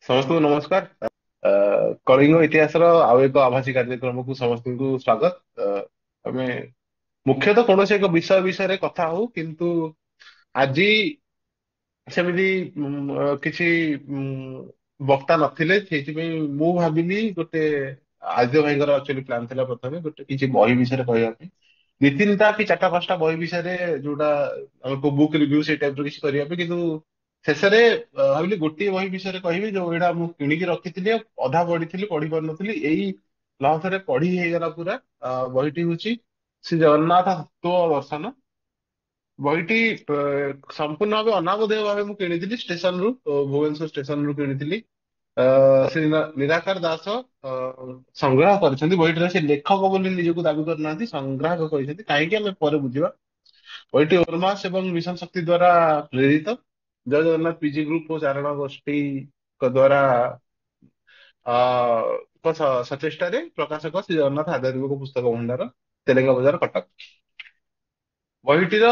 ସମସ୍ତଙ୍କୁ ନମସ୍କାର। କଳିଙ୍ଗ ଇତିହାସର ଆଉ ଏକ ଆଭାସୀ କାର୍ଯ୍ୟକ୍ରମକୁ ସମସ୍ତଙ୍କୁ ସ୍ୱାଗତ। ଆମେ ମୁଖ୍ୟତଃ କୌଣସି ଏକ ବିଷୟ ବିଷୟରେ କଥା ହଉ, କିନ୍ତୁ ଆଜି ସେମିତି କିଛି ବକ୍ତା ନଥିଲେ, ସେଇଥିପାଇଁ ମୁଁ ଭାବିଲି ଗୋଟେ ଆଦିତ୍ୟ ଭାଇଙ୍କର ଆକ୍ଚୁଆଲି ପ୍ଲାନ୍ ଥିଲା ପ୍ରଥମେ ଗୋଟେ କିଛି ବହି ବିଷୟରେ କହିବା ପାଇଁ, ଦି ତିନିଟା କି ଚାରିଟା ପାଞ୍ଚଟା ବହି ବିଷୟରେ ଯୋଉଟା ଆମକୁ ବୁକ୍ ରିଭ୍ୟୁ ସେଇ ଟାଇପ ର କିଛି କରିବା ପାଇଁ। କିନ୍ତୁ ଶେଷରେ ଭାବିଲି ଗୋଟିଏ ବହି ବିଷୟରେ କହିବି ଯୋଉ ଏଇଟା ମୁଁ କିଣିକି ରଖିଥିଲି ଆଉ ଅଧା ପଢିଥିଲି, ପଢି ପାରୁନଥିଲି, ଏଇ ଲହଥରେ ପଢି ହେଇଗଲା ପୁରା। ବହିଟି ହଉଛି ଶ୍ରୀ ଜଗନ୍ନାଥ ତତ୍ତ୍ୱ ଦର୍ଶନ। ବହିଟି ସମ୍ପୂର୍ଣ୍ଣ ଭାବେ ଅନାମଧେୟ ଭାବେ ମୁଁ କିଣିଥିଲି ଷ୍ଟେସନରୁ, ଭୁବନେଶ୍ୱର ଷ୍ଟେସନରୁ କିଣିଥିଲି। ଶ୍ରୀ ନିରାକାର ଦାସ ଅ, ସଂଗ୍ରହ କରିଛନ୍ତି ବହିଟିର। ସେ ଲେଖକ ବୋଲି ନିଜକୁ ଦାବି କରୁନାହାନ୍ତି, ସଂଗ୍ରାହକ କହିଛନ୍ତି। କାହିଁକି ଆମେ ପରେ ବୁଝିବା। ବହିଟି ଓରମାସ ଏବଂ ମିଶନ ଶକ୍ତି ଦ୍ଵାରା ପ୍ରେରିତ। ଜୟ ଜଗନ୍ନାଥ ପିଜି ଗ୍ରୁପ ଓ ଚାରଣ ଗୋଷ୍ଠୀଙ୍କ ଦ୍ଵାରା ଅ ସଚେଷ୍ଟାରେ ପ୍ରକାଶକ ଶ୍ରୀ ଜଗନ୍ନାଥ ଆଧ୍ୟାତ୍ମିକ ପୁସ୍ତକ ଭଣ୍ଡାର, ତେଲେଙ୍ଗା ବଜାର, କଟକ। ବହିଟିର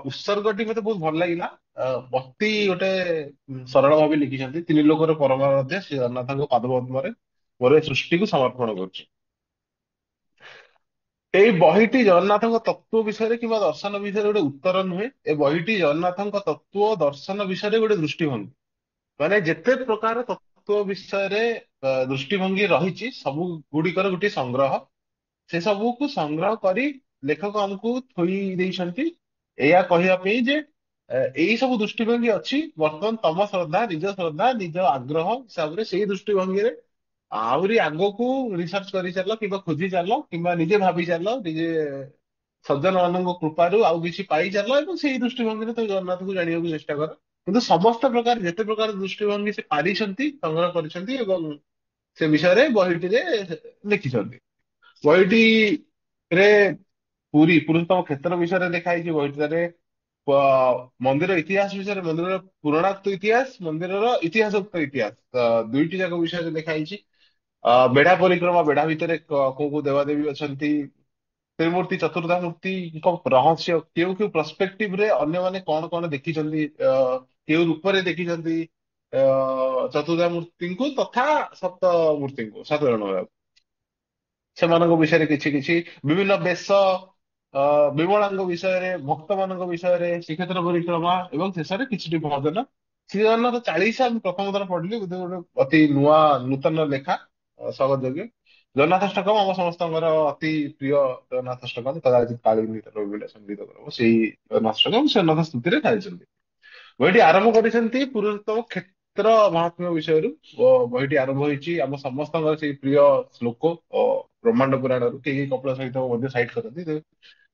ଉତ୍ସର୍ଗଟି ମତେ ବହୁତ ଭଲ ଲାଗିଲା। ଅତି ଗୋଟେ ସରଳ ଭାବେ ଲିଖିଛନ୍ତି। ତିନି ଲୋକର ପରମାରାଧ୍ୟ ଶ୍ରୀ ଜଗନ୍ନାଥଙ୍କ ପାଦପଦ୍ମରେ ମୋର ଏ ସୃଷ୍ଟିକୁ ସମର୍ପଣ କରୁଛି। ଏଇ ବହିଟି ଜଗନ୍ନାଥଙ୍କ ତତ୍ତ୍ୱ ବିଷୟରେ କିମ୍ବା ଦର୍ଶନ ବିଷୟରେ ଗୋଟେ ଉତ୍ତର ନୁହେଁ। ଏ ବହିଟି ଜଗନ୍ନାଥଙ୍କ ତତ୍ତ୍ୱ ଦର୍ଶନ ବିଷୟରେ ଗୋଟେ ଦୃଷ୍ଟିଭଙ୍ଗୀ। ମାନେ ଯେତେ ପ୍ରକାର ତତ୍ତ୍ୱ ବିଷୟରେ ଦୃଷ୍ଟିଭଙ୍ଗୀ ରହିଛି, ସବୁ ଗୁଡିକର ଗୋଟିଏ ସଂଗ୍ରହ। ସେ ସବୁକୁ ସଂଗ୍ରହ କରି ଲେଖକ ଆମକୁ ଥୋଇ ଦେଇଛନ୍ତି ଏଇଆ କହିବା ପାଇଁ ଯେ ଏଇ ସବୁ ଦୃଷ୍ଟିଭଙ୍ଗୀ ଅଛି। ବର୍ତ୍ତମାନ ତମ ଶ୍ରଦ୍ଧା, ନିଜ ଶ୍ରଦ୍ଧା, ନିଜ ଆଗ୍ରହ ହିସାବରେ ସେଇ ଦୃଷ୍ଟିଭଙ୍ଗୀରେ ଆହୁରି ଆଗକୁ ରିସର୍ଚ୍ଚ କରି ଚାଲ, କିମ୍ବା ଖୋଜି ଚାଲ, କିମ୍ବା ନିଜେ ଭାବି ଚାଲ, ନିଜେ ସଜ୍ଜନ ମାନଙ୍କ କୃପାରୁ ଆଉ କିଛି ପାଇ ଚାଲ, ଏବଂ ସେଇ ଦୃଷ୍ଟିଭଙ୍ଗୀରେ ତ ଜଗନ୍ନାଥଙ୍କୁ ଜାଣିବାକୁ ଚେଷ୍ଟା କର। କିନ୍ତୁ ସମସ୍ତ ପ୍ରକାର ଯେତେ ପ୍ରକାର ଦୃଷ୍ଟିଭଙ୍ଗୀ ସେ ପାରିଛନ୍ତି, ସଂଗ୍ରହ କରିଛନ୍ତି ଏବଂ ସେ ବିଷୟରେ ବହିଟିରେ ଲେଖିଛନ୍ତି। ବହିଟିରେ ପୁରୀ ପୁରୁଷୋତ୍ତମ କ୍ଷେତ୍ର ବିଷୟରେ ଲେଖା ହେଇଛି। ବହିଟିରେ ମନ୍ଦିର ଇତିହାସ ବିଷୟରେ, ମନ୍ଦିରର ପୁରାଣାତ୍ମକ ଇତିହାସ, ମନ୍ଦିରର ଇତିହାସୋକ୍ତ ଇତିହାସ, ଦୁଇଟି ଯାକ ବିଷୟରେ ଲେଖା ହେଇଛି। ବେଢା ପରିକ୍ରମା, ବେଢା ଭିତରେ କୋଉ କୋଉ ଦେବାଦେବୀ ଅଛନ୍ତି, ତ୍ରିମୂର୍ତ୍ତି ଚତୁର୍ଦ୍ଧା ମୂର୍ତ୍ତିଙ୍କ ରହସ୍ୟ, କେଉଁ କେଉଁ ପ୍ରସ୍ପେକ୍ଟିଭ ରେ ଅନ୍ୟମାନେ କଣ କଣ ଦେଖିଛନ୍ତି, କେଉଁ ରୂପରେ ଦେଖିଛନ୍ତି ଚତୁର୍ଦ୍ଧା ମୂର୍ତ୍ତିଙ୍କୁ ତଥା ସପ୍ତ ମୂର୍ତ୍ତିଙ୍କୁ, ସାତ ଜଣ ସେମାନଙ୍କ ବିଷୟରେ କିଛି କିଛି, ବିଭିନ୍ନ ବେଶ, ବିମଳାଙ୍କ ବିଷୟରେ, ଭକ୍ତ ମାନଙ୍କ ବିଷୟରେ, ଶ୍ରୀକ୍ଷେତ୍ର ପରିକ୍ରମା, ଏବଂ ଶେଷରେ କିଛିଟି ଭଜନ। ଶ୍ରୀ ଜଗନ୍ନାଥ ଚାଳିଶା ମୁଁ ପ୍ରଥମ ଥର ପଢିଲି, ବୋଧେ ଗୋଟେ ଅତି ନୂଆ ନୂତନ ଲେଖା, ସ୍ୱାଗତ ଯୋଗ୍ୟ। ଜଗନ୍ନାଥଷ୍ଟକମ୍ ଆମ ସମସ୍ତଙ୍କର ଅତି ପ୍ରିୟ। ଜଗନ୍ନାଥଷ୍ଟକମ୍ କଦାଚିତ୍ କାଳୀ ସଙ୍ଗୀତ କରିବ ସେଇ ଜଗନ୍ନାଥଷ୍ଟକମ୍ ସେ ଜଗନ୍ନାଥ ସ୍ତୁତିରେ ଗାଇଛନ୍ତି। ବହିଟି ଆରମ୍ଭ କରିଛନ୍ତି ପୁରୁଷୋତ୍ତମ କ୍ଷେତ୍ର ମହାତ୍ମ୍ୟ ବିଷୟରୁ। ବହିଟି ଆରମ୍ଭ ହେଇଛି ଆମ ସମସ୍ତଙ୍କର ସେଇ ପ୍ରିୟ ଶ୍ଲୋକ ବ୍ରହ୍ମାଣ୍ଡ ପୁରାଣରୁ। କେହି କପିଳ ସହିତ ମଧ୍ୟ ସାଇଟ୍ କରନ୍ତି।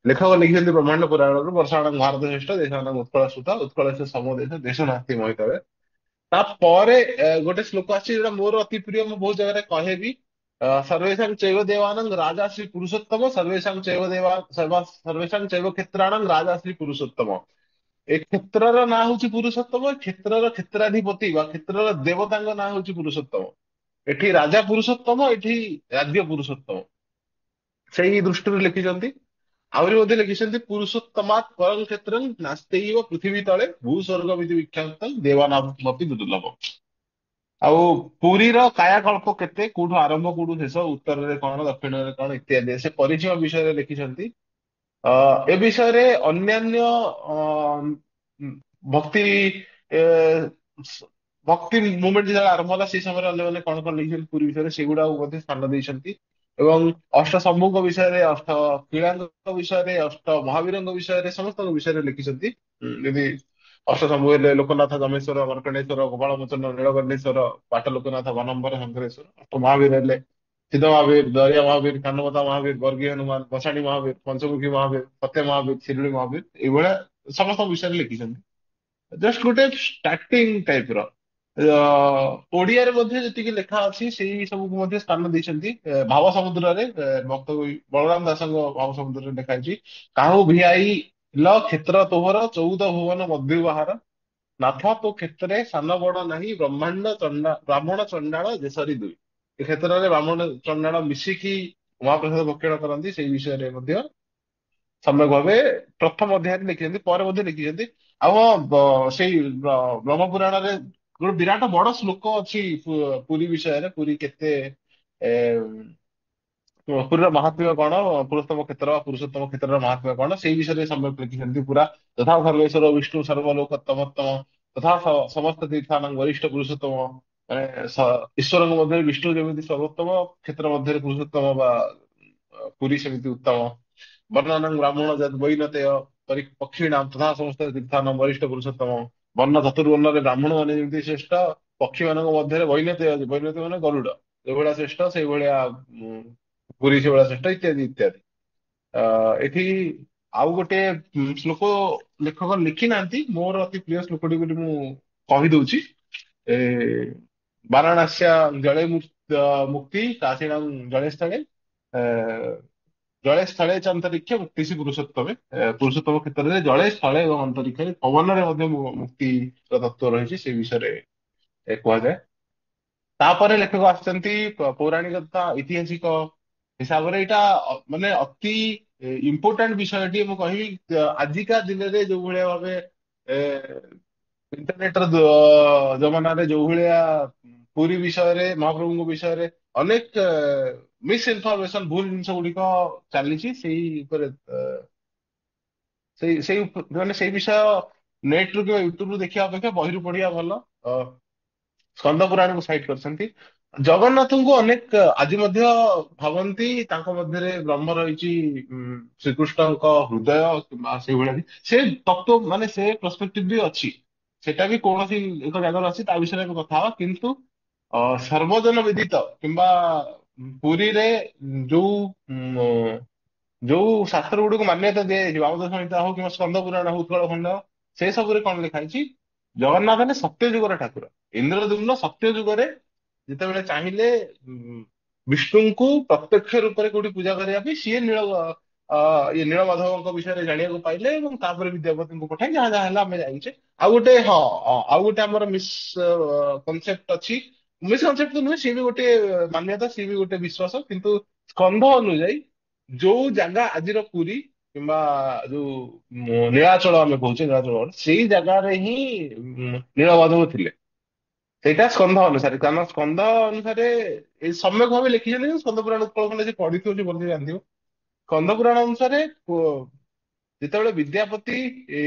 ଲେଖକ ଲେଖିଛନ୍ତି ବ୍ରହ୍ମାଣ୍ଡ ପୁରାଣରୁ, ବର୍ଷାଣ ଭାରତ ଶ୍ରେଷ୍ଠ ଦେଶ ଉତ୍କଳ ସୁତ, ଉତ୍କଳ ସମୋ ଦେଶ, ଦେଶ ନାସ୍ତି ମହିତବେ। ତାପରେ ଗୋଟେ ଶ୍ଲୋକ ଅଛି ଯୋଉଟା ମୋର ଅତି ପ୍ରିୟ, ମୁଁ ବହୁତ ଜାଗାରେ କହେବି। ସର୍ବେଶାଂ ଚୈବ ଦେବାନାଂ ରାଜା ଶ୍ରୀ ପୁରୁଷୋତ୍ତମ, ସର୍ବେଶାଂ ଚୈବ ଦେବା ସର୍ବେଶାଂ ଚୈବ କ୍ଷେତ୍ରାଣାଂ ରାଜା ଶ୍ରୀ ପୁରୁଷୋତ୍ତମ। ଏ କ୍ଷେତ୍ରର ନାଁ ହଉଛି ପୁରୁଷୋତ୍ତମ, କ୍ଷେତ୍ରର କ୍ଷେତ୍ରାଧିପତି ବା କ୍ଷେତ୍ରର ଦେବତାଙ୍କ ନାଁ ହଉଛି ପୁରୁଷୋତ୍ତମ। ଏଠି ରାଜା ପୁରୁଷୋତ୍ତମ, ଏଠି ରାଜ୍ୟ ପୁରୁଷୋତ୍ତମ, ସେଇ ଦୃଷ୍ଟିରୁ ଲେଖିଛନ୍ତି। ଆହୁରି ମଧ୍ୟ ଲେଖିଛନ୍ତି ପୁରୁଷୋତ୍ତମାତ୍ ପରଂ କ୍ଷେତ୍ରଂ ନାସ୍ତୈବ ପୃଥିବୀ ତଳେ ଭୂ ସ୍ୱର୍ଗ ବିଧି ବିଖ୍ୟାତ ଦେବାନାମପି ଦୁର୍ଲଭ। ଆଉ ପୁରୀର କାୟାକଳ୍ପ କେତେ, କୋଉଠୁ ଆରମ୍ଭ କୋଉଠୁ ଶେଷ, ଉତ୍ତରରେ କଣ, ଦକ୍ଷିଣରେ କଣ, ଇତ୍ୟାଦି ସେ ପରିଚୟ ବିଷୟରେ ଲେଖିଛନ୍ତି। ଅ ଏ ବିଷୟରେ ଅନ୍ୟାନ୍ୟ ଭକ୍ତି ଏ, ସ- ଭକ୍ତି ମୁଭମେଣ୍ଟ ଯେତେବେଳେ ଆରମ୍ଭ ହେଲା ସେଇ ସମୟରେ ଅନ୍ୟମାନେ କଣ କଣ ଲେଖିଛନ୍ତି ପୁରୀ ବିଷୟରେ, ସେଗୁଡାକୁ ମଧ୍ୟ ସ୍ଥାନ ଦେଇଛନ୍ତି। ଏବଂ ଅଷ୍ଟ ଶମ୍ଭୁଙ୍କ ବିଷୟରେ, ଅଷ୍ଟ କ୍ରୀଡ଼ାଙ୍କ ବିଷୟରେ, ଅଷ୍ଟ ମହାବୀରଙ୍କ ବିଷୟରେ, ସମସ୍ତଙ୍କ ବିଷୟରେ ଲେଖିଛନ୍ତି। ଯଦି ଅଷ୍ଟ ଶମ୍ଭୁ ହେଲେ ଲୋକନାଥ, ଦମେଶ୍ଵର, ମାର୍କଣ୍ଡେଶ୍ଵର, ଗୋପାଳମୋଚନ, ନୀଳକଣ୍ଠେଶ୍ଵର, ବାଟ ଲୋକନାଥ, ବନମ୍ବର, ଶଙ୍କରେଶ୍ଵର। ଅଷ୍ଟ ମହାବୀର ହେଲେ ସିଦ୍ଧ ମହାବୀର, ଦରିଆ ମହାବୀର, କାନମତା ମହାବୀର, ବର୍ଗୀ ହନୁମାନ, ପଷାଣୀ ମହାବୀର, ପଞ୍ଚମୁଖୀ ମହାବୀର, ସତ୍ୟ ମହାବୀର, ଶିରୁଳି ମହାବୀର, ଏଇଭଳିଆ ସମସ୍ତଙ୍କ ବିଷୟରେ ଲେଖିଛନ୍ତି। ଜଷ୍ଟ ଗୋଟେ ଷ୍ଟାର୍ଟିଂ ଟାଇପ ର। ଓଡିଆରେ ମଧ୍ୟ ଯେତିକି ଲେଖା ଅଛି ସେଇ ସବୁକୁ ମଧ୍ୟ ସ୍ଥାନ ଦେଇଛନ୍ତି। ଭାବ ସମୁଦ୍ରରେ ଭକ୍ତ କବି ବଳରାମ ଦାସଙ୍କ ଭାବ ସମୁଦ୍ରରେ ଲେଖା ହେଇଛି। କାହୁ ଭିଆଇ ଲ କ୍ଷେତ୍ର ତୋହର, ଚଉଦ ଭୁବନ ମଧ୍ୟ ବାହାର, ନାଥ ତୋ କ୍ଷେତ୍ରରେ ସାନ ବଡ ନାହିଁ, ବ୍ରାହ୍ମଣ ଚଣ୍ଡାଳ ଦେଶରୀ ଦୁଇ। ଏ କ୍ଷେତ୍ରରେ ବ୍ରାହ୍ମଣ ଚଣ୍ଡାଳ ମିଶିକି ମହାପ୍ରସାଦ ଭକ୍ଷଣ କରନ୍ତି, ସେଇ ବିଷୟରେ ମଧ୍ୟ ସମ୍ୟକ ଭାବେ ପ୍ରଥମ ଅଧ୍ୟାୟରେ ଲେଖିଛନ୍ତି। ପରେ ମଧ୍ୟ ଲେଖିଛନ୍ତି। ଆଉ ହଁ, ସେଇ ବ୍ରହ୍ମ ପୁରାଣରେ ଗୋଟେ ବିରାଟ ବଡ ଶ୍ଲୋକ ଅଛି ପୁରୀ ବିଷୟରେ। ପୁରୀ କେତେ ଏ, ପୁରୀର ମହାତ୍ମ୍ୟ କଣ, ପୁରୁଷୋତ୍ତମ କ୍ଷେତ୍ର ବା ପୁରୁଷୋତ୍ତମ କ୍ଷେତ୍ରର ମହାତ୍ମ୍ୟ କଣ, ସେଇ ବିଷୟରେ ସମ୍ୟକ ଲେଖିଛନ୍ତି ପୁରା। ତଥା ସର୍ବେଶ୍ୱର ବିଷ୍ଣୁ ସର୍ବଲୋକତ୍ତମୋତ୍ତମ ତଥା ସମସ୍ତ ତୀର୍ଥାନଂ ବରିଷ୍ଠ ପୁରୁଷୋତ୍ତମ। ମାନେ ଈଶ୍ୱରଙ୍କ ମଧ୍ୟରେ ବିଷ୍ଣୁ ଯେମିତି ସର୍ବୋତ୍ତମ, କ୍ଷେତ୍ର ମଧ୍ୟରେ ପୁରୁଷୋତ୍ତମ ବା ପୁରୀ ସେମିତି ଉତ୍ତମ। ବର୍ଣ୍ଣନାଂ ବ୍ରାହ୍ମଣ ଯଦ୍ ବୈନତେୟ ପକ୍ଷୀଣାମ୍ ତଥା ସମସ୍ତ ତୀର୍ଥାନଂ ବରିଷ୍ଠ ପୁରୁଷୋତ୍ତମ। ବର୍ଣ୍ଣ ଚତୁର୍ବର୍ଣ୍ଣରେ ବ୍ରାହ୍ମଣ ମାନେ ଯେମିତି ଶ୍ରେଷ୍ଠ, ପକ୍ଷୀ ମାନଙ୍କ ମଧ୍ୟରେ ବୈନତେୟ, ବୈନତେୟ ମାନେ ଗରୁଡ ଯୋଉଭଳିଆ ଶ୍ରେଷ୍ଠ, ସେଇଭଳିଆ ପୁରୀ ସେଇଭଳିଆ ଶ୍ରେଷ୍ଠ, ଇତ୍ୟାଦି ଇତ୍ୟାଦି। ଏଠି ଆଉ ଗୋଟେ ଶ୍ଲୋକ ଲେଖକ ଲେଖି ନାହାନ୍ତି, ମୋର ଅତି ପ୍ରିୟ ଶ୍ଲୋକଟି ବୋଲି ମୁଁ କହିଦଉଛି। ଏ ବାରାଣାସ୍ୟା ଜଳେ ମୁକ୍ତି କାଶୀଣାଂ ଜଳେ ସ୍ଥଳେ, ଜଳେ ସ୍ଥଳେ ଚ ଅନ୍ତରିକ୍ଷ ମୁକ୍ତିସି ପୁରୁଷୋତ୍ତମେ। ପୁରୁଷୋତ୍ତମ କ୍ଷେତ୍ରରେ ଜଳେ ସ୍ଥଳେ ଏବଂ ଅନ୍ତରିକ୍ଷରେ ପବନରେ ମଧ୍ୟ ମୁକ୍ତିର ତତ୍ଵ ରହିଛି, ସେ ବିଷୟରେ କୁହାଯାଏ। ତାପରେ ଲେଖକ ଆସିଛନ୍ତି ପୌରାଣିକ ତଥା ଐତିହାସିକ ହିସାବରେ। ଏଇଟା ମାନେ ଅତି ଇମ୍ପୋର୍ଟାଣ୍ଟ ବିଷୟଟି ମୁଁ କହିବି। ଆଜିକା ଦିନରେ ଯୋଉ ଭଳିଆ ଭାବେ ଏ, ଇଣ୍ଟରନେଟର ଜମାନାରେ ଯୋଉ ଭଳିଆ ପୁରୀ ବିଷୟରେ, ମହାପ୍ରଭୁଙ୍କ ବିଷୟରେ ଅନେକ ମିସ୍ ଇନଫରମେସନ, ଭୁଲ ଜିନିଷ ଗୁଡିକ ଚାଲିଛି, ସେଇ ଉପରେ ମାନେ ସେଇ ବିଷୟ ନେଟ ରୁ କିମ୍ବା ୟୁଟ୍ୟୁବ ରୁ ଦେଖିବା ଅପେକ୍ଷା ବହିରୁ ପଢିବା ଭଲ। ଅ, ସ୍କନ୍ଦ ପୁରାଣକୁ ସାଇଡ କରିଛନ୍ତି। ଜଗନ୍ନାଥଙ୍କୁ ଅନେକ ଆଜି ମଧ୍ୟ ଭାବନ୍ତି ତାଙ୍କ ମଧ୍ୟରେ ବ୍ରହ୍ମ ରହିଛି, ଶ୍ରୀକୃଷ୍ଣଙ୍କ ହୃଦୟ କିମ୍ବା ସେଇଭଳିଆ ବି ସେ ତତ୍ଵ, ମାନେ ସେ ପର୍ସପେକ୍ଟିଭ ବି ଅଛି। ସେଟା ବି କୌଣସି ଏକ ଜାଗାରେ ଅଛି, ତା ବିଷୟରେ ଆମେ କଥା ହବା। କିନ୍ତୁ ସର୍ବଜନ ବିଦିତ କିମ୍ବା ପୁରୀରେ ଯୋଉ ଯୋଉ ଶାସ୍ତ୍ର ଗୁଡିକୁ ମାନ୍ୟତା ଦିଆଯାଇଛି, ଭାଗବତ ସଂହିତା ହଉ କିମ୍ବା ସ୍କନ୍ଦ ପୁରାଣ ହଉ, ଉତ୍କଳ ଖଣ୍ଡ, ସେ ସବୁରେ କଣ ଲେଖା ହେଇଛି? ଜଗନ୍ନାଥ ହେଲେ ସତ୍ୟ ଯୁଗର ଠାକୁର। ଇନ୍ଦ୍ରଦ୍ୟୁମ୍ନ ସତ୍ୟ ଯୁଗରେ ଯେତେବେଳେ ଚାହିଁଲେ ବିଷ୍ଣୁଙ୍କୁ ପ୍ରତ୍ୟକ୍ଷ ରୂପରେ କୋଉଠି ପୂଜା କରିବା ପାଇଁ, ସିଏ ନୀଳମାଧବଙ୍କ ବିଷୟରେ ଜାଣିବାକୁ ପାଇଲେ ଏବଂ ତାପରେ ବିଦ୍ୟାପତିଙ୍କୁ ପଠାଇ ଯାହା ଯାହା ହେଲା ଆମେ ଜାଣିଛେ। ଆଉ ଗୋଟେ ଆଉ ଗୋଟେ ଆମର କନସେପ୍ଟ ଅଛି। ମିସ୍ କନସେପ୍ଟ ତ ନୁହେଁ, ସିଏ ବି ଗୋଟେ ମାନ୍ୟତା, ସିଏ ବି ଗୋଟେ ବିଶ୍ୱାସ। କିନ୍ତୁ ସ୍କନ୍ଧ ଅନୁଯାୟୀ ଯୋଉ ଜାଗା ଆଜିର ପୁରୀ କିମ୍ବା ଯୋଉ ନୀଳାଚଳ ଆମେ କହୁଛେ, ନୀଳାଚଳ ସେଇ ଜାଗାରେ ହିଁ ନୀଳମାଧବ ଥିଲେ। ସେଇଟା ସ୍କନ୍ଧ ଅନୁସାରେ, କାରଣ ସ୍କନ୍ଧ ଅନୁସାରେ ଏଇ ସମ୍ୟକ ଭାବେ ଲେଖିଛନ୍ତି। ସ୍କନ୍ଦ ପୁରାଣ ଉତ୍କଳ ଖଣ୍ଡ ସେ ପଢିଥିବ, ସେ ଭଲ ଜାଣିଥିବ। ସ୍କନ୍ଦ ପୁରାଣ ଅନୁସାରେ ଯେତେବେଳେ ବିଦ୍ୟାପତି ଏ,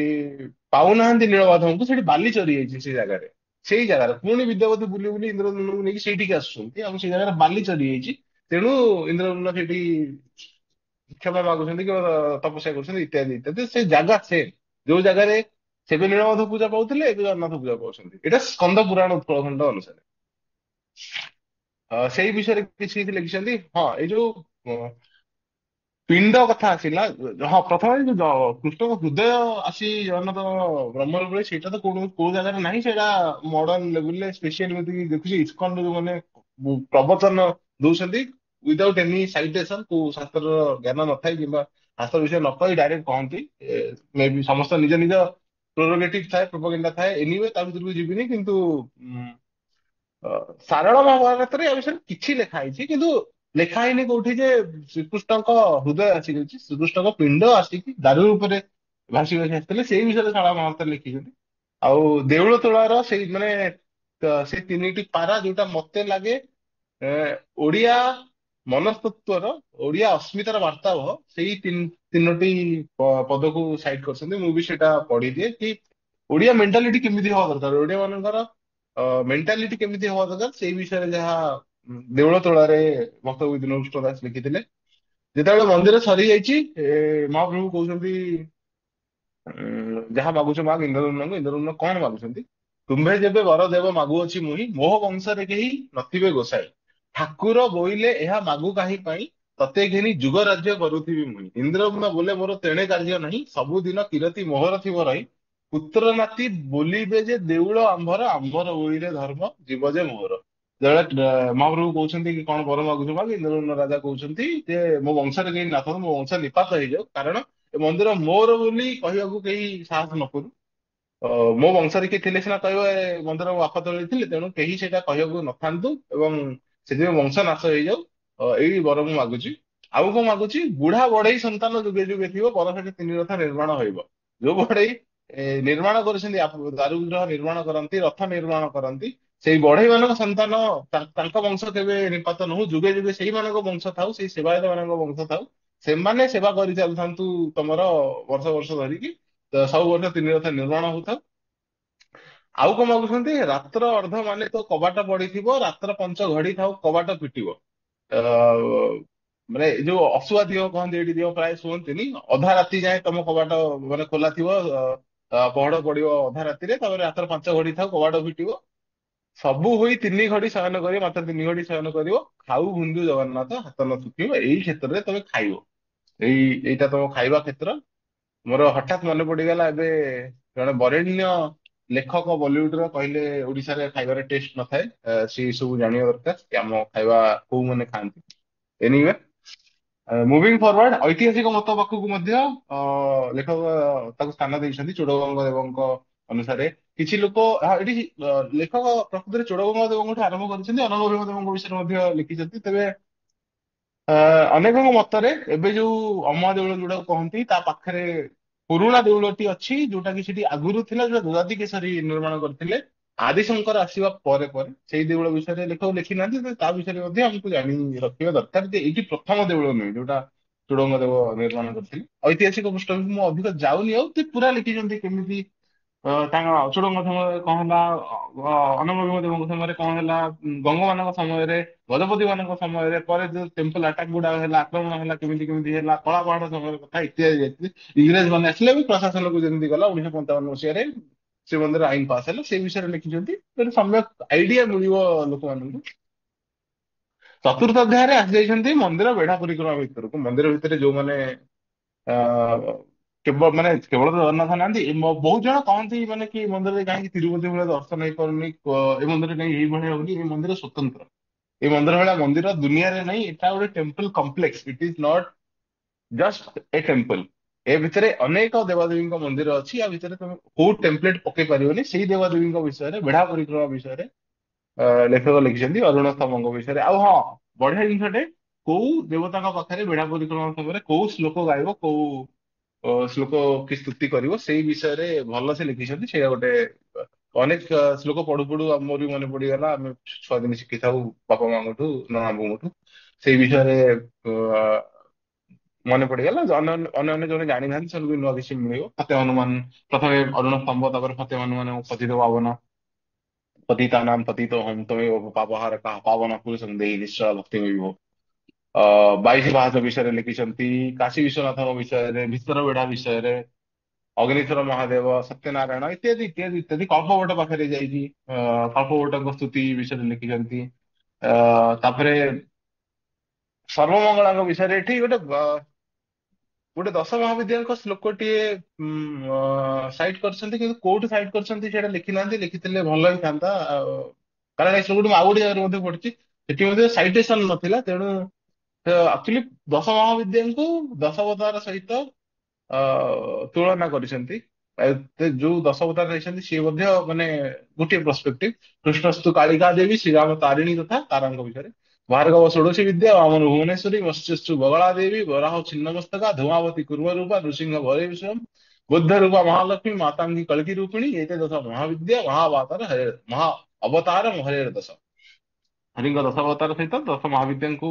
ପାଉନାହାନ୍ତି ନୀଳମାଧବଙ୍କୁ, ସେଠି ବାଲି ଚରି ଯାଇଛି ସେ ଜାଗାରେ। ସେଇ ଜାଗାରେ ପୁଣି ବିଦ୍ୟାପତି ବୁଲି ବୁଲି ଇନ୍ଦ୍ରଦ୍ୟୁମ୍ନଙ୍କୁ ନେଇକି ସେଇଠିକି ଆସୁଛନ୍ତି, ଆଉ ସେଇ ଜାଗାରେ ବାଲି ଚରି ଯାଇଛି। ତେଣୁ ଇନ୍ଦ୍ରଦ୍ୟୁମ୍ନ ସେଠି କ୍ଷମା ମାଗୁଛନ୍ତି କି ତପସ୍ୟା କରୁଛନ୍ତି, ଇତ୍ୟାଦି ଇତ୍ୟାଦି। ସେ ଜାଗା ସେ ଯୋଉ ଜାଗାରେ ସେବେ ନୀଳମାଧବ ପୂଜା ପାଉଥିଲେ, ଏବେ ଜଗନ୍ନାଥ ପୂଜା ପାଉଛନ୍ତି। ଏଇଟା ସ୍କନ୍ଦ ପୁରାଣ ଉତ୍କଳ ଖଣ୍ଡ ଅନୁସାରେ। ସେଇ ବିଷୟରେ କିଛି କିଛି ଲେଖିଛନ୍ତି। ହଁ, ଏଇ ଯୋଉ ପିଣ୍ଡ କଥା ଆସିଲା। ହଁ, ପ୍ରଥମେ କୃଷ୍ଣଙ୍କ ହୃଦୟ ଆସି ଜଗନ୍ନାଥ ବ୍ରହ୍ମ ରୂପରେ, ସେଇଟା ତ କୋଉ ଜାଗାରେ ନାହିଁ। ସେଇଟା ମଡର୍ଣ୍ଣ ଲେଭେଲରେ ସ୍ପେଶିଆଲ ଦେଖୁଛି ଇସ୍କନ ଯୋଉମାନେ ପ୍ରବଚନ ଦଉଛନ୍ତି ୱିଦାଉଟ୍ ଏନି ସାଇଟେସନ, କୋଉ ଶାସ୍ତ୍ରର ଜ୍ଞାନ ନଥାଏ କିମ୍ବା ଶାସ୍ତ୍ର ବିଷୟ ନ କହି ଡାଇରେକ୍ଟ କହନ୍ତି। ମେ ବି ସମସ୍ତ ନିଜ ନିଜ ପ୍ରୋରୋଗେଟିଭ ଥାଏ, ପ୍ରୋପୋଗେଣ୍ଡା ଥାଏ। ଏନିୱେ ତା ଭିତରକୁ ଯିବିନି, କିନ୍ତୁ ଅ, ସାରଳା ମହାଭାରତରେ ଏ ବିଷୟରେ କିଛି ଲେଖା ହେଇଛି, କିନ୍ତୁ ଲେଖା ହେଇନି କୋଉଠି ଯେ ଶ୍ରୀକୃଷ୍ଣଙ୍କ ହୃଦୟ ଆସିଯାଇଛି, ଶ୍ରୀକୃଷ୍ଣଙ୍କ ପିଣ୍ଡ ଆସିକି ଦାରୁ ଉପରେ ଭାସି ଭାସି ଆସିଥିଲେ। ସେଇ ବିଷୟରେ ସାରଳା ମହାଭାରତରେ ଲେଖିଛନ୍ତି। ଆଉ ଦେଉଳ ତୋଳାର ସେଇ ମାନେ ସେଇ ତିନିଟି ପାରା, ଯୋଉଟା ମତେ ଲାଗେ ଏ, ଓଡିଆ ମନସ୍ତତ୍ୱର, ଓଡିଆ ଅସ୍ମିତାର ବାର୍ତ୍ତାବହ, ସେଇ ତିନୋଟି ପଦକୁ ସାଇଡ କରିଛନ୍ତି। ମୁଁ ବି ସେଇଟା ପଢିଦିଏ କି ଓଡିଆ ମେଣ୍ଟାଲିଟି କେମିତି ହବା ଦରକାର, ଓଡିଆ ମାନଙ୍କର ମେଣ୍ଟାଲିଟି କେମିତି ହବା ଦରକାର, ସେଇ ବିଷୟରେ ଯାହା ଦେଉଳ ତୋଳାରେ ଭକ୍ତକବି ଦୀନକୃଷ୍ଣ ଦାସ ଲେଖିଥିଲେ। ଯେତେବେଳେ ମନ୍ଦିର ସରିଯାଇଛି, ମହାପ୍ରଭୁ କହୁଛନ୍ତି ଯାହା ମାଗୁଛ ମାଗ ଇନ୍ଦ୍ରଦ୍ୟୁମ୍ନଙ୍କୁ। ଇନ୍ଦ୍ରଦ୍ୟୁମ୍ନ କଣ ମାଗୁଛନ୍ତି? ତୁମ୍ଭେ ଯେବେ ବର ଦେବ ମାଗୁଅଛି ମୁହିଁ, ମୋହ ବଂଶରେ କେହି ନଥିବେ ଗୋସାଇ। ଠାକୁର ବୋଇଲେ ଏହା ମାଗୁ କାହିଁ ପାଇଁ, ତତେ ଘେନି ଯୁଗ ରାଜ୍ୟ କରୁଥିବି ମୁହିଁ। ଇନ୍ଦ୍ରଦ୍ୟୁମ୍ନ ବୋଲେ ମୋର ତେଣେ କାର୍ଯ୍ୟ ନାହିଁ, ସବୁଦିନ କିରତି ମୋହର ଥିବ ରହି। ପୁତ୍ର ନାତି ବୋଲିବେ ଯେ ଦେଉଳ ଆମ୍ଭର, ଆମ୍ଭର ବୋଇଲେ ଧର୍ମ ଯିବ ଯେ ମୋହର। ଯେତେବେଳେ ମହାପ୍ରଭୁ କହୁଛନ୍ତି କି କଣ ବର ମାଗୁଛ ମାଗ, ଇନ୍ଦ୍ରଦ୍ୟୁମ୍ନ ରାଜା କହୁଛନ୍ତି ଯେ ମୋ ବଂଶରେ କେହି ନାଥନ୍ତୁ, ମୋ ବଂଶ ନିପାତ ହେଇଯାଉ, କାରଣ ଏ ମନ୍ଦିର ମୋର ବୋଲି କହିବାକୁ କେହି ସାହସ ନ କରୁ। ଅ, ମୋ ବଂଶରେ କିଏ ଥିଲେ ସିନା କହିବ ଏ ମନ୍ଦିର ମୋ ବାପା ତଳେ ଥିଲେ, ତେଣୁ କେହି ସେଇଟା କହିବାକୁ ନଥାନ୍ତୁ ଏବଂ ସେଥିପାଇଁ ବଂଶ ନାଶ ହେଇଯାଉ। ଏଇ ବର ମୁଁ ମାଗୁଛି। ଆଉ କଣ ମାଗୁଛି? ବୁଢା ବଢେଇ ସନ୍ତାନ ଯୁଗେ ଯୁଗେ ଥିବ, ବରଷକେ ତିନି ରଥ ନିର୍ମାଣ ହୋଇବ। ଯୋଉ ବଢେଇ ନିର୍ମାଣ କରିଛନ୍ତି, ଦାରୁଗୃହ ନିର୍ମାଣ କରନ୍ତି, ରଥ ନିର୍ମାଣ କରନ୍ତି, ସେଇ ବଢେଇ ମାନଙ୍କ ସନ୍ତାନ ତାଙ୍କ ବଂଶ କେବେ ନିପାତ ନ ହଉ, ଯୁଗେ ଯୁଗେ ସେଇମାନଙ୍କ ବଂଶ ଥାଉ, ସେଇ ସେବାୟତ ମାନଙ୍କ ବଂଶ ଥାଉ, ସେମାନେ ସେବା କରିଚାଲୁଥାନ୍ତୁ ତମର ବର୍ଷ ବର୍ଷ ଧରିକି। ତ ସବୁ ବର୍ଷ ତିନି ରଥ ନିର୍ମାଣ ହଉଥାଉ। ଆଉ କଣ ମାଗୁଛନ୍ତି? ରାତ୍ର ଅର୍ଧ ମାନେ ତ କବାଟ ପଡିଥିବ, ରାତ୍ର ପଞ୍ଚ ଘଡି ଥାଉ କବାଟ ଫିଟିବ। ଅ, ମାନେ ଏ ଯୋଉ ଅଶୁଆ ଦିଅ କହନ୍ତି, ଏଇଠି ଦିଅ ପ୍ରାୟ ଶୁଅନ୍ତିନି, ଅଧା ରାତି ଯାଏ ତମ କବାଟ ମାନେ ଖୋଲା ଥିବ। ପହଡ ପଡିବ ଅଧା ରାତିରେ, ତାପରେ ରାତ୍ର ପାଞ୍ଚ ଘଡି ଥାଉ କବାଟ ଫିଟିବ। ସବୁ ହୋଇ ତିନି ଘଡି ଶୟନ କରିବ, ମାତ୍ର ତିନି ଘଡି ଶୟନ କରିବ। ଖାଉ ବୁନ୍ଦୁ ଜଗନ୍ନାଥ ହାତ ନ ଶୁଖିବ, ଏଇ କ୍ଷେତ୍ରରେ ତମେ ଖାଇବ। ଏଇଟା ତମ ଖାଇବା କ୍ଷେତ୍ର। ମୋର ହଠାତ୍ ମନେ ପଡିଗଲା ଏବେ, ଜଣେ ବରେଣ୍ୟ ଲେଖକ ବଲିଉଡର କହିଲେ ଓଡିଶାରେ ଖାଇବାରେ ଟେଷ୍ଟ ନଥାଏ। ସେ ସବୁ ଜାଣିବା ଦରକାର କି ଆମ ଖାଇବା କୋଉ ମାନେ ଖାଆନ୍ତି। ଏନିୱେ, ମୁଭିଂ ଫରୱାର୍ଡ, ଐତିହାସିକ ମତ ପାଖକୁ ମଧ୍ୟ ଲେଖକ ତାକୁ ସ୍ଥାନ ଦେଇଛନ୍ତି ଚୋଡଗଙ୍ଗ ଦେବଙ୍କ ଅନୁସାରେ। କିଛି ଲୋକ ଏଠି ଲେଖକ ପ୍ରକୃତରେ ଚୋଡଗଙ୍ଗ ଦେବଙ୍କଠୁ ଆରମ୍ଭ କରିଛନ୍ତି, ଅନଙ୍ଗ ଦେବଙ୍କ ବିଷୟରେ ମଧ୍ୟ ଲେଖିଛନ୍ତି। ତେବେ ଅ ଅନେକଙ୍କ ମତରେ ଏବେ ଯୋଉ ଅମା ଦେଉଳ ଯୋଉଟାକୁ କହନ୍ତି, ତା ପାଖରେ ପୁରୁଣା ଦେଉଳଟି ଅଛି, ଯୋଉଟା କି ସେଠି ଆଗରୁ ଥିଲା, ଯୋଉଟା ଯଯାତି କେଶରୀ ନିର୍ମାଣ କରିଥିଲେ ଆଦିଶଙ୍କର ଆସିବା ପରେ ପରେ। ସେଇ ଦେଉଳ ବିଷୟରେ ଲେଖକ ଲେଖି ନାହାନ୍ତି, ତେବେ ତା ବିଷୟରେ ମଧ୍ୟ ଆମକୁ ଜାଣି ରଖିବା ଦରକାର ଯେ ଏଇଠି ପ୍ରଥମ ଦେଉଳ ନୁହେଁ ଯୋଉଟା ଚୋଡଗଙ୍ଗ ଦେବ ନିର୍ମାଣ କରିଥିଲେ। ଐତିହାସିକ ପୃଷ୍ଠଭୂମି ମୁଁ ଅଧିକ ଯାଉନି, ଆଉ ସେ ପୁରା ଲେଖିଛନ୍ତି କେମିତି ତାଙ୍କ ଅଚୁଡଙ୍କ ସମୟରେ କଣ ହେଲା, ଅନଙ୍ଗ ଦେବଙ୍କ ସମୟରେ କଣ ହେଲା, ଗଙ୍ଗ ମାନଙ୍କ ସମୟରେ, ଗଜପତି ମାନଙ୍କ ସମୟରେ, ପରେ ଯୋଉ ଟେମ୍ପଲ ଆଟାକ ଗୁଡାକ ହେଲା, ଆକ୍ରମଣ ହେଲା, କେମିତି କେମିତି ହେଲା, କଳା ପାହାଡ ସମୟର କଥା ଇତ୍ୟାଦି ଯାଇଥିଲି। ଇଂରେଜ ମାନେ ଆସିଲେ ବି ପ୍ରଶାସନକୁ ଯେମିତି ଗଲା 1955 ମସିହାରେ ଶ୍ରୀମନ୍ଦିର ଆଇନ ପାସ୍ ହେଲା, ସେ ବିଷୟରେ ଲେଖିଛନ୍ତି। ଗୋଟେ ସମ୍ୟକ ଆଇଡିଆ ମିଳିବ ଲୋକମାନଙ୍କୁ। ଚତୁର୍ଥ ଅଧ୍ୟାୟରେ ଆସିଯାଇଛନ୍ତି ମନ୍ଦିର ବେଢା ପରିକ୍ରମା ଭିତରକୁ। ମନ୍ଦିର ଭିତରେ ଯୋଉମାନେ ଆ କେବଳ ତ ଜଗନ୍ନାଥ ନାହାନ୍ତି, ବହୁତ ଜଣ କହନ୍ତି ମାନେ କି ଏ ମନ୍ଦିରରେ କାହିଁକି ତିରୁପତି ଭଳିଆ ଦର୍ଶନ ହେଇପାରୁନି, ଏ ମନ୍ଦିର କାହିଁକି ଏଇଭଳିଆ ହଉନି। ଏ ମନ୍ଦିର ସ୍ୱତନ୍ତ୍ର, ଏ ମନ୍ଦିର ଭଳିଆ ମନ୍ଦିର ଦୁନିଆରେ ନାହିଁ। ଏଟା ଗୋଟେ temple complex, it is not just a temple. ଏ ଭିତରେ ଅନେକ ଦେବାଦେବୀଙ୍କ ମନ୍ଦିର ଅଛି। ଆ ଭିତରେ ତମେ କୋଉ ଟେମ୍ପଲେଟ ପକେଇ ପାରିବନି। ସେଇ ଦେବାଦେବୀଙ୍କ ବିଷୟରେ, ବେଢା ପରିକ୍ରମା ବିଷୟରେ ଲେଖକ ଲେଖିଛନ୍ତି, ଅରୁଣ ସ୍ତମ୍ଭଙ୍କ ବିଷୟରେ। ଆଉ ହଁ, ବଢିଆ ଜିନିଷଟେ, କୋଉ ଦେବତାଙ୍କ ପାଖରେ ବେଢା ପରିକ୍ରମା ସମୟରେ କୋଉ ଶ୍ଲୋକ ଗାଇବ, କୋଉ ଶ୍ଲୋକ କି ସ୍ତୁତି କରିବ, ସେଇ ବିଷୟରେ ଭଲସେ ଲେଖିଛନ୍ତି। ସେଇଟା ଗୋଟେ ଅନେକ ଶ୍ଲୋକ ପଢୁ ପଢୁ ମୋର ବି ମନେ ପଡିଗଲା। ଆମେ ଛୁଆ ଦିନ ଶିଖିଥାଉ ବାପା ମାଙ୍କଠୁ, ନନା ବୋଉଙ୍କଠୁ। ସେଇ ବିଷୟରେ ମନେ ପଡିଗଲା। ଅନ୍ୟ ଜଣେ ଜାଣିନାହାନ୍ତି, ସେମାନଙ୍କୁ ବି ନୂଆ କିଛି ମିଳିବ। ଫତେହ ହନୁମାନ, ପ୍ରଥମେ ଅରୁଣ ସ୍ତମ୍ଭ, ତାପରେ ଫତେହ ହନୁମାନ ପତିତ ପାବନ, ପତିତାନାଂ ପତିତୋହମ୍ ତ୍ୱମେବ ପାପହାରକଃ ପାବନ ପୁରୁଷଂ ଦେହି ନିଶ୍ଚୟ ଭକ୍ତି ମିଳିବ। 22 ପାହାଚ ବିଷୟରେ ଲେଖିଛନ୍ତି, କାଶୀ ବିଶ୍ୱନାଥଙ୍କ ବିଷୟରେ, ଭିତର ବେଢା ବିଷୟରେ, ଅଗ୍ନିଶ୍ୱର ମହାଦେବ, ସତ୍ୟନାରାୟଣ ଇତ୍ୟାଦି ଇତ୍ୟାଦି ଇତ୍ୟାଦି। କଳ୍ପବଟ ପାଖରେ ଯାଇଛି, କଳ୍ପବଟଙ୍କ ସ୍ତୁତି ବିଷୟରେ ଲେଖିଛନ୍ତି। ତାପରେ ସର୍ବମଙ୍ଗଳାଙ୍କ ବିଷୟରେ ଏଠି ଗୋଟେ ଦଶ ମହାବିଦ୍ୟାଙ୍କ ଶ୍ଲୋକଟିଏ ସାଇଟ୍ କରିଛନ୍ତି, କିନ୍ତୁ କୋଉଠି ସାଇଟ୍ କରିଛନ୍ତି ସେଇଟା ଲେଖିନାହାନ୍ତି। ଲେଖିଥିଲେ ଭଲ ହେଇଥାନ୍ତା। କାରଣ ଏଇ ଶ୍ଲୋକଟି ମୁଁ ଆଉ ଗୋଟେ ଜାଗାରେ ମଧ୍ୟ ପଢିଛି, ସେଠି ମଧ୍ୟ ସାଇଟେସନ ନଥିଲା। ତେଣୁ ଆକ୍ଚୁଆଲି ଦଶ ମହାବିଦ୍ୟାଙ୍କୁ ଦଶାବତାର ସହିତ ତୁଳନା କରିଛନ୍ତି। ଯୋଉ ଦଶାବତାର ରହିଛନ୍ତି ସିଏ ମଧ୍ୟ ମାନେ ଗୋଟିଏ ପର୍ସପେକ୍ଟିଭ। କୃଷ୍ଣସ୍ତୁ କାଳିକା ଦେବୀ, ଶ୍ରୀରାମ ତାରିଣୀ ତଥା ତାରାଙ୍କ ବିଷୟରେ। ଭାର୍ଗବ ଷୋଡଶୀ ବିଦ୍ୟା, ବାମନ ଭୁବନେଶ୍ୱରୀ, ମତ୍ସ୍ୟସ୍ତୁ ବଗଳା ଦେବୀ, ବରାହ ଛିନ୍ନମସ୍ତକା, ଧୂମାବତୀ କୁର୍ମ ରୂପା, ନୃସିଂହ ଭରେ ବିଶ୍ୱମ୍, ବୁଦ୍ଧ ରୂପା ମହାଲକ୍ଷ୍ମୀ, ମାତାଙ୍ଗୀ କଳକି ରୂପିଣୀ, ଏତେ ଦଶ ମହାବିଦ୍ୟା ମହାବତାର ହରେ, ମହା ଅବତାର ହରେର ଦଶ। ହରିଙ୍କ ଦଶାବତାର ସହିତ ଦଶ ମହାବିଦ୍ୟାଙ୍କୁ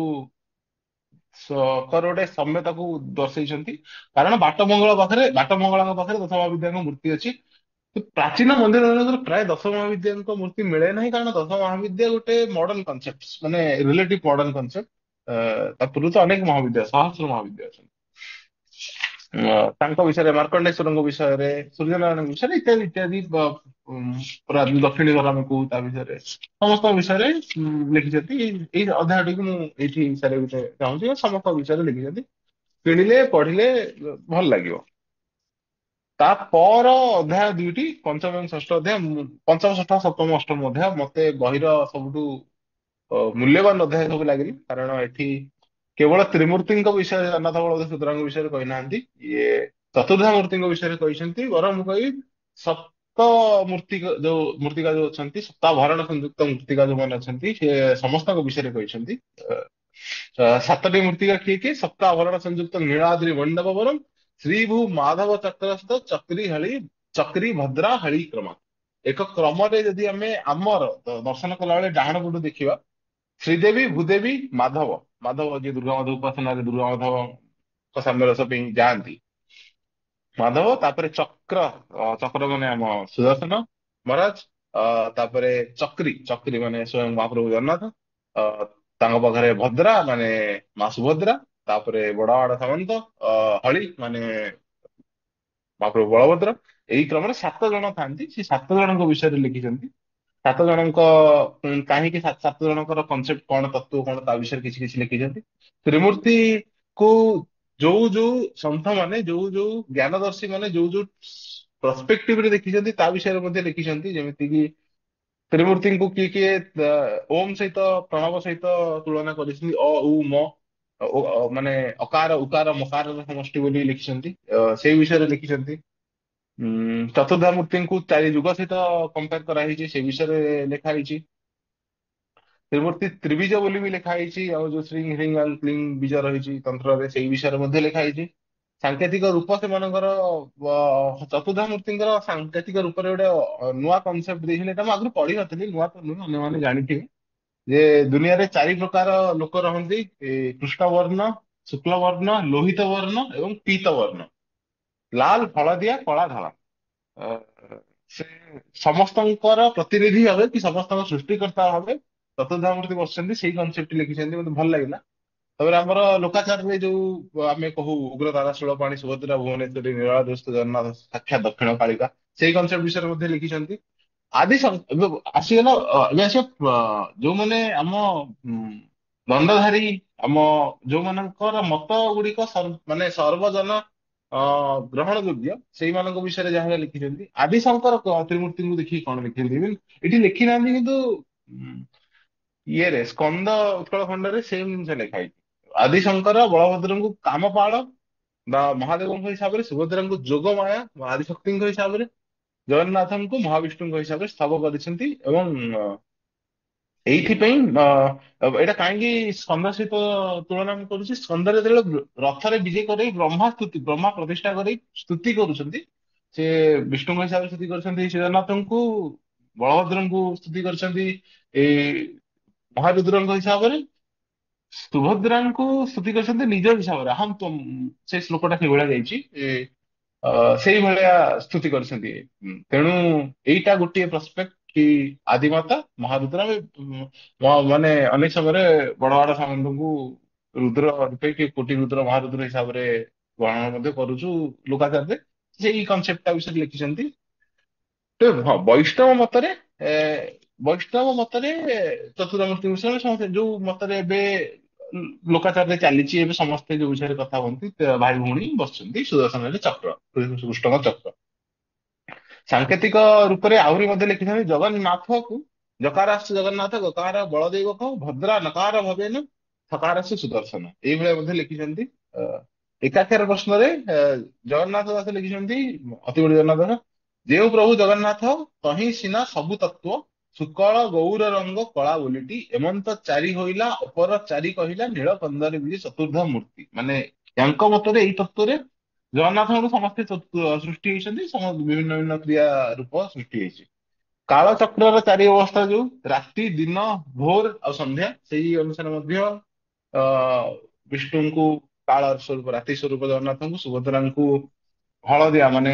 କର ଗୋଟେ ସମ୍ୟତାକୁ ଦର୍ଶେଇଛନ୍ତି। କାରଣ ବାଟ ମଙ୍ଗଳାଙ୍କ ପାଖରେ ଦଶ ମହାବିଦ୍ୟାଙ୍କ ମୂର୍ତ୍ତି ଅଛି। ପ୍ରାଚୀନ ମନ୍ଦିର ମାନଙ୍କରେ ପ୍ରାୟ ଦଶ ମହାବିଦ୍ୟାଙ୍କ ମୂର୍ତ୍ତି ମିଳେ ନାହିଁ, କାରଣ ଦଶ ମହାବିଦ୍ୟା ଗୋଟେ ମଡର୍ଣ୍ଣ କନସେପ୍ଟ, ମାନେ ରିଲେଟିଭ ମଡର୍ଣ୍ଣ କନସେପ୍ଟ। ତା ପୂର୍ବରୁ ତ ଅନେକ ମହାବିଦ୍ୟା, ସହସ୍ର ମହାବିଦ୍ୟା ଅଛନ୍ତି। ତାଙ୍କ ବିଷୟରେ, ମାର୍କଣ୍ଡେଶ୍ୱରଙ୍କ ବିଷୟରେ, ସୂର୍ଯ୍ୟନାରାୟଣଙ୍କ ବିଷୟରେ ଇତ୍ୟାଦି ଇତ୍ୟାଦି, ପୁରା ଦକ୍ଷିଣୀ ଧର ଆମେ କହୁ ତା ବିଷୟରେ, ସମସ୍ତଙ୍କ ବିଷୟରେ ଲେଖିଛନ୍ତି। ଏଇ ଅଧ୍ୟାୟଟିକୁ ମୁଁ ଏଇଠି ସାରିବାକୁ ଚାହୁଁଛି। ସମସ୍ତଙ୍କ ବିଷୟରେ ଲେଖିଛନ୍ତି, କିଣିଲେ ପଢିଲେ ଭଲ ଲାଗିବ। ତା ପର ଅଧ୍ୟାୟ ଦୁଇଟି, ପଞ୍ଚମ ଏବଂ ଷଷ୍ଠ ଅଧ୍ୟାୟ, ପଞ୍ଚମ, ଷଷ୍ଠ, ସପ୍ତମ, ଅଷ୍ଟମ ଅଧ୍ୟାୟ ମତେ ବହିର ସବୁଠୁ ମୂଲ୍ୟବାନ ଅଧ୍ୟାୟ ସବୁ ଲାଗିଲା। କାରଣ ଏଠି କେବଳ ତ୍ରିମୂର୍ତ୍ତିଙ୍କ ବିଷୟରେ, ଜଗନ୍ନାଥ ବଳଭଦ୍ର ସୁଭଦ୍ରାଙ୍କ ବିଷୟରେ କହିନାହାନ୍ତି। ଇଏ ଚତୁର୍ଦ୍ଧା ମୂର୍ତ୍ତିଙ୍କ ବିଷୟରେ କହିଛନ୍ତି। ବରଂ ମୁଁ କହିବି ସପ୍ତ ଯୋଉ ମୂର୍ତ୍ତିକା ଯୋଉ ଅଛନ୍ତି, ସପ୍ତାଭରଣ ସଂଯୁକ୍ତ ମୂର୍ତ୍ତିକା ଯୋଉମାନେ ଅଛନ୍ତି, ସେ ସମସ୍ତଙ୍କ ବିଷୟରେ କହିଛନ୍ତି। ସାତଟି ମୂର୍ତ୍ତିକା କିଏ କିଏ? ସପ୍ତାଭରଣ ସଂଯୁକ୍ତ ନୀଳାଦ୍ରି ମଣ୍ଡପବରମ୍, ଶ୍ରୀଭୂ ମାଧବ ଚକ୍ରସ୍ଥ ଚକ୍ରି ହଳି ଚକ୍ରୀ ଭଦ୍ରା ହଳି କ୍ରମ। ଏକ କ୍ରମରେ ଯଦି ଆମେ ଆମର ଦର୍ଶନ କଲାବେଳେ ଡାହାଣ ପଟୁ ଦେଖିବା, ଶ୍ରୀଦେବୀ, ଭୂଦେବୀ, ମାଧବ। ମାଧବ ଯିଏ ଦୁର୍ଗା ମାଧବ ଉପାସନାରେ ଦୁର୍ଗା ମାଧବଙ୍କ ସାମ୍ନା ରସ ପାଇଁ ଯାଆନ୍ତି, ମାଧବ। ତାପରେ ଚକ୍ର, ଚକ୍ର ମାନେ ଆମ ସୁଦର୍ଶନ ମହାରାଜ। ତାପରେ ଚକ୍ରୀ, ଚକ୍ରୀ ମାନେ ସ୍ୱୟଂ ମହାପ୍ରଭୁ ଜଗନ୍ନାଥ। ଅ, ତାଙ୍କ ପାଖରେ ଭଦ୍ରା ମାନେ ମା ସୁଭଦ୍ରା। ତାପରେ ବଡ ବଡ ସାମନ୍ତ, ହଳି ମାନେ ମହାପ୍ରଭୁ ବଳଭଦ୍ର। ଏଇ କ୍ରମରେ 7 ଜଣ ଥାନ୍ତି, ସେ 7 ଜଣଙ୍କ ବିଷୟରେ ଲେଖିଛନ୍ତି। 7 ଜଣଙ୍କ କାହିଁକି ସାତ ଜଣଙ୍କର କନସେପ୍ଟ କଣ, ତତ୍ଵ କଣ, ତା ବିଷୟରେ କିଛି କିଛି ଲେଖିଛନ୍ତି। ତ୍ରିମୂର୍ତ୍ତି କୁ ଯୋଉ ଯୋଉ ସନ୍ଥ ମାନେ, ଯୋଉ ଯୋଉ ଜ୍ଞାନଦର୍ଶୀ ମାନେ ଯୋଉ ଯୋଉ ପ୍ରସ୍ପେକ୍ଟିଭ ରେ ଦେଖିଛନ୍ତି, ତା ବିଷୟରେ ମଧ୍ୟ ଲେଖିଛନ୍ତି। ଯେମିତି କିି ତ୍ରିମୂର୍ତ୍ତିଙ୍କୁ କିଏ କିଏ ଓମ୍ ସହିତ, ପ୍ରଣବ ସହିତ ତୁଳନା କରିଛନ୍ତି। ଉ ମ ମାନେ ଅକାର ଉକାର ମକାରର ସମଷ୍ଟି ବୋଲି ଲେଖିଛନ୍ତି। ସେଇ ବିଷୟରେ ଲେଖିଛନ୍ତି। ଚତୁର୍ଦ୍ଧା ମୂର୍ତ୍ତିଙ୍କୁ 4 ଯୁଗ ସହିତ କମ୍ପେୟାର କରାହେଇଛି, ସେ ବିଷୟରେ ଲେଖା ହେଇଛି। ତ୍ରିମୂର୍ତ୍ତି ତ୍ରିବୀଜ ବୋଲି ବି ଲେଖା ହେଇଛି। ଆଉ ଯୋଉ ଶ୍ରୀ ହ୍ରିଂ ଆଲ୍ କ୍ଲିଂ ବୀଜ ରହିଛି ତନ୍ତ୍ରରେ, ସେଇ ବିଷୟରେ ମଧ୍ୟ ଲେଖା ହେଇଛି। ସାଙ୍କେତିକ ରୂପ ସେମାନଙ୍କର, ଚତୁର୍ଦ୍ଧା ମୂର୍ତ୍ତିଙ୍କର ସାଙ୍କେତିକ ରୂପରେ ଗୋଟେ ନୂଆ କନସେପ୍ଟ ଦେଇଥିଲେ। ଏଟା ମୁଁ ଆଗରୁ ପଢି ନଥିଲି, ନୂଆ ତ ନୁହେଁ, ଅନ୍ୟମାନେ ଜାଣିଥିବେ ଯେ ଦୁନିଆରେ 4 ପ୍ରକାର ଲୋକ ରହନ୍ତି। କୃଷ୍ଣ ବର୍ଣ୍ଣ, ଶୁକ୍ଳ ବର୍ଣ୍ଣ, ଲୋହିତ ବର୍ଣ୍ଣ ଏବଂ ପୀତ ବର୍ଣ୍ଣ। ଲାଲ, ହଳଦିଆ, କଳା, ଧଳା। ଅ, ସେ ସମସ୍ତଙ୍କର ପ୍ରତିନିଧି ଭାବେ କି ସମସ୍ତଙ୍କ ସୃଷ୍ଟିକର୍ତ୍ତା ଭାବେ ଚତୁର୍ଦ୍ଧାମୂର୍ତ୍ତି ବସିଛନ୍ତି, ସେଇ କନସେପ୍ଟ ଲେଖିଛନ୍ତି। ମତେ ଭଲ ଲାଗିଲା। ତାପରେ ଆମର ଲୋକାଚାରରେ ଯୋଉ ଆମେ କହୁ ଉଗ୍ର ତାରା ଶୂଳପାଣି ସୁଭଦ୍ରା ଭୁବନେଶ୍ୱରୀ ନୀଳା ଦୋସ୍ତ ଜଗନ୍ନାଥ ସାକ୍ଷାତ ଦକ୍ଷିଣ କାଳିକା, ସେଇ କନସେପ୍ଟ ବିଷୟରେ ମଧ୍ୟ ଲେଖିଛନ୍ତି। ଏବେ ଆସିଗଲା, ଏବେ ଆସିବ ଯୋଉମାନେ ଆମ ଉଁ, ଦଣ୍ଡଧାରୀ, ଆମ ଯୋଉମାନଙ୍କର ମତ ଗୁଡିକ ମାନେ ସର୍ବଜନ ଅ ଗ୍ରହଣ ଯୋଗ୍ୟ, ସେଇମାନଙ୍କ ବିଷୟରେ ଯାହା ଲେଖିଛନ୍ତି। ଆଦିଶଙ୍କର ତ୍ରିମୂର୍ତ୍ତିଙ୍କୁ ଦେଖିକି କଣ ଲେଖିଛନ୍ତି, ଏଠି ଲେଖି ନାହାନ୍ତି, କିନ୍ତୁ ଇଏରେ ସ୍କନ୍ଦ ଉତ୍କଳ ଖଣ୍ଡରେ ସେମ୍ ଜିନିଷ ଲେଖା ହେଇଛି। ଆଦିଶଙ୍କର ବଳଭଦ୍ରଙ୍କୁ କାମପାଳ ବା ମହାଦେବଙ୍କ ହିସାବରେ, ସୁଭଦ୍ରାଙ୍କୁ ଯୋଗମାୟା ବା ଆଦିଶକ୍ତିଙ୍କ ହିସାବରେ, ଜଗନ୍ନାଥଙ୍କୁ ମହାବିଷ୍ଣୁଙ୍କ ହିସାବରେ ସ୍ତବ କରିଛନ୍ତି। ଏବଂ ଏଇଥିପାଇଁ ଏଇଟା କାହିଁକି ସ୍କନ୍ଦ ସହିତ ତୁଳନା ମୁଁ କରୁଛି, ସ୍କନ୍ଦରେ ଯେତେବେଳେ ରଥରେ ବିଜେ କରି ବ୍ରହ୍ମା ପ୍ରତିଷ୍ଠା କରି ସ୍ତୁତି କରୁଛନ୍ତି, ସେ ବିଷ୍ଣୁଙ୍କ ହିସାବରେ ସ୍ତୁତି କରିଛନ୍ତି ଜଗନ୍ନାଥଙ୍କୁ, ବଳଭଦ୍ରଙ୍କୁ ସ୍ତୁତି କରିଛନ୍ତି ଏଇ ମହାରୁଦ୍ରଙ୍କ ହିସାବରେ, ସୁଭଦ୍ରାଙ୍କୁ ସ୍ତୁତି କରିଛନ୍ତି ନିଜ ହିସାବରେ। ସେ ଶ୍ଲୋକଟା ସେଇଭଳିଆ ଯାଇଛି। ଅ, ସେଇଭଳିଆ ସ୍ତୁତି କରିଛନ୍ତି। ତେଣୁ ଏଇଟା ଗୋଟିଏ ପ୍ରସ୍ପେକ୍ଟ କି ଆଦିମାତା ମହାରୁଦ୍ର, ମାନେ ଅନେକ ସମୟରେ ବଡ ବଡ ସାମନ୍ତଙ୍କୁ ରୁଦ୍ର ରୂପେ କି କୋଟି ରୁଦ୍ର ମହାରୁଦ୍ର ହିସାବରେ ବର୍ଣ୍ଣନା ମଧ୍ୟ କରୁଛୁ ଲୋକାଚାରରେ। ସେଇ କନସେପ୍ଟ ବିଷୟରେ ଲେଖିଛନ୍ତି। ତ ହଁ, ବୈଷ୍ଣବ ମତରେ ଏ, ବୈଷ୍ଣବ ମତରେ ଚତୁର୍ମୂର୍ତ୍ତି ବିଷୟରେ ସମସ୍ତେ ଯୋଉ ମତରେ ଏବେ ଲୋକାଚାରରେ ଚାଲିଛି, ଏବେ ସମସ୍ତେ ଯୋଉ ବିଷୟରେ କଥା ହୁଅନ୍ତି, ଭାଇ ଭଉଣୀ ବସିଛନ୍ତି ସୁଦର୍ଶନରେ ଚକ୍ର, କୃଷ୍ଣଙ୍କ ଚକ୍ର। ସାଙ୍କେତିକ ରୂପରେ ଆହୁରି ମଧ୍ୟ ଲେଖିଛନ୍ତି ଜଗନ୍ନାଥକୁ, ଜକାରାସ୍ତ ଜଗନ୍ନାଥ, ଗକାର ବଳଦେବ କହ, ଭଦ୍ରା ନକାର ଭବେନ, ଥକାରାସ୍ତ ସୁଦର୍ଶନ। ଏଇଭଳିଆ ମଧ୍ୟ ଲେଖିଛନ୍ତି। ଏକାକ୍ଷର ପ୍ରଶ୍ନରେ ଜଗନ୍ନାଥ ଦାସ ଲେଖିଛନ୍ତି, ଅତିବଡି ଜଗନ୍ନାଥ ଦାସ, ଯେଉଁ ପ୍ରଭୁ ଜଗନ୍ନାଥ ତହିଁ ସିନା ସବୁ ତତ୍ଵ, ସୁକଳ ଗୌର ରଙ୍ଗ କଳା ବୋଲିଟି, ଏମନ୍ତ ଚାରି ହୋଇଲା ଅପର ଚାରି କହିଲା, ନୀଳ କନ୍ଦର ବିଜେ ଚତୁର୍ଦ୍ଧା ମୂର୍ତ୍ତି। ମାନେ ୟାଙ୍କ ମତରେ ଏଇ ତତ୍ଵରେ ଜଗନ୍ନାଥଙ୍କୁ ସମସ୍ତେ ସୃଷ୍ଟି ହେଇଛନ୍ତି, ବିଭିନ୍ନ ବିଭିନ୍ନ କ୍ରିୟା ରୂପ ସୃଷ୍ଟି ହେଇଛି। କାଳଚକ୍ରର 4 ଅବସ୍ଥା ଯୋଉ ରାତି, ଦିନ, ଭୋର ଆଉ ସନ୍ଧ୍ୟା, ସେଇ ଅନୁସାରେ ମଧ୍ୟ ଅ ବିଷ୍ଣୁଙ୍କୁ କାଳ ସ୍ୱରୂପ, ରାତି ସ୍ୱରୂପ ଜଗନ୍ନାଥଙ୍କୁ, ସୁଭଦ୍ରାଙ୍କୁ ହଳଦିଆ ମାନେ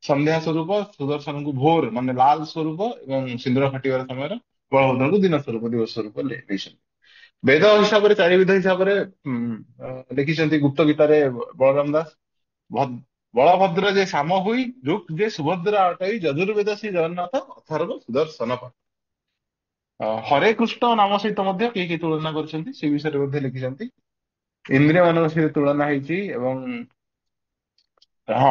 ସନ୍ଧ୍ୟା ସ୍ୱରୂପ, ସୁଦର୍ଶନଙ୍କୁ ଭୋର ମାନେ ଲାଲ ସ୍ୱରୂପ ଏବଂ ସିନ୍ଦୁର ଫାଟିବାର ସମୟରେ, ବଳଭଦ୍ରଙ୍କୁ ଦିନ ସ୍ୱରୂପ, ଦିବସ ସ୍ୱରୂପ ଦେଇଛନ୍ତି। ବେଦ ହିସାବରେ, 4 ବିଧ ହିସାବରେ ଲେଖିଛନ୍ତି ଗୁପ୍ତ ଗୀତାରେ ବଳରାମ ଦାସ, ଭ- ବଳଭଦ୍ର ଯେ ସାମ ହୋଇ, ଯୁକ୍ ଯେ ସୁଭଦ୍ରା ଅଟଇ, ଯଜୁର୍ବେଦ ଶ୍ରୀ ଜଗନ୍ନାଥ ଅଥର୍ବ ସୁଦର୍ଶନ ପାଠ। ହରେ କୃଷ୍ଣ ନାମ ସହିତ ମଧ୍ୟ କେହି କେହି ତୁଳନା କରିଛନ୍ତି, ସେ ବିଷୟରେ ମଧ୍ୟ ଲେଖିଛନ୍ତି। ଇନ୍ଦ୍ରିୟ ମାନଙ୍କ ସହିତ ତୁଳନା ହେଇଛି। ଏବଂ ହଁ,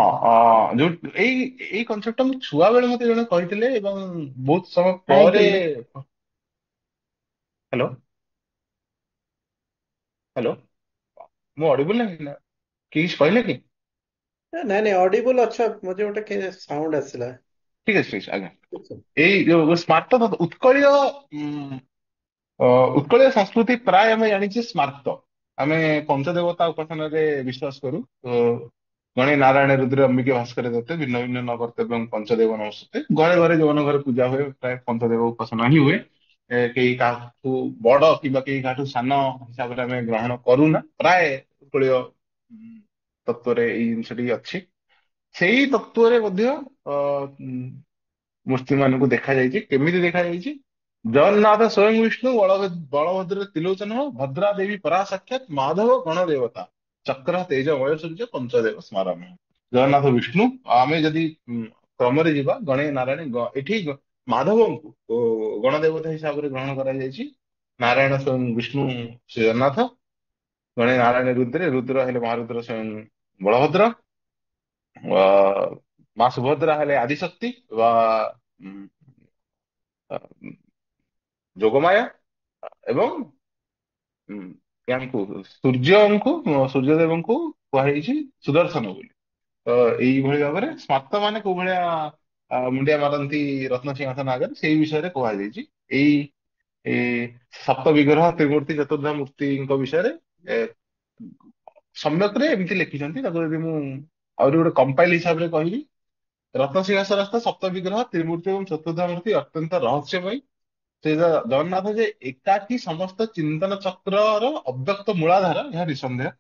ଯୋଉ ଏଇ କନସେପ୍ଟଟା ମୁଁ ଛୁଆ ବେଳେ ମତେ ଜଣେ କହିଥିଲେ, ଏବଂ ବହୁତ ସମୟ ପରେ। କାହିଁକି? ହ୍ୟାଲୋ, ହ୍ୟାଲୋ, ମୁଁ ଅଡିବୁଲ ନାହିଁ ନା? କି କିଛି କହିଲେ କି? ନାଇଁ ନାଇଁ, ଅଡିବୁଲ ଅଛ, ମଝେ ଗୋଟେ ସାଉଣ୍ଡ ଆସିଲା। ଠିକ ଅଛି, ଠିକ ଅଛି, ଆଜ୍ଞା। ଏଇ ଯୋଉ ସ୍ମାର୍ତ ଉତ୍କଳୀୟ ଉତ୍କଳୀୟ ସଂସ୍କୃତି ପ୍ରାୟ ଆମେ ଜାଣିଛେ ସ୍ମାର୍ତ। ଆମେ ପଞ୍ଚଦେବତା ଉପାସନାରେ ବିଶ୍ୱାସ କରୁ। ଗଣେ ନାରାୟଣ ରୁଦ୍ରେ ଅମ୍ବିକେ ଭାସ୍କର ଦତ୍ତେ ଭିନ୍ନ ଭିନ୍ନ ନ କର୍ତ୍ତବ୍ୟ ପଞ୍ଚଦେବ ନମସ୍ତେ। ଘରେ ଘରେ ଯୋଉମାନଙ୍କ ଘରେ ପୂଜା ହୁଏ ପ୍ରାୟ ପଞ୍ଚଦେବ ଉପାସନା ହିଁ ହୁଏ। କେହି କାହାଠୁ ବଡ କିମ୍ବା କେହି କାହାଠୁ ସାନ ହିସାବରେ ଆମେ ଗ୍ରହଣ କରୁନା, ପ୍ରାୟ ଉତ୍କଳୀୟ ତତ୍ଵରେ ଏଇ ଜିନିଷଟି ଅଛି। ସେଇ ତତ୍ଵରେ ମଧ୍ୟ ମୂର୍ତ୍ତି ମାନଙ୍କୁ ଦେଖାଯାଇଛି। କେମିତି ଦେଖାଯାଇଛି? ଜଗନ୍ନାଥ ସ୍ୱୟଂ ବିଷ୍ଣୁ, ବଳଭଦ୍ର ତ୍ରିଲୋଚନ, ଭଦ୍ରା ଦେବୀ ପରା ସାକ୍ଷାତ, ମାଧବ ଗଣ ଦେବତା, ଚକ୍ର ତେଜ ମୟ ସୂର୍ଯ୍ୟ ପଞ୍ଚଦେବ ସ୍ମରଣ। ଜଗନ୍ନାଥ ବିଷ୍ଣୁ, ଆମେ ଯଦି କ୍ରମରେ ଯିବା ଗଣେ ନାରାୟଣ ଏଠି ମାଧବଙ୍କୁ ଗଣଦେବତା ହିସାବରେ ଗ୍ରହଣ କରାଯାଇଛି। ନାରାୟଣ ସ୍ୱୟଂ ବିଷ୍ଣୁ ଶ୍ରୀ ଜଗନ୍ନାଥ, ଗଣେ ନାରାୟଣ ରୁଦ୍ରେ, ରୁଦ୍ର ହେଲେ ମହାରୁଦ୍ର ସ୍ୱୟଂ ବଳଭଦ୍ର, ଅ, ମା ସୁଭଦ୍ରା ହେଲେ ଆଦିଶକ୍ତି ବା ଉଁ, ଅ, ଯୋଗମାୟା, ଏବଂ ଉଁ, ୟାଙ୍କୁ ସୂର୍ଯ୍ୟଦେବଙ୍କୁ କୁହାଯାଇଛି ସୁଦର୍ଶନ ବୋଲି। ତ ଏଇଭଳି ଭାବରେ ସ୍ମାର୍ତ ମାନେ କୋଉ ଭଳିଆ ମୁଣ୍ଡିଆ ମାରନ୍ତି ରତ୍ନସିଂହାସନ ଆଗରେ, ସେଇ ବିଷୟରେ କୁହାଯାଇଛି। ଏଇ ଏଇ ସପ୍ତ ବିଗ୍ରହ ତ୍ରିମୂର୍ତ୍ତି ଚତୁର୍ଦ୍ଧା ମୂର୍ତ୍ତିଙ୍କ ବିଷୟରେ ଏ, ସମ୍ୟକରେ ଏମିତି ଲେଖିଛନ୍ତି। ତାକୁ ଯଦି ମୁଁ ଆହୁରି ଗୋଟେ କମ୍ପାଇଲ ହିସାବରେ କହିବି, ରତ୍ନସିଂହାସନସ୍ଥ ସପ୍ତ ବିଗ୍ରହ ତ୍ରିମୂର୍ତ୍ତି ଏବଂ ଚତୁର୍ଦ୍ଧା ମୂର୍ତ୍ତି ଅତ୍ୟନ୍ତ ରହସ୍ୟମୟୀ। ସେ ଜଗନ୍ନାଥ ଯେ ଏକାକୀ ସମସ୍ତ ଚିନ୍ତନ ଚକ୍ରର ଅବ୍ୟକ୍ତ ମୂଳାଧାର, ଏହା ନିଃସନ୍ଦେହ।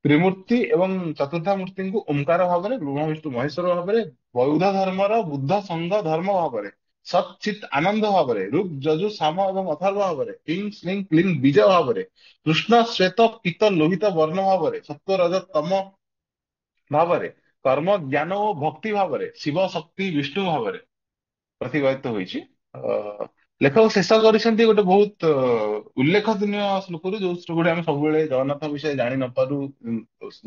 ତ୍ରିମୂର୍ତ୍ତି ଏବଂ ଚତୁର୍ଦ୍ଧା ମୂର୍ତ୍ତିଙ୍କୁ ଓମ୍କାର ଭାବରେ, ବ୍ରହ୍ମ ବିଷ୍ଣୁ ମହେଶ୍ୱର ଭାବରେ, ବୌଦ୍ଧ ଧର୍ମର ବୁଦ୍ଧ ସଂଘ ଧର୍ମ ଭାବରେ, ସତ୍ ଚିତ୍ ଆନନ୍ଦ ଭାବରେ, ଋକ୍ ଯଜୁ ସାମ ଏବଂ ଅଥର୍ବ ଭାବରେ, କ୍ଲିଂ ଶ୍ଲିଂ କ୍ଲିଂ ବୀଜ ଭାବରେ, କୃଷ୍ଣ ଶ୍ଵେତ ପୀତ ଲୋହିତ ବର୍ଣ୍ଣ ଭାବରେ, ସତ୍ଵ ରଜ ତମ ଭାବରେ, କର୍ମ ଜ୍ଞାନ ଓ ଭକ୍ତି ଭାବରେ, ଶିବ ଶକ୍ତି ବିଷ୍ଣୁ ଭାବରେ ପ୍ରତିପାଦିତ ହୋଇଛି। ଲେଖକ ଶେଷ କରିଛନ୍ତି ଗୋଟେ ବହୁତ ଉଲ୍ଲେଖନୀୟ ଶ୍ଲୋକରୁ, ଯୋଉ ଶ୍ଲୋକଟି ଆମେ ସବୁବେଳେ ଜଗନ୍ନାଥ ବିଷୟରେ ଜାଣି ନପାରୁ,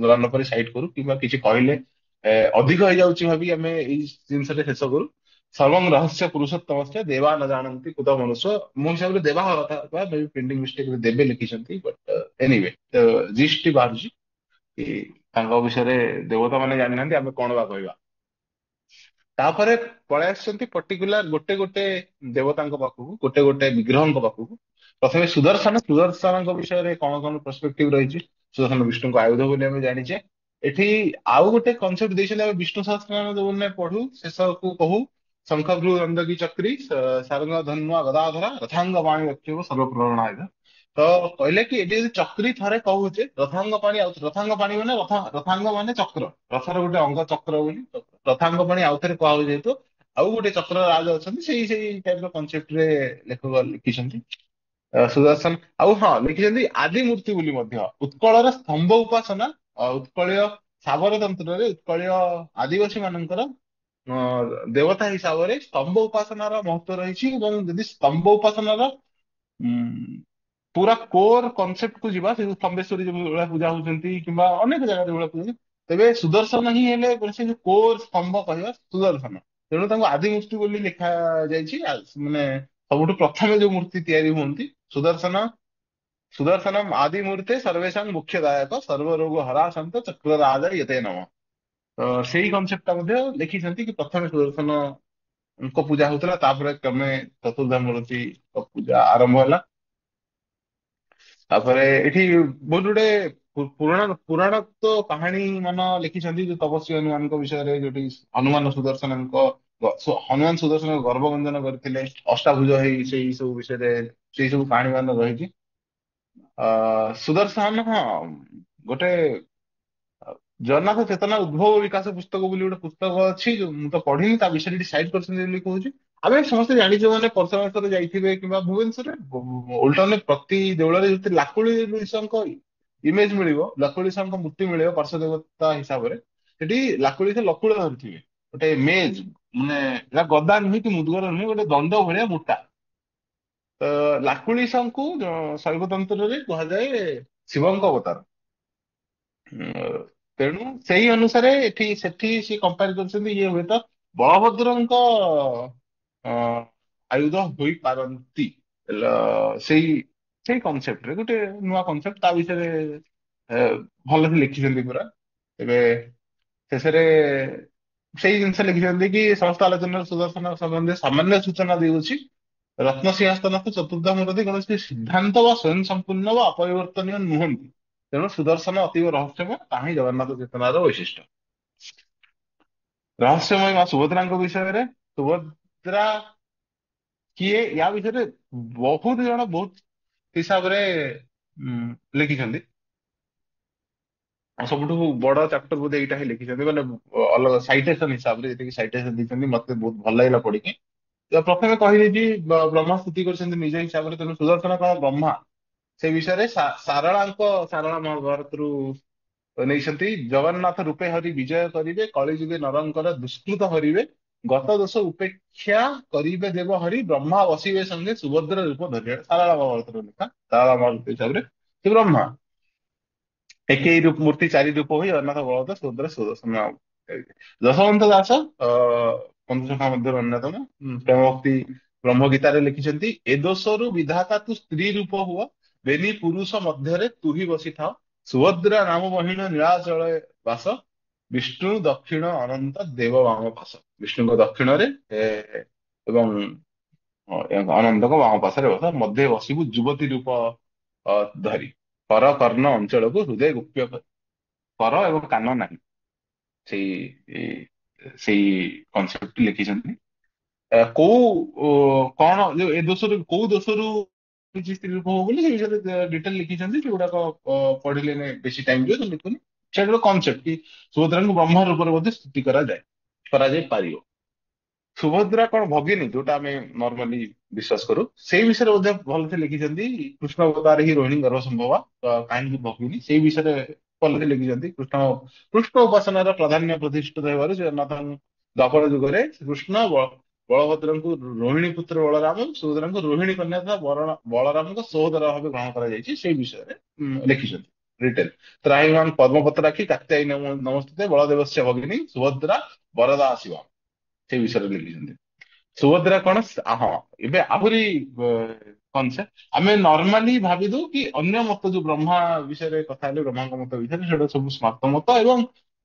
ଜାଣି ନପାରି ସାଇଡ କରୁ କିମ୍ବା କିଛି କହିଲେ ଅଧିକ ହେଇଯାଉଛି ଭାବି ଆମେ ଏଇ ଜିନିଷରେ ଶେଷ କରୁ। ସର୍ବଂ ରହସ୍ୟ ପୁରୁଷୋତ୍ତମସ୍ୟ ଦେବା ନ ଜାଣନ୍ତି କୁତ ମନୁଷ୍ୟ। ମୋ ହିସାବରେ ଦେବା ହବା କଥା, ପ୍ରିଣ୍ଟିଂ ମିଷ୍ଟେକ ଦେବେ ଲେଖିଛନ୍ତି, ବଟ୍ ଏନିୱେ ଜିଷ୍ଟ ବାହାରୁଛି କି ତାଙ୍କ ବିଷୟରେ ଦେବତା ମାନେ ଜାଣିନାହାନ୍ତି, ଆମେ କଣ ବା କହିବା। ତାପରେ ପଳେଇ ଆସିଛନ୍ତି ପର୍ଟିକୁଲାର ଗୋଟେ ଗୋଟେ ଦେବତାଙ୍କ ପାଖକୁ, ଗୋଟେ ଗୋଟେ ବିଗ୍ରହଙ୍କ ପାଖକୁ। ପ୍ରଥମେ ସୁଦର୍ଶନଙ୍କ ବିଷୟରେ କଣ କଣ ପର୍ସପେକ୍ଟିଭ ରହିଛି। ସୁଦର୍ଶନ ବିଷ୍ଣୁଙ୍କ ଆୟୁଧ ବୋଲି ଆମେ ଜାଣିଛେ। ଏଠି ଆଉ ଗୋଟେ କନସେପ୍ଟ ଦେଇଛନ୍ତି, ଆମେ ବିଷ୍ଣୁ ସହସ୍ରନାମ ଯୋଉମାନେ ପଢୁ ଶେଷକୁ କହୁ, ଶଙ୍ଖଭୃ ଦଣ୍ଡକି ଚକ୍ରୀ ସାରଙ୍ଗ ଧନ୍ୱା ଗଦାଧରା ରଥାଙ୍ଗ ବାଣୀ ରଖିବ ସର୍ବପ୍ରଳଣାୟ। ତ କହିଲେ କି ଏଠି ଯଦି ଚକ୍ରୀ ଥରେ କହୁଛେ, ରଥାଙ୍ଗ ପାଣି ଆଉ ରଥାଙ୍ଗ ପାଣି ମାନେ ରଥାଙ୍ଗ ମାନେ ଚକ୍ର, ରଥର ଗୋଟେ ଅଙ୍ଗ ଚକ୍ର ବୋଲି। ରଥାଙ୍ଗ ପାଣି ଆଉ ଥରେ କୁହାଯାଉଛି ଯେହେତୁ ଆଉ ଗୋଟେ ଚକ୍ର ରାଜ ଅଛନ୍ତି, ସେଇ ସେଇ ଟାଇପ ର କନସେପ୍ଟ ରେ ଲେଖକ ଲେଖିଛନ୍ତି। ସୁଦର୍ଶନ ଆଉ ହଁ ଲେଖିଛନ୍ତି ଆଦି ମୂର୍ତ୍ତି ବୋଲି ମଧ୍ୟ। ଉତ୍କଳର ସ୍ତମ୍ଭ ଉପାସନା, ଉତ୍କଳୀୟ ସାବର ତନ୍ତ୍ରରେ ଉତ୍କଳୀୟ ଆଦିବାସୀ ମାନଙ୍କର ଦେବତା ହିସାବରେ ସ୍ତମ୍ଭ ଉପାସନାର ମହତ୍ଵ ରହିଛି। ଏବଂ ଯଦି ସ୍ତମ୍ଭ ଉପାସନାର ଉଁ ପୁରା କୋର କନସେପ୍ଟ କୁ ଯିବା, ସେ ଯୋଉ ସ୍ତମ୍ଭେଶ୍ଵରୀ ଯୋଉ ଭଳିଆ ପୂଜା ହଉଛନ୍ତି କିମ୍ବା ଅନେକ ଜାଗାରେ ଯୋଉ ଭଳିଆ ପୂଜା, ତେବେ ସୁଦର୍ଶନ ହିଁ ହେଲେ ସେ ଯୋଉ କୋର ସ୍ତମ୍ଭ କହିବା ସୁଦର୍ଶନ। ତେଣୁ ତାଙ୍କୁ ଆଦି ମୂର୍ତ୍ତି ବୋଲି ଲେଖା ଯାଇଛି। ମାନେ ସବୁଠୁ ପ୍ରଥମେ ଯୋଉ ମୂର୍ତ୍ତି ତିଆରି ହୁଅନ୍ତି, ସୁଦର୍ଶନ ସୁଦର୍ଶନମ୍ ଆଦି ମୂର୍ତ୍ତେ ସର୍ବେଶାଂ ମୁଖ୍ୟଦାୟକ, ସର୍ବ ରୋଗ ହରାସନ୍ତ ଚକ୍ରରାଜ ୟତେ ନମ। ତ ସେଇ କନସେପ୍ଟ ଟା ମଧ୍ୟ ଲେଖିଛନ୍ତି କି ପ୍ରଥମେ ସୁଦର୍ଶନଙ୍କ ପୂଜା ହଉଥିଲା, ତାପରେ କ୍ରମେ ଚତୁର୍ଦ୍ଧା ମୂର୍ତ୍ତି ପୂଜା ଆରମ୍ଭ ହେଲା। ତାପରେ ଏଠି ବହୁତ ଗୁଡେ ପୁରାଣ ତ କାହାଣୀ ମାନ ଲେଖିଛନ୍ତି, ଯୋଉ ତପସ୍ୱୀ ହନୁମାନଙ୍କ ବିଷୟରେ, ଯୋଉଠି ହନୁମାନ ସୁଦର୍ଶନ ଗର୍ଭବନ୍ଧନ କରିଥିଲେ ଅଷ୍ଟାଭୁଜ ହେଇ, ସେଇ ସବୁ ବିଷୟରେ ସେଇ ସବୁ କାହାଣୀ ମାନ ରହିଛି। ସୁଦର୍ଶନ ହଁ ଗୋଟେ ଜଗନ୍ନାଥ ଚେତନା ଉଦ୍ଭବ ବିକାଶ ପୁସ୍ତକ ବୋଲି ଗୋଟେ ପୁସ୍ତକ ଅଛି, ଯୋଉ ମୁଁ ତ ପଢିନି, ତା ବିଷୟରେ ଏଠି ସାଇଡ କରିଛନ୍ତି ବୋଲି କହୁଛି। ଆମେ ସମସ୍ତେ ଜାଣିଛୁ, ମାନେ ପରଶୁରାମେଶ୍ୱର ଯାଇଥିବେ କିମ୍ବା ଭୁବନେଶ୍ୱରରେ ଓଲ୍ଡ ଟାଉନରେ ପ୍ରତି ଦେଉଳରେ ଯଦି ଲାକୁଳି ନୃସିଂହଙ୍କ ଇମେଜ ମିଳିବ, ଲାକୁଳି ସାଙ୍କ ମୂର୍ତ୍ତି ମିଳିବ ପାର୍ଶ୍ୱ ଦେବତା ହିସାବରେ, ସେଠି ଲାକୁଳି ସେ ଲକୁଳ ଧରିଥିବେ ଗୋଟେ ମେଜ, ମାନେ ଏଟା ଗଦା ନୁହେଁ କି ମୁଦ୍ଗର ନୁହେଁ, ଗୋଟେ ଦଣ୍ଡ ଭଳିଆ ମୋଟା। ଲାକୁଳି ସାଙ୍କୁ ଶୈବତନ୍ତ୍ରରେ କୁହାଯାଏ ଶିବଙ୍କ ଅବତାର। ତେଣୁ ସେଇ ଅନୁସାରେ ଏଠି ସେଠି ସିଏ କମ୍ପେୟାର କରିଛନ୍ତି, ଇଏ ହୁଏତ ବଳଭଦ୍ରଙ୍କ ଅ, ଆୟୁଧ ହୋଇପାରନ୍ତି। ସେଇ ସେଇ କନସେପ୍ଟରେ ଗୋଟେ ନୂଆ କନସେପ୍ଟ ତା ବିଷୟରେ ଏ, ଭଲସେ ଲେଖିଛନ୍ତି ପୁରା। ଏବେ ଶେଷରେ ସେଇ ଜିନିଷ ଲେଖିଛନ୍ତି କି ସମସ୍ତ ଆଲୋଚନାର ସୁଦର୍ଶନ ସମ୍ବନ୍ଧୀୟ ସାମାନ୍ୟ ସୂଚନା ଦେଉଛି। ରତ୍ନ ସିଂହାସନସ୍ଥ ଚତୁର୍ଦ୍ଧା ମୂର୍ତ୍ତି କୌଣସି ସିଦ୍ଧାନ୍ତ ବା ସ୍ୱୟଂ ସମ୍ପୂର୍ଣ୍ଣ ବା ଅପରିବର୍ତ୍ତନୀୟ ନୁହନ୍ତି। ତେଣୁ ସୁଦର୍ଶନ ଅତୀବ ରହସ୍ୟମୟ, ତାହା ହିଁ ଜଗନ୍ନାଥ ଚେତନାର ବୈଶିଷ୍ଟ୍ୟ। ରହସ୍ୟମୟୀ ମା ସୁଭଦ୍ରାଙ୍କ ବିଷୟରେ, ସୁଭଦ୍ରା କିଏ ୟା ବିଷୟରେ ବହୁତ ଜଣ ବହୁତ ହିସାବରେ ଲେଖିଛନ୍ତି। ଆଉ ସବୁଠୁ ବଡ ଚାପ୍ଟର ବୋଧେ ଏଇଟା ହିଁ ଲେଖିଛନ୍ତି, ମାନେ ଅଲଗା ସାଇଟେସନ ହିସାବରେ ଯେତିକି ସାଇଟେସନ ଦେଇଛନ୍ତି ମତେ ବହୁତ ଭଲ ଲାଗିଲା ପଢିକି। ତ ପ୍ରଥମେ କହିଦେଇଛି ବ୍ରହ୍ମା ସ୍ତୁତି କରିଛନ୍ତି ନିଜ ହିସାବରେ, ତେଣୁ ସୁଦର୍ଶନ କଣ ବ୍ରହ୍ମା ସେ ବିଷୟରେ ସାରଳା ମହାଭାରତରୁ ନେଇଛନ୍ତି। ଜଗନ୍ନାଥ ରୂପେ ହରି ବିଜୟ କରିବେ, କଳିଯୁଗେ ନରଙ୍କର ଦୁଷ୍କୃତ ହରିବେ, ଗତ ଦୋଷ ଉପେକ୍ଷା କରିବେ ଦେବ ହରି, ବ୍ରହ୍ମା ବସିବେ ସଙ୍ଗେ ସୁଭଦ୍ର ରୂପ ଧରିବେ। ସାରଳା ମହାଭାରତର ଲେଖା, ସାରଳା ମହାଭାରତ ହିସାବରେ ସେ ବ୍ରହ୍ମା ଏକେଇ ରୂପ ମୂର୍ତ୍ତି ଚାରି ରୂପ ହୋଇ ଜଗନ୍ନାଥ ବଳଦ ସୁଭଦ୍ରା ସୁଦର୍ଶନ। ଯଶୋବନ୍ତ ଦାସ ପଞ୍ଚସଖା ମଧ୍ୟରୁ ଅନ୍ୟତମ, ପ୍ରେମ ଭକ୍ତି ବ୍ରହ୍ମ ଗୀତାରେ ଲେଖିଛନ୍ତି, ଏ ଦୋଷରୁ ବିଧାତା ତୁ ସ୍ତ୍ରୀ ରୂପ ହୁଅ, ବେନି ପୁରୁଷ ମଧ୍ୟରେ ତୁ ହିଁ ବସିଥାଅ, ସୁଭଦ୍ରା ନାମ ମହିଣ ନୀଳାଚଳ ବାସ, ବିଷ୍ଣୁ ଦକ୍ଷିଣ ଅନନ୍ତ ଦେବ ବାମ ପାଶ। ବିଷ୍ଣୁଙ୍କ ଦକ୍ଷିଣରେ ଏବଂ ଅନନ୍ତଙ୍କ ବାମ ପାଶରେ ବସ, ମଧ୍ୟରେ ବସିବୁ ଯୁବତୀ ରୂପ ଧରି, କର କର୍ଣ୍ଣ ଅଞ୍ଚଳକୁ ହୃଦୟ ଗୁପ୍ୟ କରି। କର ଏବଂ କାନ ନାହିଁ, ସେଇ ସେଇ କନସେପ୍ଟ ଲେଖିଛନ୍ତି। କୋଉ କଣ ଯୋଉ ଏ ଦୋଷରୁ କୋଉ ଦୋଷରୁ କିଛି ସ୍ତ୍ରୀ ଲୋକ ହବ ବୋଲି ସେ ବିଷୟରେ ଡିଟେଲ ଲିଖିଛନ୍ତି, ସେଗୁଡାକ ପଢିଲେ ବେଶୀ ଟାଇମ ଯିବ, ତ ଲିଖୁନି। ସେଇଟା ଗୋଟେ କନସେପ୍ଟ କି ସୁଭଦ୍ରାଙ୍କୁ ବ୍ରହ୍ମ ରୂପରେ ମଧ୍ୟ ସ୍ତୁତି କରାଯାଇ ପାରିବ। ସୁଭଦ୍ରା କଣ ଭଗିନୀ, ଯୋଉଟା ଆମେ ନର୍ମାଲି ବିଶ୍ୱାସ କରୁ, ସେଇ ବିଷୟରେ ମଧ୍ୟ ଭଲସେ ଲେଖିଛନ୍ତି। କୃଷ୍ଣ ଅବତାର ହିଁ ରୋହିଣୀ ଗର୍ଭ ସମ୍ଭବା, କାହିଁକି ଭଗିନୀ ସେଇ ବିଷୟରେ ଭଲସେ ଲେଖିଛନ୍ତି। କୃଷ୍ଣ ଉପାସନାର ପ୍ରାଧାନ୍ୟ ପ୍ରତିଷ୍ଠିତ ହେବାରୁ ଜଗନ୍ନାଥଙ୍କ ଦ୍ୱାପର ଯୁଗରେ କୃଷ୍ଣ ବଳଭଦ୍ରଙ୍କୁ ରୋହିଣୀ ପୁତ୍ର ବଳରାମ, ସୁଭଦ୍ରାଙ୍କୁ ରୋହିଣୀ କନ୍ୟା ତଥା ବଳରାମଙ୍କ ସହୋଦର ଭାବେ ଗ୍ରହଣ କରାଯାଇଛି, ସେଇ ବିଷୟରେ ଲେଖିଛନ୍ତି ଡିଟେଲ। ତ୍ରାହିମାଂ ପଦ୍ମପତ୍ରାକ୍ଷୀ କାତ୍ୟାୟୀ ନମସ୍ତେ ବଳଦେବସ୍ୟ ଭଗିନୀ ସୁଭଦ୍ରା ବରଦା ଶିବା, ସେଇ ବିଷୟରେ ଲେଖିଛନ୍ତି। ସୁଭଦ୍ରା କଣ ହଁ, ଏବେ ଆହୁରି କନସେପ୍ଟ ଆମେ ନର୍ମାଲି ଭାବିଦଉ କି ଅନ୍ୟ ମତ ଯୋଉ ବ୍ରହ୍ମା ବିଷୟରେ କଥା ହେଲେ, ବ୍ରହ୍ମାଙ୍କ ମତ ବିଷୟରେ ସେଟା ସବୁ ସ୍ମାର୍ତ ମତ ଏବଂ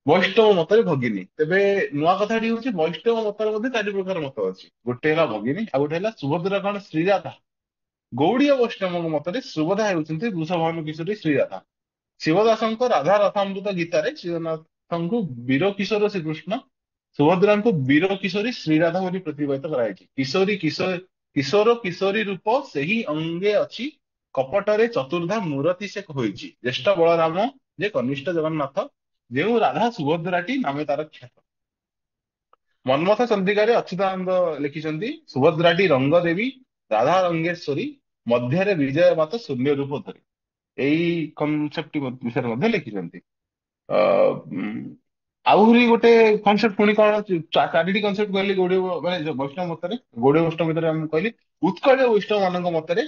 ବୈଷ୍ଣବ ମତରେ ଭଗିନୀ। ତେବେ ନୂଆ କଥାଟି ହଉଛି ବୈଷ୍ଣବ ମତରେ ମଧ୍ୟ ଚାରି ପ୍ରକାର ମତ ଅଛି। ଗୋଟେ ହେଲା ଭଗିନୀ, ଆଉ ଗୋଟେ ହେଲା ସୁଭଦ୍ରା କଣ ଶ୍ରୀରାଧା। ଗୌଡୀୟ ବୈଷ୍ଣବଙ୍କ ମତରେ ସୁଭଦ୍ରା ହେଉଛନ୍ତି ବୃଷଭାନୁ କିଶୋରୀ ଶ୍ରୀରାଧା। ଶିବଦାସଙ୍କ ରାଧା ରସାମୃତ ଗୀତାରେ ଶ୍ରୀଜଗନ୍ନାଥଙ୍କୁ ବୀର କିଶୋର ଶ୍ରୀକୃଷ୍ଣ, ସୁଭଦ୍ରାଙ୍କୁ ବୀର କିଶୋରୀ ଶ୍ରୀରାଧା ବୋଲି ପ୍ରତିପାଦିତ କରାଯାଇଛି। କିଶୋର କିଶୋରୀ ରୂପ ସେହି ଅଙ୍ଗେ ଅଛି, କପଟରେ ଚତୁର୍ଦ୍ଧା ମୂରତି ସେ ହୋଇଛି, ଜ୍ୟେଷ୍ଠ ବଳରାମ ଯେ କନିଷ୍ଠ ଜଗନ୍ନାଥ, ଯେଉଁ ରାଧା ସୁଭଦ୍ରାଟି ନାମେ ତାର ଖ୍ୟାତ। ମନ୍ମଥ ଚନ୍ଦ୍ରିକାରେ ଅଚ୍ୟୁତାନନ୍ଦ ଲେଖିଛନ୍ତି, ସୁଭଦ୍ରାଟି ରଙ୍ଗ ଦେବୀ ରାଧା ରଙ୍ଗେଶ୍ୱରୀ, ମଧ୍ୟରେ ବିଜୟ ମାତ ଶୂନ୍ୟ ରୂପ ଧରି। ଏଇ କନସେପ୍ଟ ବିଷୟରେ ମଧ୍ୟ ଲେଖିଛନ୍ତି। ଅ, ଉମ୍, ଆହୁରି ଗୋଟେ କନସେପ୍ଟ ପୁଣି କଣ ଚାରିଟି କନସେପ୍ଟ କହିଲି ଗୌଡୀୟ ମାନେ ଯୋଉ ବୈଷ୍ଣବ ମତରେ। ଗୌଡୀୟ ବୈଷ୍ଣବ ଭିତରେ ଆମେ କହିଲି ଉତ୍କଳୀୟ ବୈଷ୍ଣବ ମାନଙ୍କ ମତରେ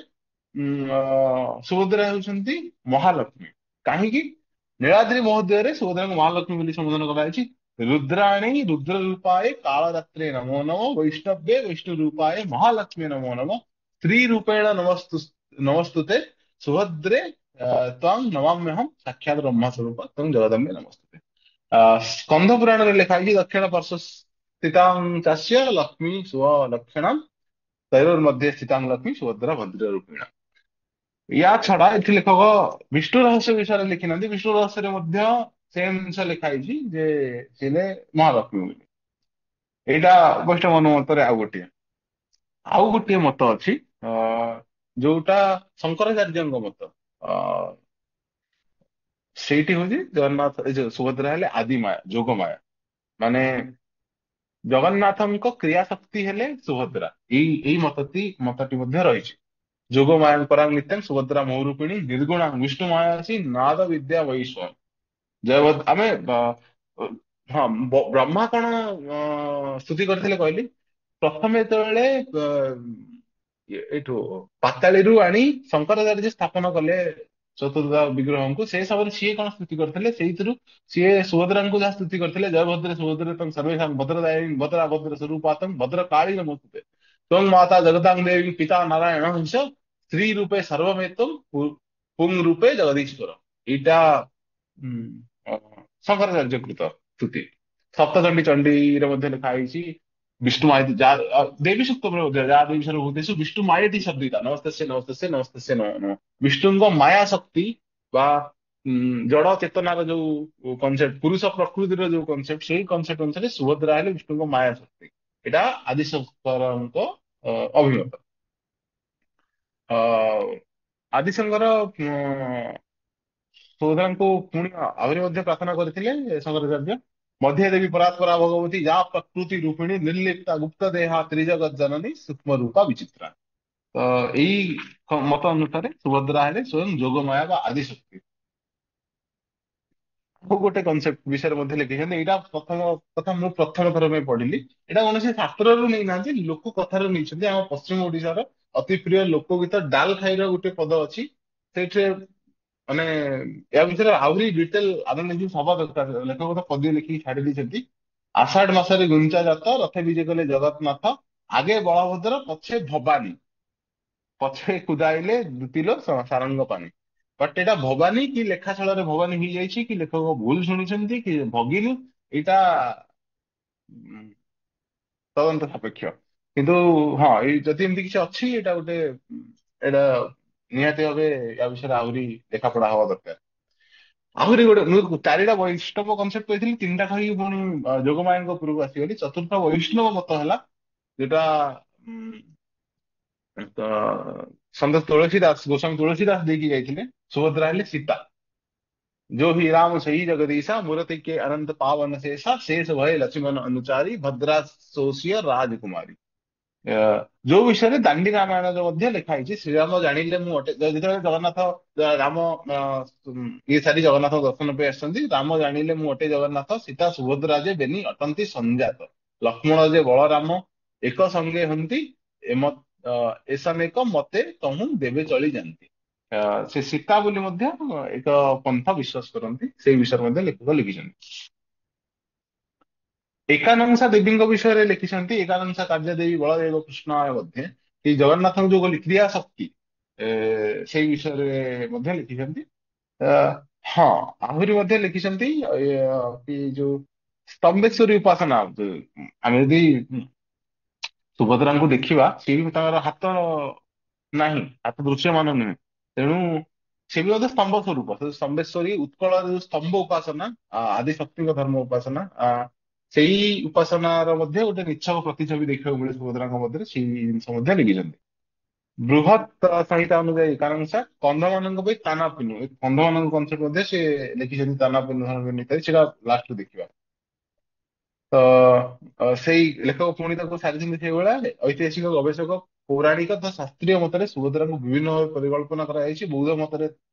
ସୁଭଦ୍ରା ହେଉଛନ୍ତି ମହାଲକ୍ଷ୍ମୀ। କାହିଁକି? ନୀଳାଦ୍ରି ମହୋଦୟରେ ସୁଭଦ୍ରାଙ୍କୁ ମହାଲକ୍ଷ୍ମୀ ବୋଲି ସମ୍ବୋଧନ କରାଯାଇଛି। ରୁଦ୍ରାଣୀ ରୁଦ୍ର ରୂପାୟ କାଳରାତ୍ରେ ନମୋ ନମ, ବୈଷ୍ଣବ୍ୟ ବୈଷ୍ଣୁ ରୂପାୟ ମହାଲକ୍ଷ୍ମୀ ନମୋ ନମ, ସ୍ତ୍ରୀ ରୂପେଣ ନମସ୍ତୁତେ ସୁଭଦ୍ରେ ତ୍ୱାଂ ନମାମ୍ୟହಂ ସାକ୍ଷାତ ବ୍ରହ୍ମ ସ୍ୱରୂପ ତ୍ୱଂ ଜଗଦମ୍ବେ ନମସ୍ତେ। ସ୍କନ୍ଧ ପୁରାଣରେ ଲେଖା ହେଇଛି, ଦକ୍ଷିଣ ପାର୍ଶ୍ୱ ସ୍ଥିତାଂ ଚାସ୍ୟ ଲକ୍ଷ୍ମୀ ସୁଲକ୍ଷଣାଂ, ତୈରୋର୍ମଧ୍ୟ ସ୍ଥିତାଂ ଲକ୍ଷ୍ମୀ ସୁଭଦ୍ରା ଭଦ୍ର ରୂପିଣ। ୟା ଛଡା ଏଠି ଲେଖକ ବିଷ୍ଣୁ ରହସ୍ୟ ବିଷୟରେ ଲେଖିନାହାନ୍ତି। ବିଷ୍ଣୁ ରହସ୍ୟରେ ମଧ୍ୟ ସେମ ଜିନିଷ ଲେଖା ହେଇଛି ଯେ ସିଏ ମହାଲକ୍ଷ୍ମୀ ବୋଲି। ଏଇଟା ବୈଷ୍ଣବ ମତରେ ଆଉ ଗୋଟିଏ ମତ ଅଛି, ଅ ଯୋଉଟା ଶଙ୍କରାଚାର୍ଯ୍ୟଙ୍କ ମତ। ଅ ସେଇଠି ହଉଛି ଜଗନ୍ନାଥ ଏ ଯୋଉ ସୁଭଦ୍ରା ହେଲେ ଆଦି ମାୟା, ଯୋଗ ମାୟା। ମାନେ ଜଗନ୍ନାଥଙ୍କ କ୍ରିୟା ଶକ୍ତି ହେଲେ ସୁଭଦ୍ରା। ଏଇ ମତଟି ମଧ୍ୟ ରହିଛି। ଯୋଗ ମାୟା ପରାଂ ନିତ୍ୟଂ ସୁଭଦ୍ରା ମହୁରୂପିଣୀ, ନିର୍ଗୁଣା ବିଷ୍ଣୁ ମାୟା ଅଛି ନାଦ ବିଦ୍ୟା ବୈଶ୍ୱର। ଆମେ ହଁ, ବ୍ରହ୍ମା କଣ ସ୍ତୁତି କରିଥିଲେ କହିଲି। ପ୍ରଥମେ ଯେତେବେଳେ ଏଇଠୁ ପାତାଳିରୁ ଆଣି ଶଙ୍କରାଚାର୍ଯ୍ୟ ସ୍ଥାପନ କଲେ ଚତୁର୍ଦ୍ଧା ବିଗ୍ରହଙ୍କୁ, ସେ ସମୟରେ ସିଏ କଣ ସ୍ତୁତି କରିଥିଲେ, ସେଇଥିରୁ ସିଏ ସୁଭଦ୍ରାଙ୍କୁ ଯାହା ସ୍ତୁତି କରିଥିଲେ, ଜୟଭଦ୍ରେ ସୁଭଦ୍ରେ ତଂ ସର୍ବେଷାଂ ଭଦ୍ରଦାୟିନୀ ଭଦ୍ରା ଭଦ୍ର ସ୍ୱରୂପାତଂ ଭଦ୍ର କାଳୀ ନମୋସ୍ତୁତେ, ତ୍ୱଂ ମାତା ଜଗଦାଂ ଦେବୀ ପିତା ନାରାୟଣ ହଂସ, ସ୍ତ୍ରୀ ରୂପେ ସର୍ବମେତଂ ପୁଂ ରୂପେ ଜଗଦୀଶ୍ଵର। ଏଇଟା ଶଙ୍କରାଚାର୍ଯ୍ୟ କୃତ ସ୍ତୁତି। ସପ୍ତଚଣ୍ଡୀ ଚଣ୍ଡୀରେ ମଧ୍ୟ ଲେଖା ହେଇଛି, ବିଷ୍ଣୁ ମାୟତି ଯାହା ଦେବୀ ସୂକ୍ତରେ ମଧ୍ୟ ଯାହା ଦେବୀ ସର ଭୂତେଷୁ ବିଷ୍ଣୁ ମାୟେତି ଶବ୍ଦିତା ନମସ୍ତେ ନମସ୍ତେ ନମସ୍ତେ ନମଃ। ବିଷ୍ଣୁଙ୍କ ମାୟା ଶକ୍ତି ବା ଜଡ ଚେତନାର ଯୋଉ କନସେପ୍ଟ, ପୁରୁଷ ପ୍ରକୃତିର ଯୋଉ କନସେପ୍ଟ, ସେଇ କନସେପ୍ଟ ଅନୁସାରେ ସୁଭଦ୍ରା ହେଲେ ବିଷ୍ଣୁଙ୍କ ମାୟା ଶକ୍ତି। ଏଇଟା ଆଦିଶଙ୍କରଙ୍କ ଅଭିମତ। ଅ, ଆଦିଶଙ୍କର ସୁଭଦ୍ରାଙ୍କୁ ପୁଣି ଆହୁରି ମଧ୍ୟ ପ୍ରାର୍ଥନା କରିଥିଲେ ଶଙ୍କରାଚାର୍ଯ୍ୟ। ମଧ୍ୟ ଦେବୀ ପରାତ୍ପରା ଭଗବତୀ ଯା ପ୍ରକୃତି ରୂପିଣୀ ନିର୍ଲିପ୍ତା ଗୁପ୍ତ ଦେହା ତ୍ରିଜଗତ ଜନନୀ ସୂକ୍ଷ୍ମ ରୂପା ବିଚିତ୍ରା। ତ ଏଇ ମତ ଅନୁସାରେ ସୁଭଦ୍ରା ହେଲେ ସ୍ୱୟଂ ଯୋଗମାୟା ବା ଆଦିଶକ୍ତି। ଆଉ ଗୋଟେ କନସେପ୍ଟ ବିଷୟରେ ମଧ୍ୟ ଲେଖିଛନ୍ତି, ଏଇଟା ପ୍ରଥମ କଥା ମୁଁ ପ୍ରଥମ ଥର ପାଇଁ ପଢିଲି। ଏଇଟା କୌଣସି ଶାସ୍ତ୍ରରୁ ନେଇନାହାନ୍ତି, ଲୋକ କଥାରୁ ନେଇଛନ୍ତି। ଆମ ପଶ୍ଚିମ ଓଡିଶାର ଅତି ପ୍ରିୟ ଲୋକଗୀତ ଡାଲ ଖାଇର ଗୋଟେ ପଦ ଅଛି, ସେଇଥିରେ ମାନେ ୟା ଭିତରେ ଆହୁରି ଡିଟେଲ ଆନାଲିସିସ୍ ହବା ଦରକାର। ଲେଖକ ତ ପଦ୍ୟ ଲେଖିକି ଛାଡି ଦେଇଛନ୍ତି। ଆଷାଢ ମାସରେ ଗୁଞ୍ଜା ଜାତ ରଥେ ବିଜେ କଲେ ଜଗନ୍ନାଥ, ଆଗେ ବଳଭଦ୍ର ପଛେ ଭବାନୀ, ପଛେ କୁଦାଇଲେ ଦୁତିଲ ସାରଙ୍ଗ ପାଣି। ବଟ୍ ଏଇଟା ଭବାନୀ କି ଲେଖାଛଳରେ ଭବାନୀ ହେଇଯାଇଛି, କି ଲେଖକ ଭୁଲ ଶୁଣିଛନ୍ତି, କି ଭଗିନୀ, ଏଇଟା ଉଁ, ତଦନ୍ତ ସାପେକ୍ଷ। କିନ୍ତୁ ହଁ, ଏଇ ଯଦି ଏମିତି କିଛି ଅଛି, ଏଇଟା ଗୋଟେ ଏଇଟା ନିହାତି ଭାବେ ୟା ବିଷୟରେ ଆହୁରି ଲେଖାପଢା ହବା ଦରକାର। ଆହୁରି ଗୋଟେ ମୁଁ ଚାରିଟା ବୈଷ୍ଣବ କନସେପ୍ଟ କହିଥିଲି, ତିନିଟା କହିକି ପୁଣି ଯୋଗମାୟାଙ୍କ ଉପରକୁ ଆସିଗଲି। ଚତୁର୍ଥ ବୈଷ୍ଣବ ମତ ହେଲା, ଯୋଉଟା ଉଁ, ତ ସନ୍ଥ ତୁଳସୀ ଦାସ, ଗୋସ୍ୱାମୀ ତୁଳସୀ ଦାସ ଦେଇକି ଯାଇଥିଲେ। ସୁଭଦ୍ରା ହେଲେ ସୀତା। जो ही राम सही जगदीशा, मूरति के अनंत पावन शेषा, शेष भय लक्ष्मण अनुचारी, भद्रा शोषीय राजकुमाରୀ। ଯୋଉ ବିଷୟରେ ଦାଣ୍ଡି ରାମାୟଣରେ ମଧ୍ୟ ଲେଖା ହେଇଛି। ଶ୍ରୀରାମ ଜାଣିଲେ ମୁଁ ଅଟେ, ଯେତେବେଳେ ଜଗନ୍ନାଥ ରାମ ଇଏ ସାରି ଜଗନ୍ନାଥ ଦର୍ଶନ ପାଇଁ ଆସିଛନ୍ତି, ରାମ ଜାଣିଲେ ମୁଁ ଅଟେ ଜଗନ୍ନାଥ, ସୀତା ସୁଭଦ୍ରା ଯେ ବେନି ଅଟନ୍ତି ସଂଜାତ, ଲକ୍ଷ୍ମଣ ଯେ ବଳରାମ ଏକ ସଙ୍ଗେ ହନ୍ତି, ଏମ ଏସନେକ ମତେ ତହୁଁ ଦେବେ ଚଳି ଯାଆନ୍ତି। ସେ ସୀତା ବୋଲି ମଧ୍ୟ ଏକ ପନ୍ଥା ବିଶ୍ୱାସ କରନ୍ତି, ସେଇ ବିଷୟରେ ମଧ୍ୟ ଲେଖକ ଲେଖିଛନ୍ତି। ଏକାନଂସା ଦେବୀଙ୍କ ବିଷୟରେ ଲେଖିଛନ୍ତି, ଏକାନଂସା କାର୍ଯ୍ୟ ଦେବୀ ବଳଦେବ କୃଷ୍ଣ ମଧ୍ୟ, କି ଜଗନ୍ନାଥଙ୍କ ଯୋଉ କହିଲି କ୍ରିୟା ଶକ୍ତି, ସେଇ ବିଷୟରେ ମଧ୍ୟ ଲେଖିଛନ୍ତି। ଅ, ହଁ, ଆହୁରି ମଧ୍ୟ ଲେଖିଛନ୍ତି କି ଯୋଉ ସ୍ତମ୍ଭେଶ୍ଵରୀ ଉପାସନା, ଆମେ ଯଦି ସୁଭଦ୍ରାଙ୍କୁ ଦେଖିବା, ସିଏ ବି ତାଙ୍କର ହାତ ନାହିଁ, ହାତ ଦୃଶ୍ୟମାନ ନୁହେଁ। ତେଣୁ ସେ ବି ମଧ୍ୟ ସ୍ତମ୍ଭ ସ୍ୱରୂପ। ସେ ସ୍ତମ୍ଭେଶ୍ଵରୀ, ଉତ୍କଳର ଯୋଉ ସ୍ତମ୍ଭ ଉପାସନା, ଆଦି ଶକ୍ତିଙ୍କ ଧର୍ମ ଉପାସନା, ସେଇ ଉପାସନାର ମଧ୍ୟ ଗୋଟେ ନିଚ୍ଛକ ପ୍ରତିଛବି ଦେଖିବାକୁ ମିଳେ ସୁଭଦ୍ରାଙ୍କ ମଧ୍ୟରେ। ସେଇ ଜିନିଷ ମଧ୍ୟ ଲେଖିଛନ୍ତି। ବୃହତ ସଂହିତା ଅନୁଯାୟୀ ଏକାଂଶା କନ୍ଧମାନଙ୍କ ପାଇଁ ତାନା ପିନୁ, ଏ କନ୍ଧମାନଙ୍କ କନସେପ୍ଟ ମଧ୍ୟ ସେ ଲେଖିଛନ୍ତି। ତାନା ପିନୁ ଇତ୍ୟାଦି, ସେଇଟା ଲାଷ୍ଟରେ ଦେଖିବା। ତ ସେଇ ଲେଖକ ପୁଣି ତାକୁ ସାରିଛନ୍ତି ସେଇଭଳିଆ। ଐତିହାସିକ ଗବେଷକ ପୌରାଣିକ ତଥା ଶାସ୍ତ୍ରୀୟ ମତରେ ସୁଭଦ୍ରାଙ୍କୁ ବିଭିନ୍ନ ଭାବେ ପରିକଳ୍ପନା କରାଯାଇଛି। ବୌଦ୍ଧ ମତରେ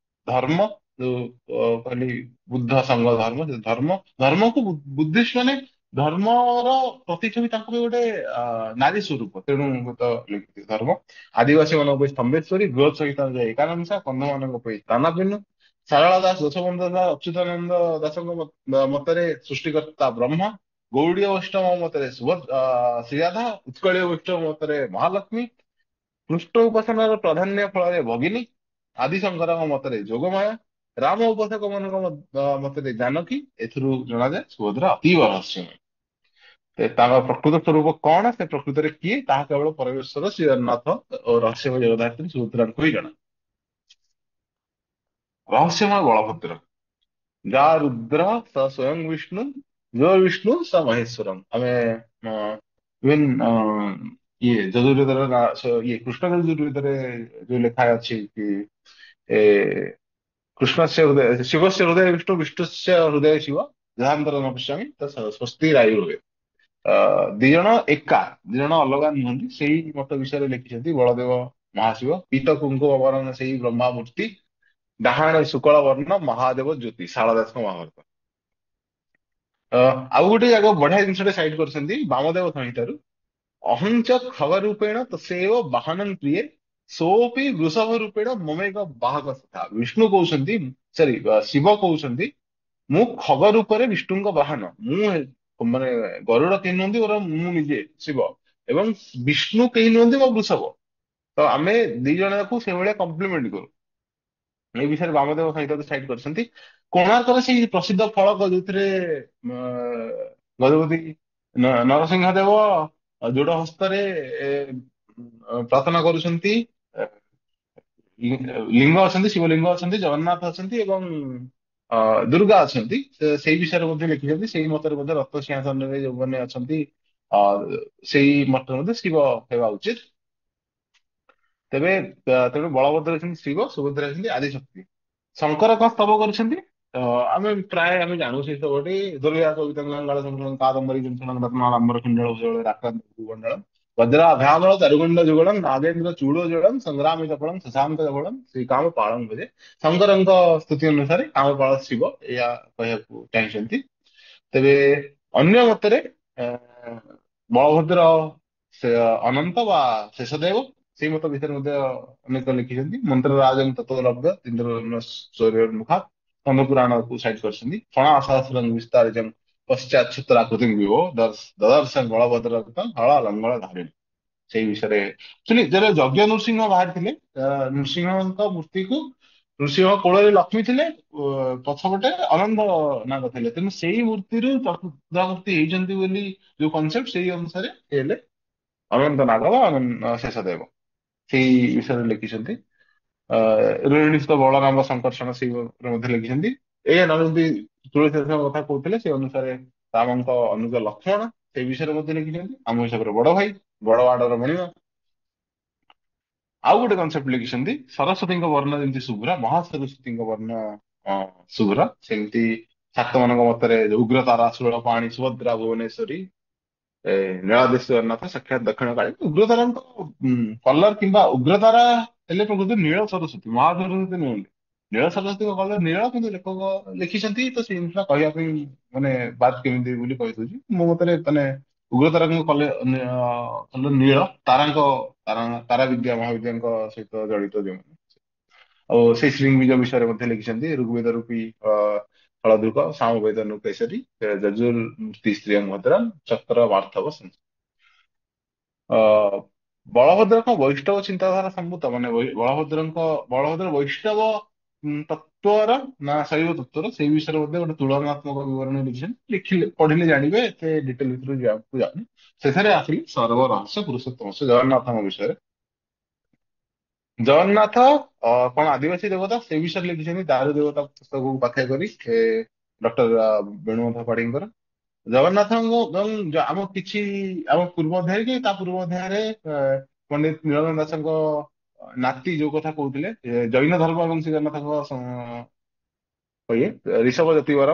ଧର୍ମ, ଯୋଉ କହିଲି ବୁଦ୍ଧ ସଂଘ ଧର୍ମ, ସେ ଧର୍ମ, ଧର୍ମକୁ ବୁଦ୍ଧିଷ୍ଟ ମାନେ ଧର୍ମର ପ୍ରତିଛବି ତାଙ୍କୁ ବି ଗୋଟେ ନାରୀ ସ୍ୱରୂପ, ତେଣୁ ତ ଲେଖିଥିଲେ ଧର୍ମ। ଆଦିବାସୀ ମାନଙ୍କ ପାଇଁ ସ୍ତମ୍ଭେଶ୍ଵରୀ, ବୃହତ ସଂହିତା ଅନୁଯାୟୀ ଏକାନଂସା, କନ୍ଧ ମାନଙ୍କ ପାଇଁ ତାନାପିନୁ, ସାରଳା ଦାସ, ଯଶୋବନ୍ତ ଦାସ, ଅଚ୍ୟୁତାନନ୍ଦ ଦାସଙ୍କ ମତରେ ସୃଷ୍ଟିକର୍ତ୍ତା ବ୍ରହ୍ମ, ଗୌଡୀୟ ବୈଷ୍ଣବ ମତରେ ଶ୍ରୀରାଧା, ଉତ୍କଳୀୟ ବୈଷ୍ଣବ ମତରେ ମହାଲକ୍ଷ୍ମୀ, କୃଷ୍ଣ ଉପାସନାର ପ୍ରାଧାନ୍ୟ ଫଳରେ ଭଗିନୀ, ଆଦିଶଙ୍କରଙ୍କ ମତରେ ଯୋଗମାୟା, ରାମ ଉପାସକ ମାନଙ୍କ ମତରେ ଜାନକୀ। ଏଥିରୁ ଜଣାଯାଏ ସୁଭଦ୍ରା ଅତୀବ ରହସ୍ୟମୟ। ତାଙ୍କ ପ୍ରକୃତ ସ୍ୱରୂପ କଣ, ସେ ପ୍ରକୃତରେ କିଏ, ତାହା କେବଳ ପରମେଶ୍ୱର ଶ୍ରୀ ଜଗନ୍ନାଥ ଓ ରହସ୍ୟମୟ ଜଗଦ୍ଧାତ୍ରୀ ସୁଭଦ୍ରାଙ୍କୁ ହିଁ ଜଣା। ରହସ୍ୟମୟ ବଳଭଦ୍ର, ଯା ରୁଦ୍ର ସ ସ୍ୱୟଂ ବିଷ୍ଣୁ, ଯୋ ବିଷ୍ଣୁ ସ ମହେଶ୍ୱରମ୍। ଆମେ ଇଭେନ ଇଏ ଯଜୁର୍ବେଦର ଇଏ କୃଷ୍ଣ ଯଜୁର୍ବେଦରେ ଯୋଉ ଲେଖା ଅଛି କି ଏ କୃଷ୍ଣସ୍ୟ ହୃଦୟ ଶିବସ୍ୟ ହୃଦୟ ବିଷ୍ଣୁ, ବିଷ୍ଣୁସ୍ୟ ହୃଦୟ ଶିବ, ଯାହାନ୍ତର ନ ପଶ୍ୟାମି ତ ସ୍ୱସ୍ତି ରାୟୁ ହୁଏ। ଦି ଜଣ ଏକା, ଦି ଜଣ ଅଲଗା ନୁହନ୍ତି। ସେଇ ମତ ବିଷୟରେ ଲେଖିଛନ୍ତି ବଳଦେବ ମହାଶିବ, ପୀତ କୁଙ୍କୁମ ବରଣ ସେଇ ବ୍ରହ୍ମା ମୂର୍ତ୍ତି, ଡାହାଣ ଶୁକ୍ଳ ବର୍ଣ୍ଣ ମହାଦେବ ଜ୍ୟୋତି, ଶାରଳା ଦାସଙ୍କ ମହାଭାରତ। ଆଉ ଗୋଟେ ଜାଗା ବଢିଆ ଜିନିଷଟେ ସାଇଡ କରିଛନ୍ତି ବାମଦେବ ସଂହିତାରୁ, ଅହଞ୍ଚ ଖଗ ରୂପେଣ ତସେବ ବାହନଂ ପ୍ରିୟେ, ସୋପି ବୃଷଭ ରୂପେଣ ମମେକ ବାହକ ସଖା। ବିଷ୍ଣୁ କହୁଛନ୍ତି, ସରି ଶିବ କହୁଛନ୍ତି, ମୁଁ ଖଗ ରୂପରେ ବିଷ୍ଣୁଙ୍କ ବାହନ, ମୁଁ ମାନେ ଗରୁଡ କେହି ନୁହନ୍ତି, ବରଂ ମୁଁ ନିଜେ ଶିବ, ଏବଂ ବିଷ୍ଣୁ କେହି ନୁହନ୍ତି ମୋ ବୃଷଭ। ତ ଆମେ ଦି ଜଣ ଯାକୁ ସେଇଭଳିଆ କମ୍ପ୍ଲିମେଣ୍ଟ କରୁ। ଏ ବିଷୟରେ ବାମଦେବ ସଂହିତାକୁ ସାଇଡ କରିଛନ୍ତି। କୋଣାର୍କର ସେଇ ପ୍ରସିଦ୍ଧ ଫଳକ ଯୋଉଥିରେ ଗଜପତି ନରସିଂହ ଦେବ ଯୋଡ ହସ୍ତରେ ପ୍ରାର୍ଥନା କରୁଛନ୍ତି। ଲିଙ୍ଗ ଅଛନ୍ତି, ଶିବଲିଙ୍ଗ ଅଛନ୍ତି, ଜଗନ୍ନାଥ ଅଛନ୍ତି ଏବଂ ଦୁର୍ଗା ଅଛନ୍ତି, ସେଇ ବିଷୟରେ ମଧ୍ୟ ଲେଖିଛନ୍ତି। ସେଇ ମତରେ ମଧ୍ୟ ରତ୍ନ ସିଂହାସନରେ ଯୋଉମାନେ ଅଛନ୍ତି, ଅ, ସେଇ ମତରେ ମଧ୍ୟ ଶିବ ହେବା ଉଚିତ। ତେବେ ତେଣୁ ବଳଭଦ୍ର ହେଉଛନ୍ତି ଶିବ, ସୁଭଦ୍ରା ହେଉଛନ୍ତି ଆଦିଶକ୍ତି। ଶଙ୍କର କଣ ସ୍ତବ କରିଛନ୍ତି? ତ ଆମେ ଜାଣୁ ସେଇ ସ୍ତବଟି, ଦୁର୍ଗା କବିତାଙ୍ଗାଳ ସଂକଳନ କାଦମ୍ବରୀ ଜିନିଷଣ ରତ୍ନାଳମ୍ବର କିଣ୍ଡଳ ଭୂଷଳ ରାକ୍ରାନ୍ତ ଭୂମଣ୍ଡଳମ୍ ବଜ୍ରାଭାମଳ ତରୁଗଣ୍ଡ ଯୁଗଳମ୍ ନାଗେନ୍ଦ୍ର ଚୂଡ ଜଳମ୍ ସଂଗ୍ରାମିତ ଫଳମ୍ ଶଶାଙ୍କ ଫଳମ୍ ଶ୍ରୀକାମ ପାଳଂ ଭଜେ। ଶଙ୍କରଙ୍କ ସ୍ତୁତି ଅନୁସାରେ କାମପାଳ ଶିବ, ଏହା କହିବାକୁ ଚାହିଁଛନ୍ତି। ତେବେ ଅନ୍ୟ ମତରେ ଅ, ବଳଭଦ୍ର ସେ ଅନନ୍ତ ବା ଶେଷଦେବ, ସେଇ ମତ ଭିତରେ ମଧ୍ୟ ଅନେକ ଲେଖିଛନ୍ତି। ମନ୍ତ୍ର ରାଜଂ ତତ୍ତ୍ୱ ଲବ୍ଧ ଇନ୍ଦ୍ର ସୂର୍ଯ୍ୟ ମୁଖା ସ୍କନ୍ଦ ପୁରାଣକୁ ସାଇଡ୍ କରିଛନ୍ତି। ଫଣା ସହସ୍ରଂ ବିସ୍ତାରିତଂ ପଶ୍ଚାତ୍ ଛତ୍ରାକୃତିଂ ବିଭୋ ଦଦର୍ଶନ ବଳଭଦ୍ର ହଳ ଲଙ୍ଗଳ ଧାରିଣୀ। ସେଇ ବିଷୟରେ ଆକ୍ଚୁଆଲି ଯେତେବେଳେ ଯଜ୍ଞ ନୃସିଂହ ବାହାରିଥିଲେ, ନୃସିଂହଙ୍କ ମୂର୍ତ୍ତିକୁ, ନୃସିଂହ କୋଳରେ ଲକ୍ଷ୍ମୀ ଥିଲେ, ପଛପଟେ ଅନନ୍ତ ନାଗ ଥିଲେ, ତେଣୁ ସେଇ ମୂର୍ତ୍ତିରୁ ଚତୁର୍ଦ୍ଧାମୂର୍ତ୍ତି ହେଇଛନ୍ତି ବୋଲି ଯୋଉ କନସେପ୍ଟ, ସେଇ ଅନୁସାରେ ସେ ହେଲେ ଅନନ୍ତ ନାଗ ବା ଶେଷଦେବ। ସେଇ ବିଷୟରେ ଲେଖିଛନ୍ତି। ରୋହିଣୀ ସୁତ ବଳରାମ ସଂକର୍ଷଣ ସେଇ ମଧ୍ୟ ଲେଖିଛନ୍ତି। ଏଇଆ ନହେଲେ ଯଦି ତୁଳସୀଦାସଙ୍କ କଥା କହୁଥିଲେ, ସେଇ ଅନୁସାରେ ରାମଙ୍କ ଅନୁଜ ଲକ୍ଷ୍ମଣ ସେଇ ବିଷୟରେ ମଧ୍ୟ ଲେଖିଛନ୍ତି। ଆମ ହିସାବରେ ବଡ ଭାଇ, ବଡ ବାଡର ମଣିମା। ଆଉ ଗୋଟେ କନସେପ୍ଟ ଲେଖିଛନ୍ତି, ସରସ୍ୱତୀଙ୍କ ବର୍ଣ୍ଣ ଯେମିତି ଶୁଭ୍ର, ମହାସରସ୍ୱତୀଙ୍କ ବର୍ଣ୍ଣ ଅ, ଶୁଭ୍ର, ସେମିତି ଶାକ୍ତମାନଙ୍କ ମତରେ ଉଗ୍ରତାରା ଷୋଳ ପାଣି ସୁଭଦ୍ରା ଭୁବନେଶ୍ୱରୀ ନୀଳାଦ୍ରି ନାଥ ସାକ୍ଷାତ ଦକ୍ଷିଣ କାଳୀ। ଉଗ୍ରତାରାଙ୍କ କଲର କିମ୍ବା ଉଗ୍ରତାରା ହେଲେ ପ୍ରକୃତ ନୀଳ ସରସ୍ୱତୀ, ମହାସରସ୍ୱତୀ ନୁହନ୍ତି। ନୀଳ ସରସ୍ୱତୀଙ୍କ କଲର ନୀଳ, କିନ୍ତୁ ଲେଖକ ଲେଖିଛନ୍ତି ତ ସେଇ ଜିନିଷଟା କହିବା ପାଇଁ ମାନେ ବାଦ କେମିତି ବୋଲି କହିଦଉଛି। ମୋ ମତରେ ମାନେ ଉଗ୍ରତାରାଙ୍କ କଲର ନୀଳ, ତାରା ତାରା ବିଦ୍ୟା ମହାବିଦ୍ୟାଙ୍କ ସହିତ ଜଡିତ ଯେଉଁମାନେ। ଆଉ ସେଇ ଶ୍ରୀଙ୍ଗ ବିଷୟରେ ମଧ୍ୟ ଲେଖିଛନ୍ତି। ଋଗ୍ବେଦ ରୂପୀ ହଳଦୁକ ସାମବେଦ ନୁକେଶରୀ ଯଜୁର ମୂର୍ତ୍ତି ସ୍ତ୍ରୀ ଭଦ୍ରା ଚକ୍ର ମାର୍ଥବ। ଅ ବଳଭଦ୍ରଙ୍କ ବୈଷ୍ଣବ ଚିନ୍ତାଧାରା ସମ୍ଭୂତ, ମାନେ ବଳଭଦ୍ର ବୈଷ୍ଣବ ତତ୍ଵର ନା ଶୈବ ତତ୍ଵର, ସେଇ ବିଷୟରେ ମଧ୍ୟ ଗୋଟେ ତୁଳନାତ୍ମକ ବିବରଣୀ ଲେଖିଛନ୍ତି। ଲେଖିଲେ ପଢିଲେ ଜାଣିବେ, ଏତେ ଡିଟେଲ ଭିତରକୁ ଯିବାକୁ ଯାଉନି। ଶେଷରେ ଆସିଲି ସର୍ବ ରହସ୍ୟ ପୁରୁଷୋତ୍ତମ ସେ ଜଗନ୍ନାଥଙ୍କ ବିଷୟରେ। ଜଗନ୍ନାଥ କଣ ଆଦିବାସୀ ଦେବତା, ସେ ବିଷୟରେ ଲେଖିଛନ୍ତି ଦାରୁ ଦେବତା ପୁସ୍ତକକୁ ପାଥେୟ କରି ଡକ୍ଟର ବେଣୁମାଧ ପାଢୀଙ୍କର। ଜଗନ୍ନାଥଙ୍କ ଏବଂ ଆମ ପୂର୍ବ ଅଧ୍ୟାୟରେ କି ତା ପୂର୍ବ ଅଧ୍ୟାୟରେ ପଣ୍ଡିତ ନୀଳକଣ୍ଠ ଦାସଙ୍କ ନାତି ଯୋଉ କଥା କହୁଥିଲେ, ଜୈନ ଧର୍ମ ଏବଂ ଶ୍ରୀ ଜଗନ୍ନାଥଙ୍କ ଇଏ ଋଷଭ ଜାତିବର,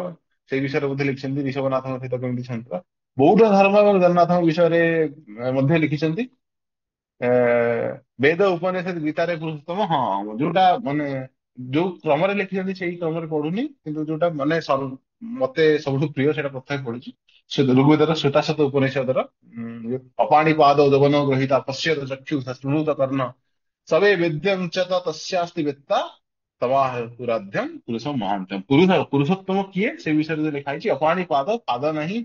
ସେଇ ବିଷୟରେ ମଧ୍ୟ ଲେଖିଛନ୍ତି। ଋଷଭନାଥଙ୍କ ସହିତ କେମିତି ସଂଯୁକ୍ତ। ବୌଦ୍ଧ ଧର୍ମ ଏବଂ ଜଗନ୍ନାଥଙ୍କ ବିଷୟରେ ମଧ୍ୟ ଲିଖିଛନ୍ତି। ଏ, ବେଦ ଉପନିଷଦ ଗୀତାରେ ପୁରୁଷୋତ୍ତମ, ହଁ ଯୋଉଟା ମାନେ ଯୋଉ କ୍ରମରେ ଲେଖିଛନ୍ତି ସେଇ କ୍ରମରେ ପଢୁନି, କିନ୍ତୁ ଯୋଉଟା ମାନେ ମତେ ସବୁଠୁ ପ୍ରିୟ ସେଇଟା ପ୍ରଥମେ ପଢୁଛି। ସେ ଋଗ୍ବେଦର ଶ୍ଵେତାଶ୍ୱତ ଉପନିଷଦର ଅପାଣି ପାଦ ଯବନ ଗ୍ରହୀତା ପଶ୍ୟତ ଚକ୍ଷୁ ଶୃଣୁତ କର୍ଣ୍ଣ ସବେ ବେଦ୍ୟଂ ଚ ତସ୍ୟାସ୍ତି ବେତ୍ତା ତମାହ ପୁରାଧ୍ୟମ ପୁରୁଷ ମହାନ୍ତ୍ୟମ। ପୁରୁଷୋତ୍ତମ କିଏ ସେ ବିଷୟରେ ଯୋଉ ଲେଖା ହେଇଛି, ଅପାଣି ପାଦ, ପାଦ ନାହିଁ,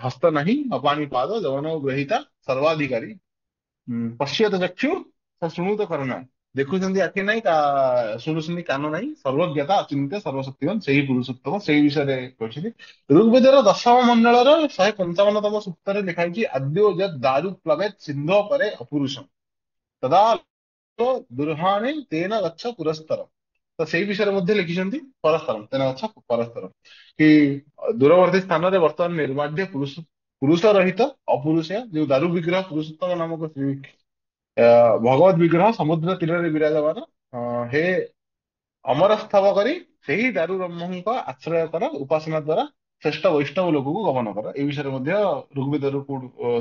ହସ୍ତ ନାହିଁ, ଅପାଣି ପାଦ ଯବନ ଗ୍ରହୀତା ସର୍ବାଧିକାରୀ, ପଶ୍ୟତ ଚକ୍ଷୁ ଶୃଣୁତ କର୍ଣ୍ଣ, ଦେଖୁଛନ୍ତି ଆଖି ନାହିଁ, ଶୁଣୁଛନ୍ତି କାନ ନାହିଁ, ସର୍ବଜ୍ଞତା ଅଚିନ୍ତ୍ୟ ସର୍ବଶକ୍ତିମାନ, ସେଇ ପୁରୁଷୋତ୍ତମ ସେଇ ବିଷୟରେ କହିଛନ୍ତି। ଋଗ୍ବେଦର ଦଶମ ମଣ୍ଡଳର 155ତମ ସୂକ୍ତରେ ଲେଖା ହେଇଛି, ଆଦ୍ୟୋ ଯଦ୍ ଦାରୁ ପ୍ଲବେତ୍ ସିନ୍ଧୋ ପରେ ଅପୁରୁଷମ୍ ତଦା ଦୁର୍ହାଣେ ତେନ ଗଚ୍ଛ ପୁରସ୍ତର। ତ ସେଇ ବିଷୟରେ ମଧ୍ୟ ଲେଖିଛନ୍ତି, ପରସ୍ତରମ୍ ତେନ ଗଚ୍ଛ ପରସ୍ତରମ୍, କି ଦୂରବର୍ତ୍ତୀ ସ୍ଥାନରେ ବର୍ତ୍ତମାନ ନିର୍ମାଲ୍ୟ ପୁରୁଷ ରହିତ ଅପୁରୁଷ ଯୋଉ ଦାରୁ ବିଗ୍ରହ ପୁରୁଷୋତ୍ତମ ନାମକ ଅ, ଭଗବତ ବିଗ୍ରହ ସମୁଦ୍ର ତୀରରେ ବିରାଜମାନ, ହେ ଅମର ସ୍ତବ କରି ସେହି ଦାରୁ ବ୍ରହ୍ମଙ୍କ ଆଶ୍ରୟ କର, ଉପାସନା ଦ୍ଵାରା ଶ୍ରେଷ୍ଠ ବୈଷ୍ଣବ ଲୋକକୁ ଗମନ କର। এই ବିଷୟରେ ମଧ୍ୟ ଋଗ୍ବେଦରୁ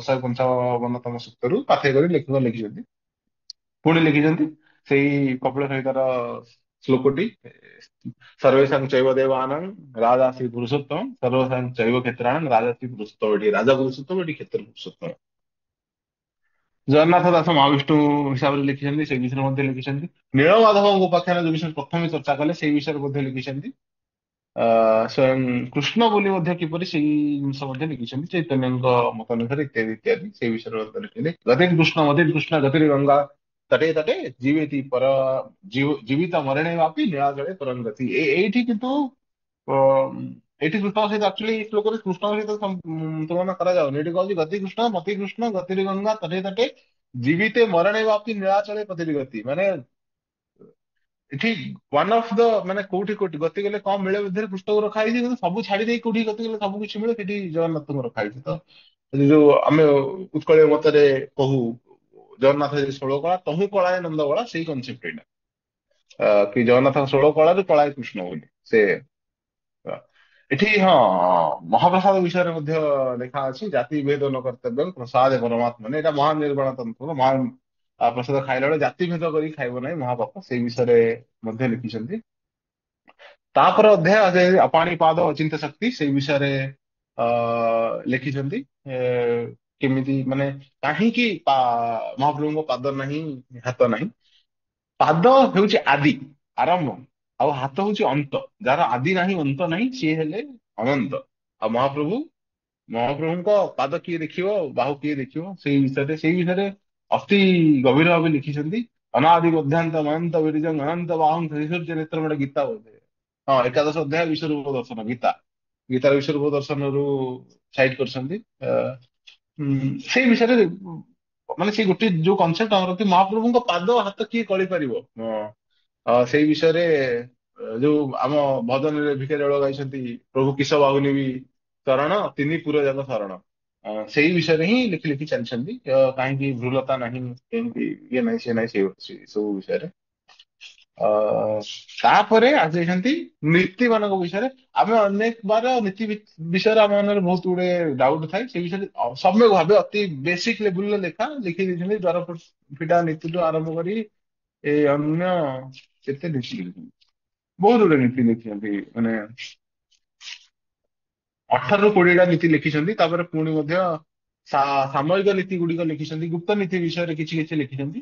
155ତମ ସୂକ୍ତରୁ ପାଥେୟ କରି ଲେଖକ ଲେଖିଛନ୍ତି। ପୁଣି ଲେଖିଛନ୍ତି ସେଇ କପିଳ ସଂହିତାର ଶ୍ଲୋକଟି, ସର୍ବେଷାଂ ଚୈବ ଦେବାନାଂ ରାଜା ଶ୍ରୀ ପୁରୁଷୋତ୍ତମ ସର୍ବେଷାଂ ଚୈବ କ୍ଷେତ୍ରାଣାଂ ରାଜା ଶ୍ରୀ ପୁରୁଷୋତ୍ତମ। ଏଠି ରାଜା ପୁରୁଷୋତ୍ତମ, ଏଠି କ୍ଷେତ୍ର ପୁରୁଷୋତ୍ତମ। ଜଗନ୍ନାଥ ଦାସ ମହାବିଷ୍ଣୁ ହିସାବରେ ଲେଖିଛନ୍ତି, ସେଇ ବିଷୟରେ ମଧ୍ୟ ଲେଖିଛନ୍ତି। ନୀଳମାଧବଙ୍କ ଉପାଖ୍ୟାନ ଯୋଉ ବିଷୟରେ ପ୍ରଥମେ ଚର୍ଚ୍ଚା କଲେ, ସେଇ ବିଷୟରେ ମଧ୍ୟ ଲେଖିଛନ୍ତି। ସ୍ୱୟଂ କୃଷ୍ଣ ବୋଲି ମଧ୍ୟ କିପରି, ସେଇ ଜିନିଷ ମଧ୍ୟ ଲିଖିଛନ୍ତି। ଚୈତନ୍ୟଙ୍କ ମତ ଅନୁସାରେ ଇତ୍ୟାଦି ଇତ୍ୟାଦି ସେଇ ବିଷୟରେ ମଧ୍ୟ ଲେଖିଛନ୍ତି। ଗତିର୍ କୃଷ୍ଣ ଗତିର୍ ଗଙ୍ଗା ତଟେ ତଟେ ଜୀବେତି ଜୀବିତ ମରଣେ ବାପି ନୀଳାଚଳେ ପରଙ୍ଗତି। ଏଇଠି କିନ୍ତୁ ଅ, ଏଇଠି କୃଷ୍ଣଙ୍କ ସହିତ ଆକ୍ଚୁଆଲି ଏଇ ଶ୍ଲୋକରେ କୃଷ୍ଣଙ୍କ ସହିତ ତୁଳନା କରାଯାଉନି। ଏଠି କହୁଛି ଗତି କୃଷ୍ଣ ମତି କୃଷ୍ଣ ଗତିର୍ ଗଙ୍ଗା ତଟେ ତଟେ ଜୀବିତେ ମରଣେ ବାପି ନୀଳାଚଳେ ପତିର୍ ଗତି। ମାନେ ଏଠି ୱାନ୍ ଅଫ ଦ ମାନେ କୋଉଠି କୋଉଠି ଗତି ଗଲେ କମ ମିଳେ ଭିତରେ ପୁସ୍ତକ ରଖା ହେଇଛି, କିନ୍ତୁ ସବୁ ଛାଡି ଦେଇ କୋଉଠି ଗତି ଗଲେ ସବୁ କିଛି ମିଳେ ସେଠି ଜଗନ୍ନାଥଙ୍କୁ ରଖା ହେଇଛି। ତ ଯୋଉ ଆମେ ଉତ୍କଳୀୟ ମତରେ କହୁ ଜଗନ୍ନାଥ ଯଦି ଷୋଳ କଳା ତହୁଁ କଳାଏ ନନ୍ଦ କଳା, ସେଇ କନସେପ୍ଟ ଏଇଟା। କି ଜଗନ୍ନାଥଙ୍କ ଷୋଳ କଳାରୁ କଳାଏ କୃଷ୍ଣ ବୋଲି ସେ ଅ, ଏଠି ହଁ ମହାପ୍ରସାଦ ବିଷୟରେ ମଧ୍ୟ ଲେଖା ଅଛି, ଜାତି ଭେଦ ନ କର୍ତ୍ତବ୍ୟ ପ୍ରସାଦେ ପରମାତ୍ମନେ, ଏଇଟା ମହାନ ନିର୍ବାଣ ତନ୍ତ୍ର। ମହାନ ପ୍ରସାଦ ଖାଇଲା ବେଳେ ଜାତି ଭେଦ କରି ଖାଇବ ନାହିଁ ମହାପାପ, ସେଇ ବିଷୟରେ ମଧ୍ୟ ଲେଖିଛନ୍ତି। ତାପରେ ଅଧ୍ୟାୟ ପାଣିପାଦ ଅଚିନ୍ତ୍ୟ ଶକ୍ତି ସେଇ ବିଷୟରେ ଅ ଲେଖିଛନ୍ତି। ଏ, କେମିତି ମାନେ କାହିଁକି ମହାପ୍ରଭୁଙ୍କ ପାଦ ନାହିଁ, ହାତ ନାହିଁ। ପାଦ ହେଉଛି ଆଦି, ଆରମ୍ଭ, ଆଉ ହାତ ହେଉଛି ଅନ୍ତ। ଯାହାର ଆଦି ନାହିଁ ଅନ୍ତ ନାହିଁ ସିଏ ହେଲେ ଅନନ୍ତ। ଆଉ ମହାପ୍ରଭୁଙ୍କ ପାଦ କିଏ ଦେଖିବ, ବାହୁ କିଏ ଦେଖିବ, ସେଇ ବିଷୟରେ ଅତି ଗଭୀର ଭାବେ ଲିଖିଛନ୍ତି। ଅନାଦି ମଧ୍ୟାନ୍ତ ଅନନ୍ତ ବିରଜଂ ଅନନ୍ତ ବାହୁଂ ତ୍ରିସୂର୍ଯ୍ୟ ନେତ୍ର, ଗୋଟେ ଗୀତା ବୋଧେ। ହଁ, ଏକାଦଶ ଅଧ୍ୟାୟ ବିଶ୍ୱରୂପ ଦର୍ଶନ ଗୀତା। ଗୀତାର ବିଶ୍ୱରୂପ ଦର୍ଶନରୁ ସାଇଟ୍ କରିଛନ୍ତି। ସେଇ ବିଷୟରେ ମାନେ ସେଇ ଗୋଟେ ଯୋଉ କନସେପ୍ଟ ଆମର କି ମହାପ୍ରଭୁଙ୍କ ପାଦ ହାତ କିଏ କଳି ପାରିବ। ସେଇ ବିଷୟରେ ଯୋଉ ଆମ ଭଜନରେ ଭିକାରୀ ବଳ ଗାଇଛନ୍ତି, ପ୍ରଭୁ କିସ ବାହୁନି ବି ଚରଣ ତିନି ପୁର ଯାକ ଶରଣ। ସେଇ ବିଷୟରେ ହିଁ ଲେଖି ଲେଖି ଚାଲିଛନ୍ତି। କାହିଁକି ଭ୍ରୁଲତା ନାହିଁ, କେମିତି ଇଏ ନାହିଁ ସେ ନାହିଁ, ସେ ସବୁ ବିଷୟରେ। ଅ ତାପରେ ଆସିଯାଇଛନ୍ତି ନୀତି ମାନଙ୍କ ବିଷୟରେ। ଆମେ ଅନେକ ବାର ନୀତି ବିଷୟରେ ଆମ ମନରେ ବହୁତ ଗୁଡେ ଡାଉଟ ଥାଏ, ସେ ବିଷୟରେ ସମ୍ୟକ ଭାବେ ଅତି ବେସିକ ଲେବୁଲର ଲେଖି ଦେଇଛନ୍ତି। ଦ୍ୱାର ଫିଟା ନୀତିଠୁ ଆରମ୍ଭ କରି ଏ ଅନ୍ୟ କେତେ ନୀତି ଲେଖିଛନ୍ତି, ବହୁତ ଗୁଡେ ନୀତି ଲେଖିଛନ୍ତି। ମାନେ 18ରୁ 20ଟା ନୀତି ଲେଖିଛନ୍ତି। ତାପରେ ପୁଣି ମଧ୍ୟ ସାମୟିକ ନୀତି ଗୁଡିକ ଲେଖିଛନ୍ତି। ଗୁପ୍ତ ନୀତି ବିଷୟରେ କିଛି କିଛି ଲେଖିଛନ୍ତି।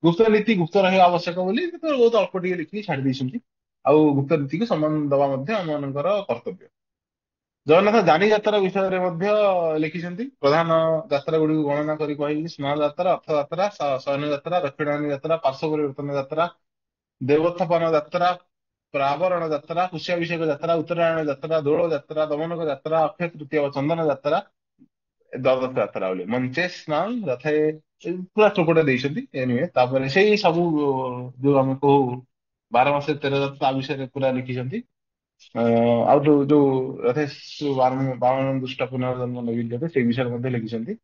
ଗୁପ୍ତ ନୀତି ଗୁପ୍ତ ରହିବା ଆବଶ୍ୟକ ବୋଲି କିନ୍ତୁ ବହୁତ ଅଳ୍ପ ଟିକେ ଲେଖିକି ଛାଡି ଦେଇଛନ୍ତି। ଆଉ ଗୁପ୍ତ ନୀତିକୁ ସମ୍ମାନ ଦବା ମଧ୍ୟ ଆମମାନଙ୍କର କର୍ତ୍ତବ୍ୟ। ଜଗନ୍ନାଥ ଯାନି ଯାତ୍ରା ବିଷୟରେ ମଧ୍ୟ ଲେଖିଛନ୍ତି। ପ୍ରଧାନ ଯାତ୍ରା ଗୁଡିକୁ ଗଣନା କରି କହିବି, ସ୍ନାନ ଯାତ୍ରା, ରଥଯାତ୍ରା, ଶୟନ ଯାତ୍ରା, ଦକ୍ଷିଣାୟନ ଯାତ୍ରା, ପାର୍ଶ୍ୱ ପରିବର୍ତ୍ତନ ଯାତ୍ରା, ଦେବୋତ୍ଥାପନ ଯାତ୍ରା, ପ୍ରାବରଣ ଯାତ୍ରା, ପୁଷ୍ୟାଭିଷେକ ଯାତ୍ରା, ଉତ୍ତରାୟଣ ଯାତ୍ରା, ଦୋଳ ଯାତ୍ରା, ଦମନକ ଯାତ୍ରା, ଅକ୍ଷୟ ତୃତୀୟ ବା ଚନ୍ଦନ ଯାତ୍ରା, ଦ୍ୱାଦଶ ଯାତ୍ରା ବୋଲି ମଞ୍ଚେ ସ୍ନାନ ରଥେ, ପୁରା ଚୋପଟା ଦେଇଛନ୍ତି। ଏନିୱେ ତାପରେ ସେଇ ସବୁ ଯୋଉ ଆମେ କହୁ 12 ମାସେ 13 ଯାତ୍ରା, ତା ବିଷୟରେ ପୁରା ଲେଖିଛନ୍ତି। ଆଉ ଯୋଉ ରଥେ ବାମନ ଦୁଷ୍ଟ ପୁନର୍ଜନ୍ମ ନେଇଛନ୍ତି, ସେଇ ବିଷୟରେ ମଧ୍ୟ ଲେଖିଛନ୍ତି।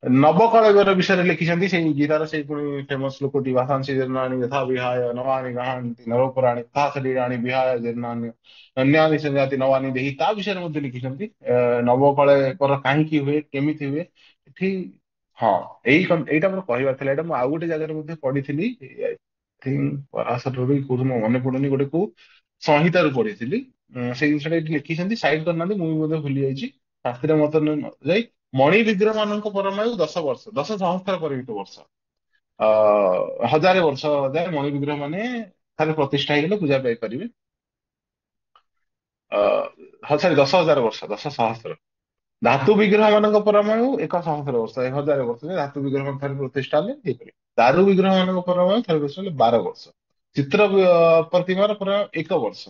ନବକଳେବର ବିଷୟରେ ଲେଖିଛନ୍ତି। ସେଇ ଗୀତାର ସେଇ ପୁଣି ଫେମସ ଲୋକଟି, ଭାଷାଂଶୀ ଜୀର୍ଣ୍ଣାନି ଯଥା ବିହାୟ ନବାନି ଗାହାନ୍ତି ନରପୁରାଣୀ ତାହା ଶରୀରାଣୀ ବିହାୟ ଜୀର୍ଣ୍ଣାନି ଅନ୍ୟାନି ସଂଜାତି ନବାନି ଦେହି, ତା ବିଷୟରେ ମଧ୍ୟ ଲିଖିଛନ୍ତି। ନବକଳେବର କାହିଁକି ହୁଏ, କେମିତି ହୁଏ ଏଠି। ହଁ, ଏଇଟା ମୋର କହିବାର ଥିଲା। ଏଇଟା ମୁଁ ଆଉ ଗୋଟେ ଜାଗାରେ ମଧ୍ୟ ପଢିଥିଲି। ପରାଶରରୁ କୋଉଠୁ ମୋ ମନେ ପଡୁନି, ଗୋଟେ କୋଉ ସଂହିତାରୁ ପଢିଥିଲି। ସେଇ ଜିନିଷଟା ଏଠି ଲେଖିଛନ୍ତି, ସାଇଡ କରିନାହାନ୍ତି, ମୁଁ ବି ମଧ୍ୟ ଭୁଲି ଯାଇଛି। ଶାସ୍ତ୍ରୀୟ ମତ ଯାଇ ମଣି ବିଗ୍ରହ ମାନଙ୍କ ପରମାୟୁ 10 ବର୍ଷ, 10 ସହସ୍ର ପରିମିତ ବର୍ଷ। 1000 ବର୍ଷ ଯାଏ ମଣି ବିଗ୍ରହ ମାନେ ଥରେ ପ୍ରତିଷ୍ଠା ହେଇଗଲେ ପୂଜା ପାଇପାରିବେ। ହଁ ସରି, 10,000 ବର୍ଷ, 10 ସହସ୍ର। ଧାତୁ ବିଗ୍ରହ ମାନଙ୍କ ପରମାୟୁ 1 ସହସ୍ର ବର୍ଷ, 1000 ବର୍ଷ ଯାଏ ଧାତୁ ବିଗ୍ରହ ମାନ ଥରେ ପ୍ରତିଷ୍ଠା ହେଲେ ହେଇପାରିବ। ଦାରୁ ବିଗ୍ରହ ମାନଙ୍କ ପରମାୟୁ ଥରେ ପ୍ରତିଷ୍ଠା ହେଲେ 12 ବର୍ଷ। ଚିତ୍ର ପ୍ରତିମାର ପରମାୟୁ 1 ବର୍ଷ।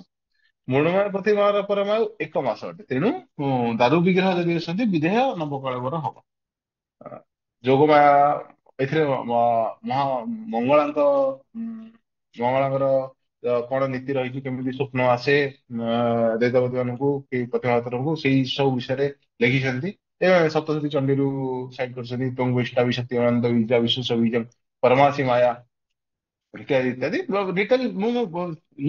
ମୃଣ୍ମୟ ପ୍ରତିମାର ପରମାୟୁ 1 ମାସ ଅଟେ। ତେଣୁ ଦାରୁ ବିଗ୍ରହ ଯଦି ଅଛନ୍ତି ବିଦେହ ନବକଳେବର ହବ। ଯୋଗମାୟା ଏଥିରେ ମହା ମଙ୍ଗଳାଙ୍କ ମଙ୍ଗଳାଙ୍କର କଣ ନୀତି ରହିଛି, କେମିତି ସ୍ୱପ୍ନ ଆସେ ଦେବଦେବୀ ମାନଙ୍କୁ କି ପ୍ରତିଭାତରଙ୍କୁ, ସେଇ ସବୁ ବିଷୟରେ ଲେଖିଛନ୍ତି। ଏ ସପ୍ତଶତୀ ଚଣ୍ଡୀରୁ ସାଇଡ କରିଛନ୍ତି। ତଙ୍କୁ ଇଷ୍ଟା ବିଶକ୍ତି ଅନନ୍ତ ବିଦ୍ୟା ବିଶ୍ୱ ବୀଜಂ ପରମାସି ମାୟା ଇତ୍ୟାଦି ଇତ୍ୟାଦି। ଡିଟେଲ ମୁଁ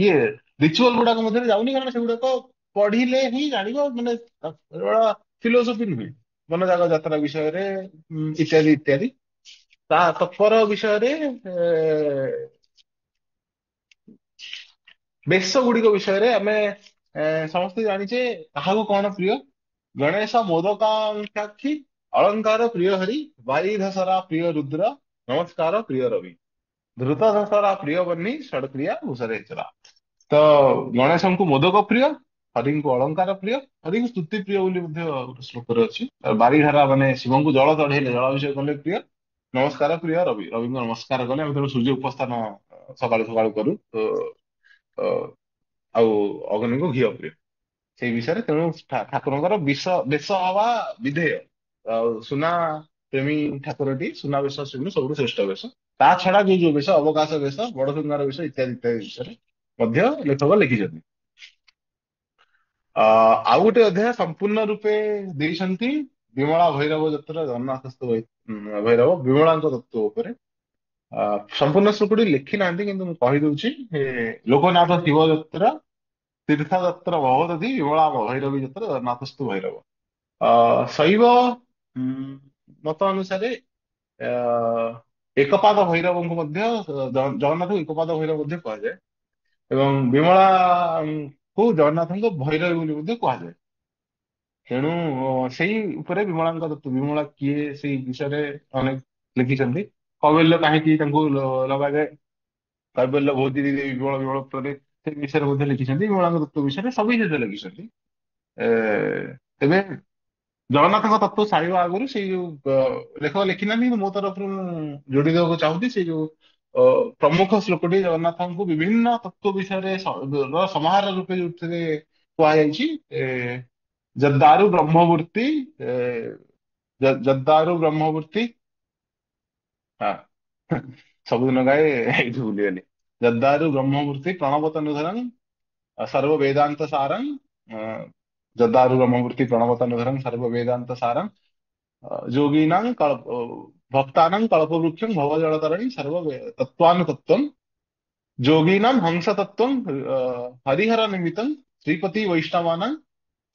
ଇଏ ରିଚୁଆଲ ଗୁଡାକ ମଧ୍ୟରେ ଯାଉନି, କାରଣ ସେଗୁଡାକ ପଢିଲେ ହିଁ ଜାଣିବ। ମାନେ ଫିଲୋସଫି ନୁହେଁ। ବନଜାଗ ଯାତ୍ରା ବିଷୟରେ ଇତ୍ୟାଦି ଇତ୍ୟାଦି। ତା ତତ୍ପର ବିଷୟରେ ବେଶ ଗୁଡିକ ବିଷୟରେ ଆମେ ସମସ୍ତେ ଜାଣିଛେ କାହାକୁ କଣ ପ୍ରିୟ। ଗଣେଶ ମୋଦକାଂକ୍ଷାକ୍ଷୀ, ଅଳଙ୍କାର ପ୍ରିୟ ହରି, ବାରିଧସରା ପ୍ରିୟ ରୁଦ୍ର, ନମସ୍କାର ପ୍ରିୟ ରବି, ଧୃତ ଧସରା ପ୍ରିୟ ବହ୍ନି, ଷଡକ୍ରିୟା ଭୂଷରେ ଚରା। ତ ଗଣେଶଙ୍କୁ ମୋଦକ ପ୍ରିୟ, ହରିଙ୍କୁ ଅଳଙ୍କାର ପ୍ରିୟ, ହରିଙ୍କୁ ସ୍ତୁତି ପ୍ରିୟ ବୋଲି ମଧ୍ୟ ଗୋଟେ ଶ୍ଲୋକରେ ଅଛି। ବାରିଧାରା ମାନେ ଶିବଙ୍କୁ ଜଳ ଚଢେଇଲେ, ଜଳାଭିଷେକ କଲେ ପ୍ରିୟ। ନମସ୍କାର ପ୍ରିୟ ରବି, ରବିଙ୍କୁ ନମସ୍କାର କଲେ। ଆମେ ତେଣୁ ସୂର୍ଯ୍ୟ ଉପାସନା ସକାଳୁ ସକାଳୁ କରୁ। ତ ଆଉ ଅଗ୍ନିକୁ ଘିଅ ପ୍ରିୟ। ସେଇ ବିଷୟରେ ତେଣୁ ଠାକୁରଙ୍କର ବେଶ ହବା ବିଧେୟ। ଆଉ ସୁନା ପ୍ରେମୀ ଠାକୁରଟି, ସୁନା ବେଶ ସବୁଠୁ ଶ୍ରେଷ୍ଠ ବେଶ। ତା ଛଡା ଯୋଉ ଯୋଉ ବେଶ, ଅବକାଶ ବେଶ, ବଡ ଶୃଙ୍ଗାର ବେଶ ଇତ୍ୟାଦି ଇତ୍ୟାଦି ବିଷୟରେ ମଧ୍ୟ ଲେଖକ ଲେଖିଛନ୍ତି। ଆଉ ଗୋଟେ ଅଧ୍ୟାୟ ସମ୍ପୂର୍ଣ୍ଣ ରୂପେ ଦେଇଛନ୍ତି ବିମଳା ଭୈରବ ଯତ୍ର ଜଗନ୍ନାଥସ୍ଥ ଭୈରବ ବିମଳାଙ୍କ ତତ୍ଵ ଉପରେ। ସମ୍ପୂର୍ଣ୍ଣ ଶ୍ଲୋକଟି ଲେଖି ନାହାନ୍ତି କିନ୍ତୁ ମୁଁ କହିଦଉଛି। ଲୋକନାଥ ଶିବ ଯତ୍ର ତୀର୍ଥ ଯତ୍ର ଭବଦଧି ବିମଳା ଭୈରବୀ ଯତ୍ର ଜଗନ୍ନାଥସ୍ଥ ଭୈରବ। ଶୈବ ମତ ଅନୁସାରେ ଅ, ଏକପାଦ ଭୈରବଙ୍କୁ ମଧ୍ୟ ଜଗନ୍ନାଥଙ୍କୁ ଏକପାଦ ଭୈରବ ମଧ୍ୟ କୁହାଯାଏ। ଏବଂ ବିମଳାଙ୍କୁ ଜଗନ୍ନାଥଙ୍କ ଭୈରବୀ ବୋଲି ମଧ୍ୟ କୁହାଯାଏ। ତେଣୁ ସେଇ ଉପରେ ବିମଳାଙ୍କ ତତ୍ତ୍ୱ, ବିମଳା କିଏ ସେଇ ବିଷୟରେ ଅନେକ ଲେଖିଛନ୍ତି। କୈବଲ୍ୟ କାହିଁକି ତାଙ୍କୁ ଲଗାଯାଏ, କୈବଲ୍ୟ ବହୁତ ବିମଳ ବିମଳ ଉପରେ ସେ ବିଷୟରେ ମଧ୍ୟ ଲେଖିଛନ୍ତି। ବିମଳାଙ୍କ ତତ୍ତ୍ୱ ବିଷୟରେ ସବୁ ବିଷୟରେ ଲେଖିଛନ୍ତି। ଏ, ତେବେ ଜଗନ୍ନାଥଙ୍କ ତତ୍ତ୍ୱ ସାରିବା ଆଗରୁ ସେଇ ଯୋଉ ଲେଖକ ଲେଖିନାହାନ୍ତି କିନ୍ତୁ ମୋ ତରଫରୁ ମୁଁ ଯୋଡି ଦେବାକୁ ଚାହୁଁଛି ସେଇ ଯୋଉ ଅ, ପ୍ରମୁଖ ଶ୍ଲୋକଟି ଜଗନ୍ନାଥଙ୍କୁ ବିଭିନ୍ନ ତତ୍ତ୍ୱ ବିଷୟରେ ର ସମାହାର ରୂପେ ଯୋଉଥିରେ କୁହାଯାଇଛି। ଜଦ୍ଦାରୁ ବ୍ରହ୍ମମୂର୍ତ୍ତି ଏ, ଜଦ୍ଦାରୁ ବ୍ରହ୍ମମୂର୍ତ୍ତି। ହଁ ସବୁଦିନ ଗାଏ ଏଇଠି ଭୁଲିଗଲି। ଜଦ୍ଦାରୁ ବ୍ରହ୍ମମୂର୍ତ୍ତି ପ୍ରଣବତନୁଧରଂ ସର୍ବ ବେଦାନ୍ତ ସାରଂ। ଅ, ଜଦ୍ଦାରୁ ବ୍ରହ୍ମମୂର୍ତ୍ତି ପ୍ରଣବତନୁଧରଂ ସର୍ବ ବେଦାନ୍ତ ସାରଂ। ଯୋଗୀନାଂ ଭକ୍ତାନାଂ କଳ୍ପବୃକ୍ଷଂ ଭବଜଳତରଣୀ ସର୍ବ ତତ୍ୱାनुତତ୍ତ୍ୱଂ। ଯୋଗୀନାಂ ହଂସତତ୍ତ୍ୱଂ ହରିହର ନିମିତ୍ତଂ ଶ୍ରୀପତି ବୈଷ୍ଣବାନାଂ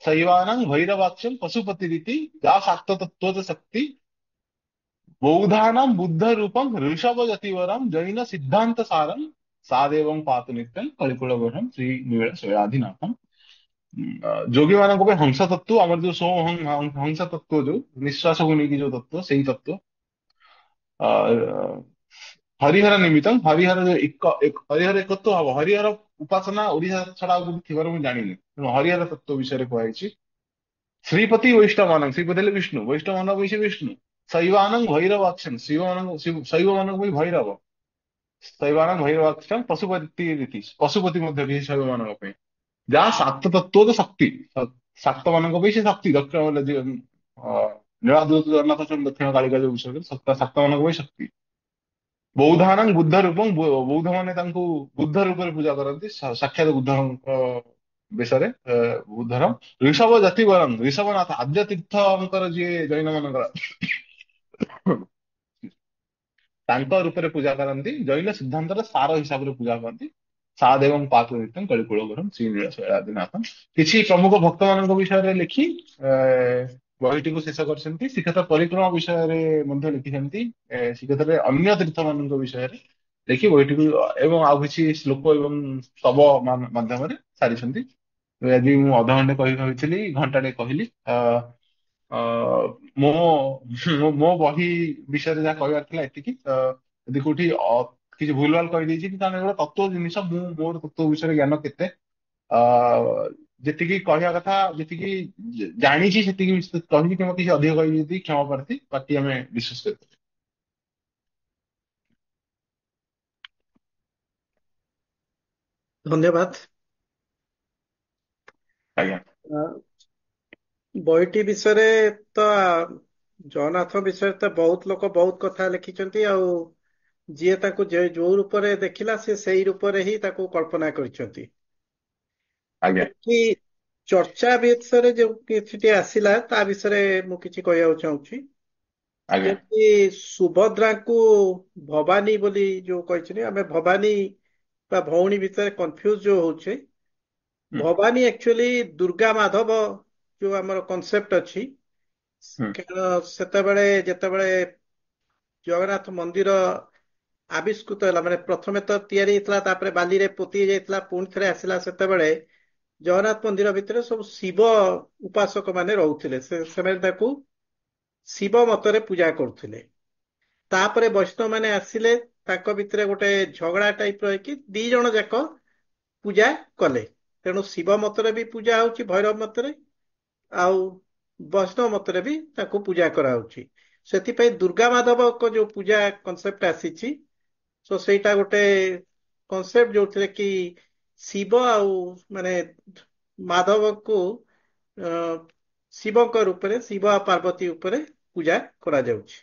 ଶୈବାନାଂ ଭୈରବାକ୍ଷ୍ୟଂ ପଶୁପତିରିତି ଯା ଶାକ୍ତ ତତ୍ତ୍ୱ ଶକ୍ତି। ବୌଦ୍ଧାନାಂ ବୁଦ୍ଧ ରୂପಂ ଋଷଭ ଯତିବରಂ ଜୈନ ସିଦ୍ଧାନ୍ତ ସାରಂ ସାଦେବଂ ପାତୁ ନିତ୍ୟଂ କଳିକୁଳବରಂ ଶ୍ରୀ ନୀଳ ଶୈଳାଧିନାଥಂ। ଯୋଗୀ ମାନଙ୍କ ପାଇଁ ହଂସ ତତ୍ତ୍ୱ, ଆମର ଯୋଉ ହଂସ ତତ୍ତ୍ୱ, ଯୋଉ ନିଶ୍ୱାସକୁ ନେଇକି ଯୋଉ ତତ୍ତ୍ୱ, ସେଇ ତତ୍ତ୍ୱ। ଅ, ହରିହର ନିମିତ୍ତଂ, ହରିହର ଯୋଉ ହରିହର ଏକତ୍ୱ ହବ। ହରିହର ଉପାସନା ଓଡିଶା ଛଡା ଆଉ କୋଉଠି ଥିବାର ମୁଁ ଜାଣିନି, ତେଣୁ ହରିହର ତତ୍ତ୍ୱ ବିଷୟରେ କୁହାଯାଇଛି। ଶ୍ରୀପତି ବୈଷ୍ଣବାନଂ, ଶ୍ରୀପତି ହେଲେ ବିଷ୍ଣୁ, ବୈଷ୍ଣବ ମାନଙ୍କ ପାଇଁ ସେ ବିଷ୍ଣୁ। ଶୈବାନଂ ଭୈରବ ଅଛନ୍, ଶୈବ ମାନଙ୍କ ପାଇଁ ଭୈରବ। ଶୈବାନଂ ଭୈରବ ଅଛନ୍ ପଶୁପତି ରୀତି, ପଶୁପତି ମଧ୍ୟ ବି ଶୈବ ମାନଙ୍କ ପାଇଁ। ଯାହା ସାତ ତତ୍ତ୍ୱ ଶକ୍ତି, ସାତ ମାନଙ୍କ ପାଇଁ ସେ ଶକ୍ତି। ଦକ୍ଷିଣ ନୀଳାଦ୍ରି ଜଗନ୍ନାଥ ଅଛନ୍ତି ଦକ୍ଷିଣ କାଳିକା ଯୋଉ ବିଷୟରେ ସାତ ମାନଙ୍କ ପାଇଁ ଶକ୍ତି। ବୌଦ୍ଧାନାଂ ବୁଦ୍ଧ ରୂପଂ, ବୌଦ୍ଧ ମାନେ ତାଙ୍କୁ ବୁଦ୍ଧ ରୂପରେ ପୂଜା କରନ୍ତି, ସାକ୍ଷାତ ବୁଦ୍ଧଙ୍କ ବେଶରେ ବୁଦ୍ଧର। ଋଷଭ ଜାତି ବରଂ, ଋଷଭନାଥ ଆଦ୍ୟ ତୀର୍ଥଙ୍କର ଯିଏ ଜୈନ ମାନଙ୍କର ତାଙ୍କ ରୂପରେ ପୂଜା କରନ୍ତି, ଜୈନ ସିଦ୍ଧାନ୍ତର ସାର ହିସାବରେ ପୂଜା କରନ୍ତି। ସାଦେବଂ ପାତୁ ନିତ୍ୟଂ କଳିକୁଳବରଂ ଶ୍ରୀନୀଳ ଶୈଳାଦିନାଥಂ। କିଛି ପ୍ରମୁଖ ଭକ୍ତ ମାନଙ୍କ ବିଷୟରେ ଲେଖି ଆ, ବହିଟିକୁ ଶେଷ କରିଛନ୍ତି। ଶ୍ରୀକ୍ଷେତ୍ର ପରିକ୍ରମା ବିଷୟରେ ମଧ୍ୟ ଲେଖିଛନ୍ତି। ଶ୍ରୀକ୍ଷେତ୍ରରେ ଅନ୍ୟ ତୀର୍ଥ ମାନଙ୍କ ବିଷୟରେ ଲେଖି ବହିଟିକୁ ଏବଂ ଆଉ କିଛି ଶ୍ଲୋକ ଏବଂ ସ୍ତବ ମାଧ୍ୟମରେ ସାରିଛନ୍ତି। ଆଜି ମୁଁ ଅଧଘଣ୍ଟେ କହି କହିଥିଲି, ଘଣ୍ଟାଟେ କହିଲି। ଅ, ମୋ ମୋ ବହି ବିଷୟରେ ଯାହା କହିବାର ଥିଲା ଏତିକି। ଯଦି କୋଉଠି କିଛି ଭୁଲଭାଲ କହିଦେଇଛି କି ତାହେଲେ ଗୋଟେ ତତ୍ତ୍ୱ ଜିନିଷ, ମୁଁ ମୋର ତତ୍ତ୍ୱ ବିଷୟରେ ଜ୍ଞାନ କେତେ, ଅ, ଯେତିକି କହିବା କଥା, ଯେତିକି ଜାଣିଛି ସେତିକି କହିଛି। କିମ୍ବା କିଛି ଅଧିକ କହିବି ଯଦି କ୍ଷମା ପ୍ରାର୍ଥୀ, ବାକି ଆମେ ବିଶ୍ୱାସ କରିପାରିବା। ଧନ୍ୟବାଦ। ଆଜ୍ଞା ଆ, ବହିଟି ବିଷୟରେ ତ ଜଗନ୍ନାଥ ବିଷୟରେ ତ ବହୁତ ଲୋକ ବହୁତ କଥା ଲେଖିଛନ୍ତି, ଆଉ ଯିଏ ତାକୁ ଯୋଉ ରୂପରେ ଦେଖିଲା ସେ ସେଇ ରୂପରେ ହିଁ ତାକୁ କଳ୍ପନା କରିଛନ୍ତି। ଆଜ୍ଞା ଏଠି ଚର୍ଚ୍ଚା ବିଷୟରେ ଯୋଉ କିଛିଟି ଆସିଲା ତା ବିଷୟରେ ମୁଁ କିଛି କହିବାକୁ ଚାହୁଁଛି। ଆଜ୍ଞା ଯେମିତି ସୁଭଦ୍ରାଙ୍କୁ ଭବାନୀ ବୋଲି ଯୋଉ କହିଛନ୍ତି, ଆମେ ଭବାନୀ ବା ଭଉଣୀ ଭିତରେ କନଫ୍ୟୁଜ ଯୋଉ ହଉଛେ, ହୁଁ ଭବାନୀ ଆକ୍ଚୁଆଲି ଦୁର୍ଗା ମାଧବ ଯୋଉ ଆମର କନସେପ୍ଟ ଅଛି। ହୁଁ କାରଣ ସେତେବେଳେ ଯେତେବେଳେ ଜଗନ୍ନାଥ ମନ୍ଦିର ଆବିଷ୍କୃତ ହେଲା, ମାନେ ପ୍ରଥମେ ତ ତିଆରି ହେଇଥିଲା, ତାପରେ ବାଲିରେ ପୋତି ଯାଇଥିଲା, ପୁଣି ଥରେ ଆସିଲା, ସେତେବେଳେ ଜଗନ୍ନାଥ ମନ୍ଦିର ଭିତରେ ସବୁ ଶିବ ଉପାସକ ମାନେ ରହୁଥିଲେ। ସେମାନେ ତାକୁ ଶିବ ମତରେ ପୂଜା କରୁଥିଲେ। ତାପରେ ବୈଷ୍ଣବ ମାନେ ଆସିଲେ, ତାଙ୍କ ଭିତରେ ଗୋଟେ ଝଗଡା ଟାଇପ ର ହେଇକି ଦି ଜଣ ଯାକ ପୂଜା କଲେ। ତେଣୁ ଶିବ ମତରେ ବି ପୂଜା ହଉଛି ଭୈରବ ମତରେ, ଆଉ ବୈଷ୍ଣବ ମତରେ ବି ତାକୁ ପୂଜା କରାହଉଛି। ସେଥିପାଇଁ ଦୁର୍ଗା ମାଧବଙ୍କ ଯୋଉ ପୂଜା କନସେପ୍ଟ ଆସିଛି, ତ ସେଇଟା ଗୋଟେ କନସେପ୍ଟ ଯୋଉଥିରେ କି ଶିବ ଆଉ ମାନେ ମାଧବଙ୍କୁ ଅ, ଶିବଙ୍କ ରୂପରେ, ଶିବ ଆଉ ପାର୍ବତୀ ଉପରେ ପୂଜା କରାଯାଉଛି।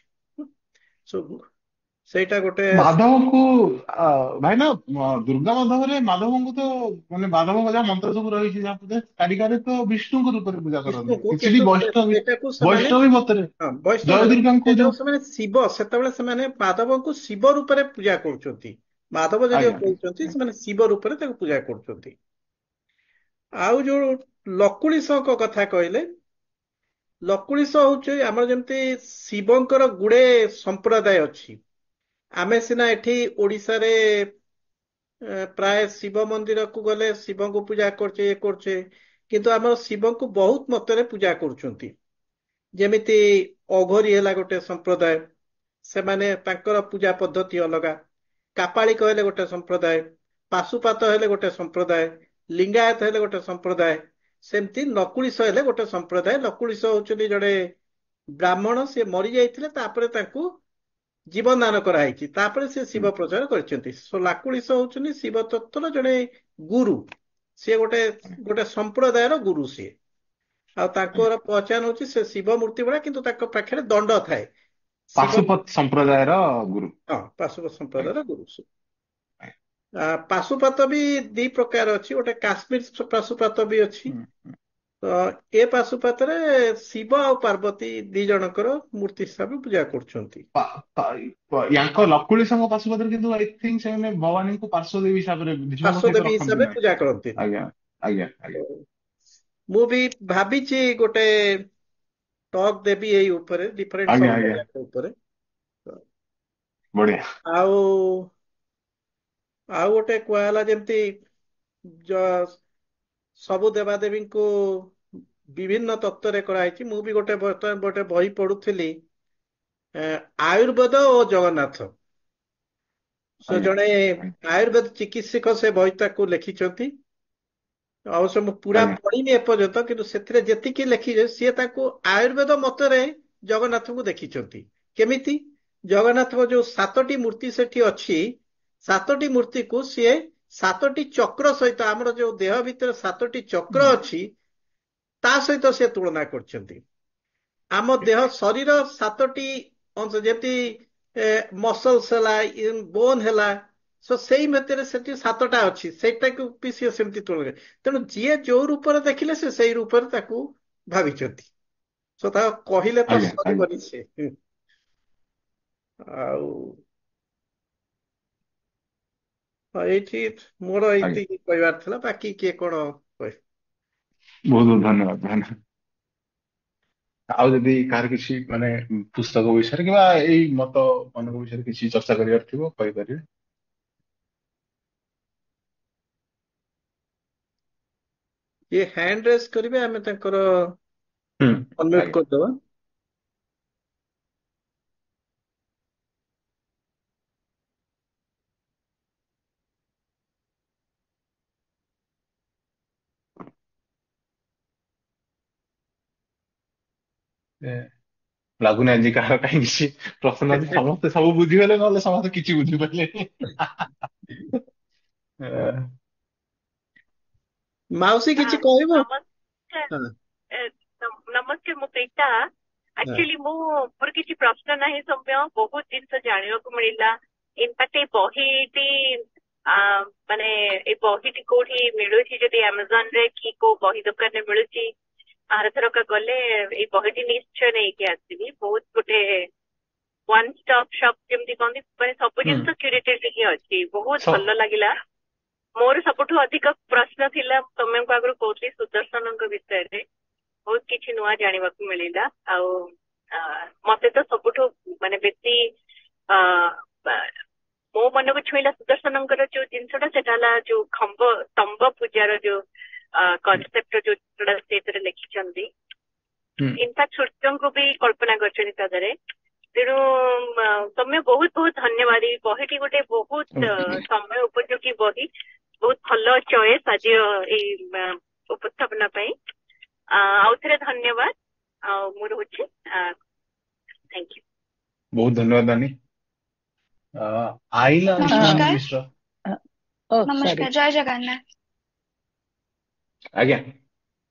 ସେଇଟା ଗୋଟେ ମାଧବଙ୍କୁ ଭାଇନା ଦୁର୍ଗା ମାଧବରେ ମାଧବଙ୍କୁ ତ ମାନେ ମାଧବଙ୍କ ଯାହା ମନ୍ତ୍ର ସବୁ ରହିଛି ଯାହା ପୂଜା କାରିକାରେ ତ ବିଷ୍ଣୁଙ୍କ ରୂପରେ ପୂଜା କରନ୍ତି ବିଷ୍ଣୁକୁ, କିଛିଟି କିନ୍ତୁ ବୈଷ୍ଣବୀ ସେଇଟାକୁ ସେମାନେ, ବୈଷ୍ଣବୀ ମତରେ ହଁ ବୈଷ୍ଣବ ଜୟ ମତ, ଦୁର୍ଗାଙ୍କୁ ସେଇଟାକୁ ଯୋଉ ସେମାନେ ଶିବ, ସେତେବେଳେ ସେମାନେ ମାଧବଙ୍କୁ ଶିବ ରୂପରେ ପୂଜା କରୁଛନ୍ତି। ମାଧବ ଯଦିଓ ଆଜ୍ଞା କହୁଛନ୍ତି, ସେମାନେ ଶିବ ରୂପରେ ତାକୁ ପୂଜା କରୁଛନ୍ତି। ଆଉ ଯୋଉ ଲକୁଳିଶଙ୍କ କଥା କହିଲେ, ଲକୁଳିଶ ହଉଛି ଆମର ଯେମିତି ଶିବଙ୍କର ଗୁଡେ ସମ୍ପ୍ରଦାୟ ଅଛି। ଆମେ ସିନା ଏଠି ଓଡିଶାରେ ପ୍ରାୟ ଶିବ ମନ୍ଦିରକୁ ଗଲେ ଶିବଙ୍କୁ ପୂଜା କରୁଛେ, ଇଏ କରୁଛେ, କିନ୍ତୁ ଆମର ଶିବଙ୍କୁ ବହୁତ ମତରେ ପୂଜା କରୁଛନ୍ତି। ଯେମିତି ଅଘୋରୀ ହେଲା ଗୋଟେ ସମ୍ପ୍ରଦାୟ, ସେମାନେ ତାଙ୍କର ପୂଜା ପଦ୍ଧତି ଅଲଗା। କାପାଳି କହିଲେ ଗୋଟେ ସମ୍ପ୍ରଦାୟ, ପାଶୁପାତ ହେଲେ ଗୋଟେ ସମ୍ପ୍ରଦାୟ, ଲିଙ୍ଗାୟତ ହେଲେ ଗୋଟେ ସମ୍ପ୍ରଦାୟ, ସେମିତି ନକୁଳିଶ ହେଲେ ଗୋଟେ ସମ୍ପ୍ରଦାୟ। ନକୁଳିଶ ହଉଛନ୍ତି ଜଣେ ବ୍ରାହ୍ମଣ, ସେ ମରି ଯାଇଥିଲେ, ତାପରେ ତାଙ୍କୁ ଜୀବନ ଦାନ କରାହେଇଛି, ତାପରେ ସେ ଶିବ ପ୍ରଚାର କରିଛନ୍ତି। ଲାକୁଳିଶ ହଉଛନ୍ତି ଶିବ ତତ୍ଵର ଜଣେ ଗୁରୁ। ସିଏ ଗୋଟେ ଗୋଟେ ସମ୍ପ୍ରଦାୟର ଗୁରୁ ସିଏ। ଆଉ ତାଙ୍କର ପହଚାନ ହଉଛି ସେ ଶିବ ମୂର୍ତ୍ତି ଭଳିଆ, କିନ୍ତୁ ତାଙ୍କ ପାଖରେ ଦଣ୍ଡ ଥାଏ। ଶିବ, ପାଶୁପତ ସମ୍ପ୍ରଦାୟର ଗୁରୁ। ହଁ ପାଶୁପତ ଆଜ୍ଞା ସମ୍ପ୍ରଦାୟର ଗୁରୁ ସେ। ଆଜ୍ଞା। ପାଶୁପାତ ବି ଦି ପ୍ରକାର ଅଛି, ଗୋଟେ କାଶ୍ମୀର ପାଶୁପାତ ବି ଅଛି। ହୁଁ। ତ ଏ ପାଶୁପାତରେ ଶିବ ଆଉ ପାର୍ବତୀ ଦି ଜଣଙ୍କର ମୂର୍ତ୍ତି ହିସାବରେ ପୂଜା କରୁଛନ୍ତି। ୟାଙ୍କ ଲକୁଳିଶଙ୍କ ପାଶୁପତରେ କିନ୍ତୁ ଆଇ ଥିଙ୍କ ସେମାନେ ଭବାନୀଙ୍କୁ ପାର୍ଶ୍ୱ ଦେବୀ ହିସାବରେ ଝିଅଙ୍କ ସହିତ ପାର୍ଶ୍ୱଦେବୀ ରଖନ୍ତି ହିସାବରେ ନାହିଁ। ପୂଜା କରନ୍ତିନି। ଆଜ୍ଞା ଆଜ୍ଞା ଆଜ୍ଞା ମୁଁ ବି ଭାବିଛି ଗୋଟେ ଟକ୍ ଦେବି ଏଇ ଉପରେ, ଡିଫରେଣ୍ଟ ଆଜ୍ଞା ଆଜ୍ଞା ସମ୍ପ୍ରଦାୟ ଉପରେ। ବଢିଆ। ଆଉ ଆଉ ଗୋଟେ କୁହା ହେଲା ଯେମିତି ଜ- ସବୁ ଦେବାଦେବୀଙ୍କୁ ବିଭିନ୍ନ ତତ୍ଵରେ କରାହେଇଛି। ମୁଁ ବି ଗୋଟେ ବର୍ତ୍ତମାନ ଗୋଟେ ବହି ପଢୁଥିଲି, ଏ, ଆୟୁର୍ବେଦ ଓ ଜଗନ୍ନାଥ। ସେ ଆଜ୍ଞା ଜଣେ ଆଜ୍ଞା ଆୟୁର୍ବେଦ ଚିକିତ୍ସକ ସେ ବହିଟାକୁ ଲେଖିଛନ୍ତି। ଅବଶ୍ୟ ମୁଁ ପୁରା ଆଜ୍ଞା ପଢିନି ଏପର୍ଯ୍ୟନ୍ତ, କିନ୍ତୁ ସେଥିରେ ଯେତିକି ଲେଖିছে ସିଏ ତାକୁ ଆୟୁର୍ବେଦ ମତରେ ଜଗନ୍ନାଥଙ୍କୁ ଦେଖିଛନ୍ତି। କେମିତି? ଜଗନ୍ନାଥଙ୍କ ଯୋଉ ସାତଟି ମୂର୍ତ୍ତି ସେଠି ଅଛି, ସାତଟି ମୂର୍ତ୍ତିକୁ ସିଏ ସାତଟି ଚକ୍ର ସହିତ, ଆମର ଯୋଉ ଦେହ ଭିତରେ ସାତଟି ଚକ୍ର ଅଛି ତା ସହିତ ସେ ତୁଳନା କରିଛନ୍ତି। ଆମ ଦେହ ଶରୀର ସାତଟି ଅଂଶ, ଯେମିତି ମସଲ୍ସ ହେଲା, ବୋନ୍ ହେଲା, ସେଇ ଭିତରେ ସେଠି ସାତଟା ଅଛି, ସେଇଟାକୁ ବି ସିଏ ସେମିତି ତୁଳନା। ତେଣୁ ଯିଏ ଯୋଉ ରୂପରେ ଦେଖିଲେ ସେ ସେଇ ରୂପରେ ତାକୁ ଭାବିଛନ୍ତି। ତା କହିଲେ ତ ଆଜ୍ଞା ଆଜ୍ଞା ସରିବନି ସେ। ଆଉ ହଁ, ଏଇଠି ମୋର ଆଜ୍ଞା ଏଇତିକି କହିବାର ଥିଲା, ବାକି କିଏ କଣ କହେ। ବହୁତ ବହୁତ ଧନ୍ୟବାଦ ଧନ୍ୟବାଦ। ଆଉ ଯଦି କାହାର କିଛି ମାନେ ପୁସ୍ତକ ବିଷୟରେ କିମ୍ବା ଏଇ ମତ ମାନଙ୍କ ବିଷୟରେ କିଛି ଚର୍ଚ୍ଚା କରିବାର ଥିବ କହିପାରିବେ। ଯିଏ ହ୍ୟାଣ୍ଡ ରେସ୍ କରିବେ ଆମେ ତାଙ୍କର ହୁଁ ଅନମ୍ୟୁଟ ଆଜ୍ଞା କରିଦବା। ଏ, ଲାଗୁନି ଆଜି କାହାର କାହିଁ କିଛି ପ୍ରଶ୍ନ ଅଛି, ସମସ୍ତେ ସବୁ ବୁଝିଗଲେ, ନହେଲେ ସମସ୍ତେ କିଛି ବୁଝିପାରିଲେନି। ମାଉସୀ ଆ, କିଛି କହିବ? ନମସ୍କାର। ହଁ ନମସ୍କାର, ମୁଁ ପ୍ରୀତା। ହଁ ଆକ୍ଚୁଆଲି ମୋର କିଛି ପ୍ରଶ୍ନ ନାହିଁ ସୌମ୍ୟ, ବହୁତ ଜିନିଷ ଜାଣିବାକୁ ମିଳିଲା। ଇନଫାକ୍ଟ ଏଇ ବହିଟି ଆ, ମାନେ ଏଇ ବହିଟି କୋଉଠି ମିଳୁଛି, ଯଦି ଆମାଜନ ରେ କି କୋଉ ବହି ଦୋକାନରେ ମିଳୁଛି, ଆରଥରକ ଗଲେ ଏଇ ବହିଟି ନିଶ୍ଚୟ ନେଇକି ଆସିବି। ବହୁତ ଗୋଟେ ୱାନ୍ ଷ୍ଟପ୍ ସପ୍ ଯେମିତି କହନ୍ତି, ମାନେ ସବୁ ହୁଁ ଜିନିଷ କ୍ୟୁରେଟେଡ୍ ହିଁ ଅଛି। ବହୁତ ସ- ଭଲ ଲାଗିଲା। ମୋର ସବୁଠୁ ଅଧିକ ପ୍ରଶ୍ନ ଥିଲା, ତମକୁ ଆଗରୁ କହୁଥିଲି ସୁଦର୍ଶନଙ୍କ ବିଷୟରେ। ବହୁତ କିଛି ନୂଆ ଜାଣିବାକୁ ମିଳିଲା। ଆଉ ଆ, ମତେ ତ ସବୁଠୁ ମାନେ ବେଶୀ ଆ, ଆ, ମୋ ମନକୁ ଛୁଇଁଲା ସୁଦର୍ଶନଙ୍କର ଯୋଉ ଜିନିଷଟା, ସେଟା ହେଲା ଯୋଉ ସ୍ତମ୍ଭ ପୂଜାର ଯୋଉ କନସେପ୍ଟ, ଯୋଉ ଜିନିଷଟା ସେଇଥିରେ ଲେଖିଛନ୍ତି। ହୁଁ ଇନଫାକ୍ଟ ସୂର୍ଯ୍ୟଙ୍କୁ ବି କଳ୍ପନା କରିଛନ୍ତି ତା ଦେହରେ। ତେଣୁ ତମେ ବହୁତ ବହୁତ ଧନ୍ୟବାଦ। ଏଇ ବହିଟି ଗୋଟେ ବହୁତ ସମୟ ଉପଯୋଗୀ ବହି, ବହୁତ ଭଲ ଚଏସ୍ ଆଜି ଏଇ ଉପସ୍ଥାପନା ପାଇଁ। ଆଉଥରେ ଧନ୍ୟବାଦ। ଆଉ ମୁଁ ରହୁଛି। Thank you. ବହୁତ ଧନ୍ୟବାଦ ନାନୀ। ଆଇଲା ଇସ୍ଲାମ ନମସ୍କାର। ମିଶ୍ର। ନମସ୍କାର, ଜୟ ଜଗନ୍ନାଥ। ଆଜ୍ଞା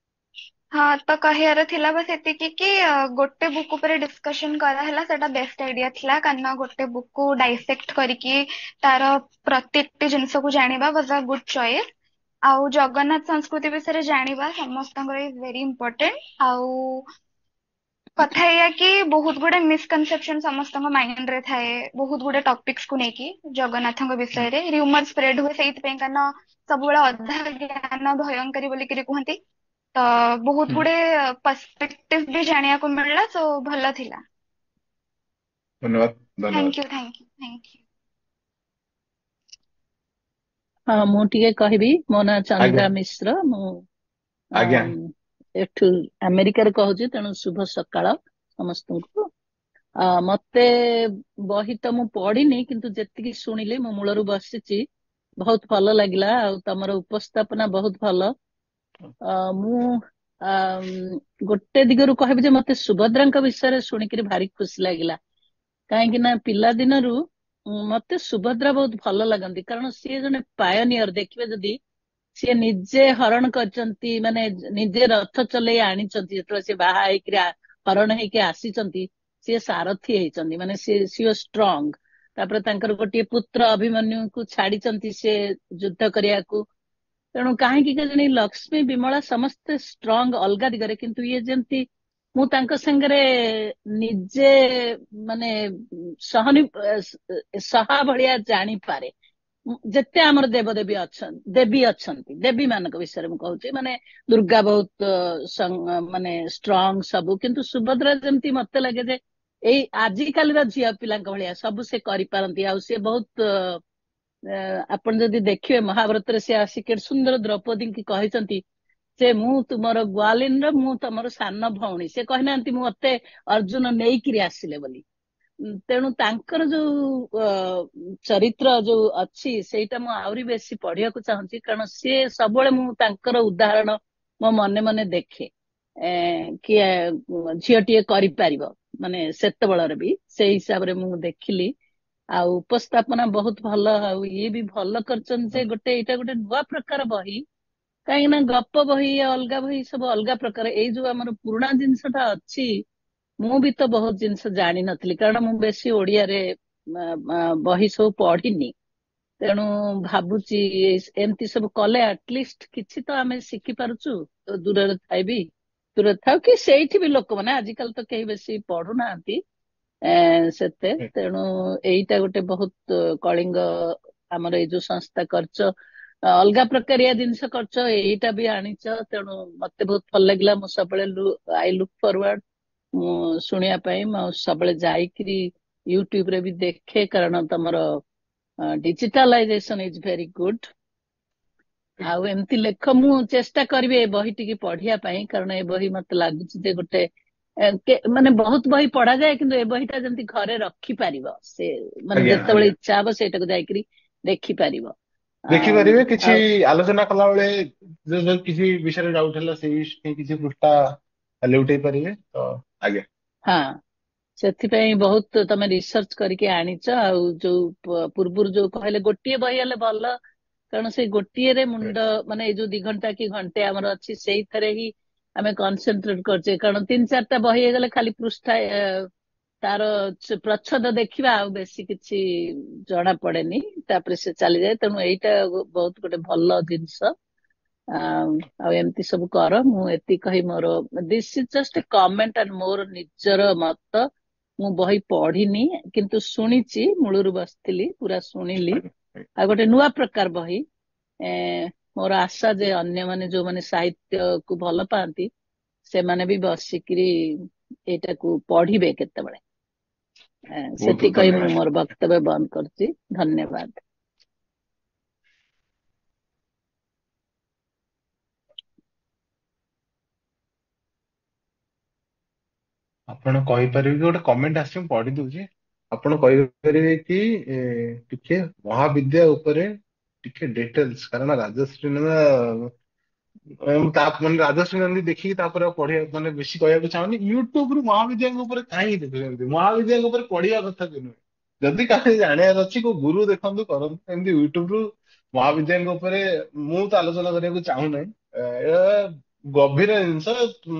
हाँ तो କହିବାର ଥିଲା ବାସ୍ ଏତିକି କି ଗୋଟେ ବୁକ୍ ଉପରେ ଡିସ୍କସନ କରାହେଲା ସେଟା ବେଷ୍ଟ ଆଇଡିଆ ଥିଲା କାରଣ ଗୋଟେ ବୁକ୍ କୁ ଡାଇସେକ୍ଟ କରିକି ତାର ପ୍ରତ୍ୟେକଟି ଜିନିଷକୁ ଜାଣିବା ୱାଜ ଅ ଗୁଡ୍ ଚଏସ୍। ଆଉ ଜଗନ୍ନାଥ ସଂସ୍କୃତି ବିଷୟରେ ଜାଣିବା ସମସ୍ତଙ୍କର ଇଜ ଭେରି ଇମ୍ପୋର୍ଟାଣ୍ଟ। ଆଉ କଥା ଏଇଆ କି ବହୁତ ଗୁଡେ ମିସକନସେପସନ ସମସ୍ତଙ୍କ ମାଇଣ୍ଡ ରେ ଥାଏ ବହୁତ ଗୁଡେ ଟପିକ୍ସ କୁ ନେଇକି ଜଗନ୍ନାଥଙ୍କ ବିଷୟରେ ର୍ୟୁମର ସ୍ପ୍ରେଡ ହୁଏ ସେଇଥିପାଇଁ କାରଣ ସବୁବେଳେ ଅଧା ଜ୍ଞାନ ଭୟଙ୍କରୀ ବୋଲିକିରି କୁହନ୍ତି। ତ ବହୁତ ହୁଁ। ଗୁଡେ ପର୍ସପେକ୍ଟିଭ ବି ଜାଣିବାକୁ ମିଳିଲା ସୋ ଭଲ ଥିଲା। ଧନ୍ୟବାଦ ଧନ୍ୟବାଦ। Thank you thank you thank you. ହଁ ମୁଁ ଟିକେ କହିବି। ମୋ ନାଁ ଆଜ୍ଞା ଚନ୍ଦ୍ରା ମିଶ୍ର। ମୁଁ ଆଜ୍ଞା। ଅମ୍, ଏଠୁ ଆମେରିକାରୁ କହୁଛି, ତେଣୁ ଶୁଭ ସକାଳ ସମସ୍ତଙ୍କୁ। ମତେ ବହି ତ ମୁଁ ପଢିନି, କିନ୍ତୁ ଯେତିକି ଶୁଣିଲି ମୁଁ ମୂଳରୁ ବସିଛି, ବହୁତ ଭଲ ଲାଗିଲା। ଆଉ ତମର ଉପସ୍ଥାପନା ବହୁତ ଭଲ। ମୁଁ ଗୋଟେ ଦିଗରୁ କହିବି ଯେ ମତେ ସୁଭଦ୍ରାଙ୍କ ବିଷୟରେ ଶୁଣିକିରି ଭାରି ଖୁସି ଲାଗିଲା। କାହିଁକି ନା ପିଲାଦିନରୁ ମତେ ସୁଭଦ୍ରା ବହୁତ ଭଲ ଲାଗନ୍ତି, କାରଣ ସିଏ ଜଣେ ପାୟନିୟର। ଦେଖିବେ ଯଦି, ସିଏ ନିଜେ ହରଣ କରିଛନ୍ତି, ମାନେ ନିଜେ ରଥ ଚଲେଇ ଆଣିଛନ୍ତି। ଯେତେବେଳେ ସିଏ ବାହା ହେଇକିରି ହରଣ ହେଇକି ଆସିଛନ୍ତି, ସିଏ ସାରଥୀ ହେଇଛନ୍ତି, ମାନେ ସିଏ ଷ୍ଟ୍ରଙ୍ଗ। ତାପରେ ତାଙ୍କର ଗୋଟିଏ ପୁତ୍ର ଅଭିମନ୍ୟୁକୁ ଛାଡିଛନ୍ତି ସେ ଯୁଦ୍ଧ କରିବାକୁ। ତେଣୁ କାହିଁକି କେଜାଣି ଲକ୍ଷ୍ମୀ ବିମଳା ସମସ୍ତେ ଷ୍ଟ୍ରଙ୍ଗ ଅଲଗା ଦିଗରେ, କିନ୍ତୁ ଇଏ ଯେମିତି ମୁଁ ତାଙ୍କ ସାଙ୍ଗରେ ନିଜେ ମାନେ ସହନି ସହା ଭଳିଆ ଜାଣିପାରେ। ଯେତେ ଆମର ଦେବଦେବୀ ଅଛନ୍ତି, ଦେବୀ ଅଛନ୍ତି, ଦେବୀ ମାନଙ୍କ ବିଷୟରେ ମୁଁ କହୁଛି, ମାନେ ଦୁର୍ଗା ବହୁତ ମାନେ ଷ୍ଟ୍ରଙ୍ଗ ସବୁ, କିନ୍ତୁ ସୁଭଦ୍ରା ଯେମିତି ମତେ ଲାଗେ ଯେ ଏଇ ଆଜିକାଲିର ଝିଅ ପିଲାଙ୍କ ଭଳିଆ ସବୁ ସେ କରିପାରନ୍ତି। ଆଉ ସେ ବହୁତ ଆପଣ ଯଦି ଦେଖିବେ ମହାଭାରତରେ ସେ ଆସି କେତେ ସୁନ୍ଦର ଦ୍ରୌପଦୀଙ୍କୁ କହିଛନ୍ତି ଯେ ମୁଁ ତୁମର ଗ୍ୱାଲିନର, ମୁଁ ତମର ସାନ ଭଉଣୀ। ସେ କହିନାହାନ୍ତି ମୁଁ ମତେ ଅର୍ଜୁନ ନେଇକିରି ଆସିଲେ ବୋଲି। ତେଣୁ ତାଙ୍କର ଯୋଉ ଚରିତ୍ର ଯୋଉ ଅଛି ସେଇଟା ମୁଁ ଆହୁରି ବେଶୀ ପଢିବାକୁ ଚାହୁଁଛି, କାରଣ ସିଏ ସବୁବେଳେ, ମୁଁ ତାଙ୍କର ଉଦାହରଣ ମୋ ମନେ ମନେ ଦେଖେ। କି ଝିଅଟିଏ କରିପାରିବ, ମାନେ ସେତେବେଳର ବି ସେଇ ହିସାବରେ ମୁଁ ଦେଖିଲି। ଆଉ ଉପସ୍ଥାପନା ବହୁତ ଭଲ। ଆଉ ଇଏ ବି ଭଲ କରିଛନ୍ତି ଯେ ଗୋଟେ ଏଇଟା ଗୋଟେ ନୂଆ ପ୍ରକାର ବହି। କାହିଁକି ନା ଗପ ବହି ଅଲଗା, ବହି ସବୁ ଅଲଗା ପ୍ରକାର। ଏଇ ଯୋଉ ଆମର ପୁରୁଣା ଜିନିଷଟା ଅଛି, ମୁଁ ବି ତ ବହୁତ ଜିନିଷ ଜାଣିନଥିଲି, କାରଣ ମୁଁ ବେଶୀ ଓଡିଆରେ ବହି ସବୁ ପଢିନି। ତେଣୁ ଭାବୁଛି ଏମିତି ସବୁ କଲେ ଆଟଲିଷ୍ଟ କିଛି ତ ଆମେ ଶିଖିପାରୁଛୁ। ଦୂରରେ ଥାଇବି, ଦୂରରେ ଥାଉ କି ସେଇଠି ବି ଲୋକମାନେ ଆଜିକାଲି ତ କେହି ବେଶୀ ପଢୁନାହାନ୍ତି ସେତେ। ତେଣୁ ଏଇଟା ଗୋଟେ ବହୁତ କଳିଙ୍ଗ ଆମର ଏଇ ଯୋଉ ସଂସ୍ଥା କରିଛ, ଅଲଗା ପ୍ରକାରିଆ ଜିନିଷ କରିଛ, ଏଇଟା ବି ଆଣିଛ। ତେଣୁ ମତେ ବହୁତ ଭଲ ଲାଗିଲା। ମୁଁ ସବୁବେଳେ ଆଇ ଲୁକ୍ ଫରୱାର୍ଡ ମୁଁ ଶୁଣିବା ପାଇଁ। ମୁଁ ସବୁବେଳେ ଯାଇକିରି ୟୁଟ୍ୟୁବରେ ବି ଦେଖେ, କାରଣ ତମର ଡିଜିଟାଲାଇଜେସନ ଇଜ ଭେରି ଗୁଡ। ଆଉ ଏମିତି ଲେଖ, ମୁଁ ଚେଷ୍ଟା କରିବି ଏ ବହି ଟିକେ ପଢିବା ପାଇଁ, କାରଣ ଏ ବହି ମତେ ଲାଗୁଛି ଯେ ଗୋଟେ ମାନେ ବହୁତ ବହି ପଢାଯାଏ, କିନ୍ତୁ ଏ ବହିଟା ଯେମିତି ଘରେ ରଖିପାରିବ, ସେ ମାନେ ଆଜ୍ଞା ଯେତେବେଳେ ଆଜ୍ଞା। ଇଚ୍ଛା ହବ ସେଇଟାକୁ ଯାଇକିରି ଦେଖିପାରିବ। ଦେଖିପାରିବେ, କିଛି ଆଉ ଆଲୋଚନା କଲା ବେଳେ ଯଦି କିଛି ବିଷୟରେ ଡାଉଟ ହେଲା ସେଇ କିଛି ପୃଷ୍ଠା ଲେଉଟେଇ ପାରିବେ ତ। ଆଜ୍ଞା। ହଁ, ସେଥିପାଇଁ ବହୁତ ତମେ ରିସର୍ଚ୍ଚ କରିକି ଆଣିଛ। ଆଉ ଯୋଉ ପୂର୍ବରୁ ଯୋଉ କହିଲେ ଗୋଟିଏ ବହି ହେଲେ ଭଲ, କାରଣ ସେଇ ଗୋଟିଏରେ ମୁଣ୍ଡ, ମାନେ ଏଇ ଯୋଉ 2 ଘଣ୍ଟା କି ଘଣ୍ଟେ ଆମର ଅଛି, ସେଇଥିରେ ହିଁ ଆମେ କନସେନଟ୍ରେଟ କରୁଛେ। କାରଣ 3-4ଟା ବହି ହେଇଗଲେ ଖାଲି ପୃଷ୍ଠା ତାର ପ୍ରଚ୍ଛଦ ଦେଖିବା, ଆଉ ବେଶୀ କିଛି ଜଣା ପଡେନି, ତାପରେ ସେ ଚାଲିଯାଏ। ତେଣୁ ଏଇଟା ବହୁତ ଗୋଟେ ଭଲ ଜିନିଷ। ଆଉ ଏମିତି ସବୁ କର। ମୁଁ ଏତିକି କହି ମୋର this is just a comment and ମୋର ନିଜର ମତ। ମୁଁ ବହି ପଢିନି, କିନ୍ତୁ ଶୁଣିଛି, ମୂଳରୁ ବସିଥିଲି, ପୁରା ଶୁଣିଲି। ଆଜ୍ଞା। ଆଉ ଗୋଟେ ନୂଆ ପ୍ରକାର ବହି। ମୋର ଆଶା ଯେ ଅନ୍ୟମାନେ ଯୋଉମାନେ ସାହିତ୍ୟକୁ ଭଲ ପାଆନ୍ତି ସେମାନେ ବି ବସିକିରି ଏଇଟାକୁ ପଢିବେ କେତେବେଳେ। ବହୁତ ବହୁତ ସେତିକି କହି ମୁଁ ଧନ୍ୟବାଦ। ମୋର ବକ୍ତବ୍ୟ ବନ୍ଦ କରୁଛି। ଧନ୍ୟବାଦ। ଆପଣ କହିପାରିବେ କି, ଗୋଟେ କମେଣ୍ଟ ଆସିଛି ମୁଁ ପଢି ଦଉଛି। ଆପଣ କହିପାରିବେ କି ଟିକେ ମହାବିଦ୍ୟା ଉପରେ ଟିକେ ଡିଟେଲ୍ସ, କାରଣ ରାଜଶ୍ରୀ ତା ମାନେ ରାଜଶ୍ରୀ ନନ୍ଦୀ ଦେଖିକି ତାପରେ ଆଉ ପଢିବା ମାନେ ବେଶୀ କହିବାକୁ ଚାହୁଁନି। ୟୁଟ୍ୟୁବ ରୁ ମହାବିଦ୍ୟାଙ୍କ ଉପରେ କାହିଁକି ଦେଖୁଛନ୍ତି? ମହାବିଦ୍ୟାଙ୍କ ଉପରେ ପଢିବା କଥା କି ନୁହେଁ। ଯଦି କାହାକୁ ଜାଣିବାର ଅଛି କୋଉ ଗୁରୁ ଦେଖନ୍ତୁ, କରନ୍ତୁ। ଏମିତି ୟୁଟ୍ୟୁବ ରୁ ମହାବିଦ୍ୟାଙ୍କ ଉପରେ ମୁଁ ତ ଆଲୋଚନା କରିବାକୁ ଚାହୁଁନାହିଁ। ଗଭୀର ଜିନିଷ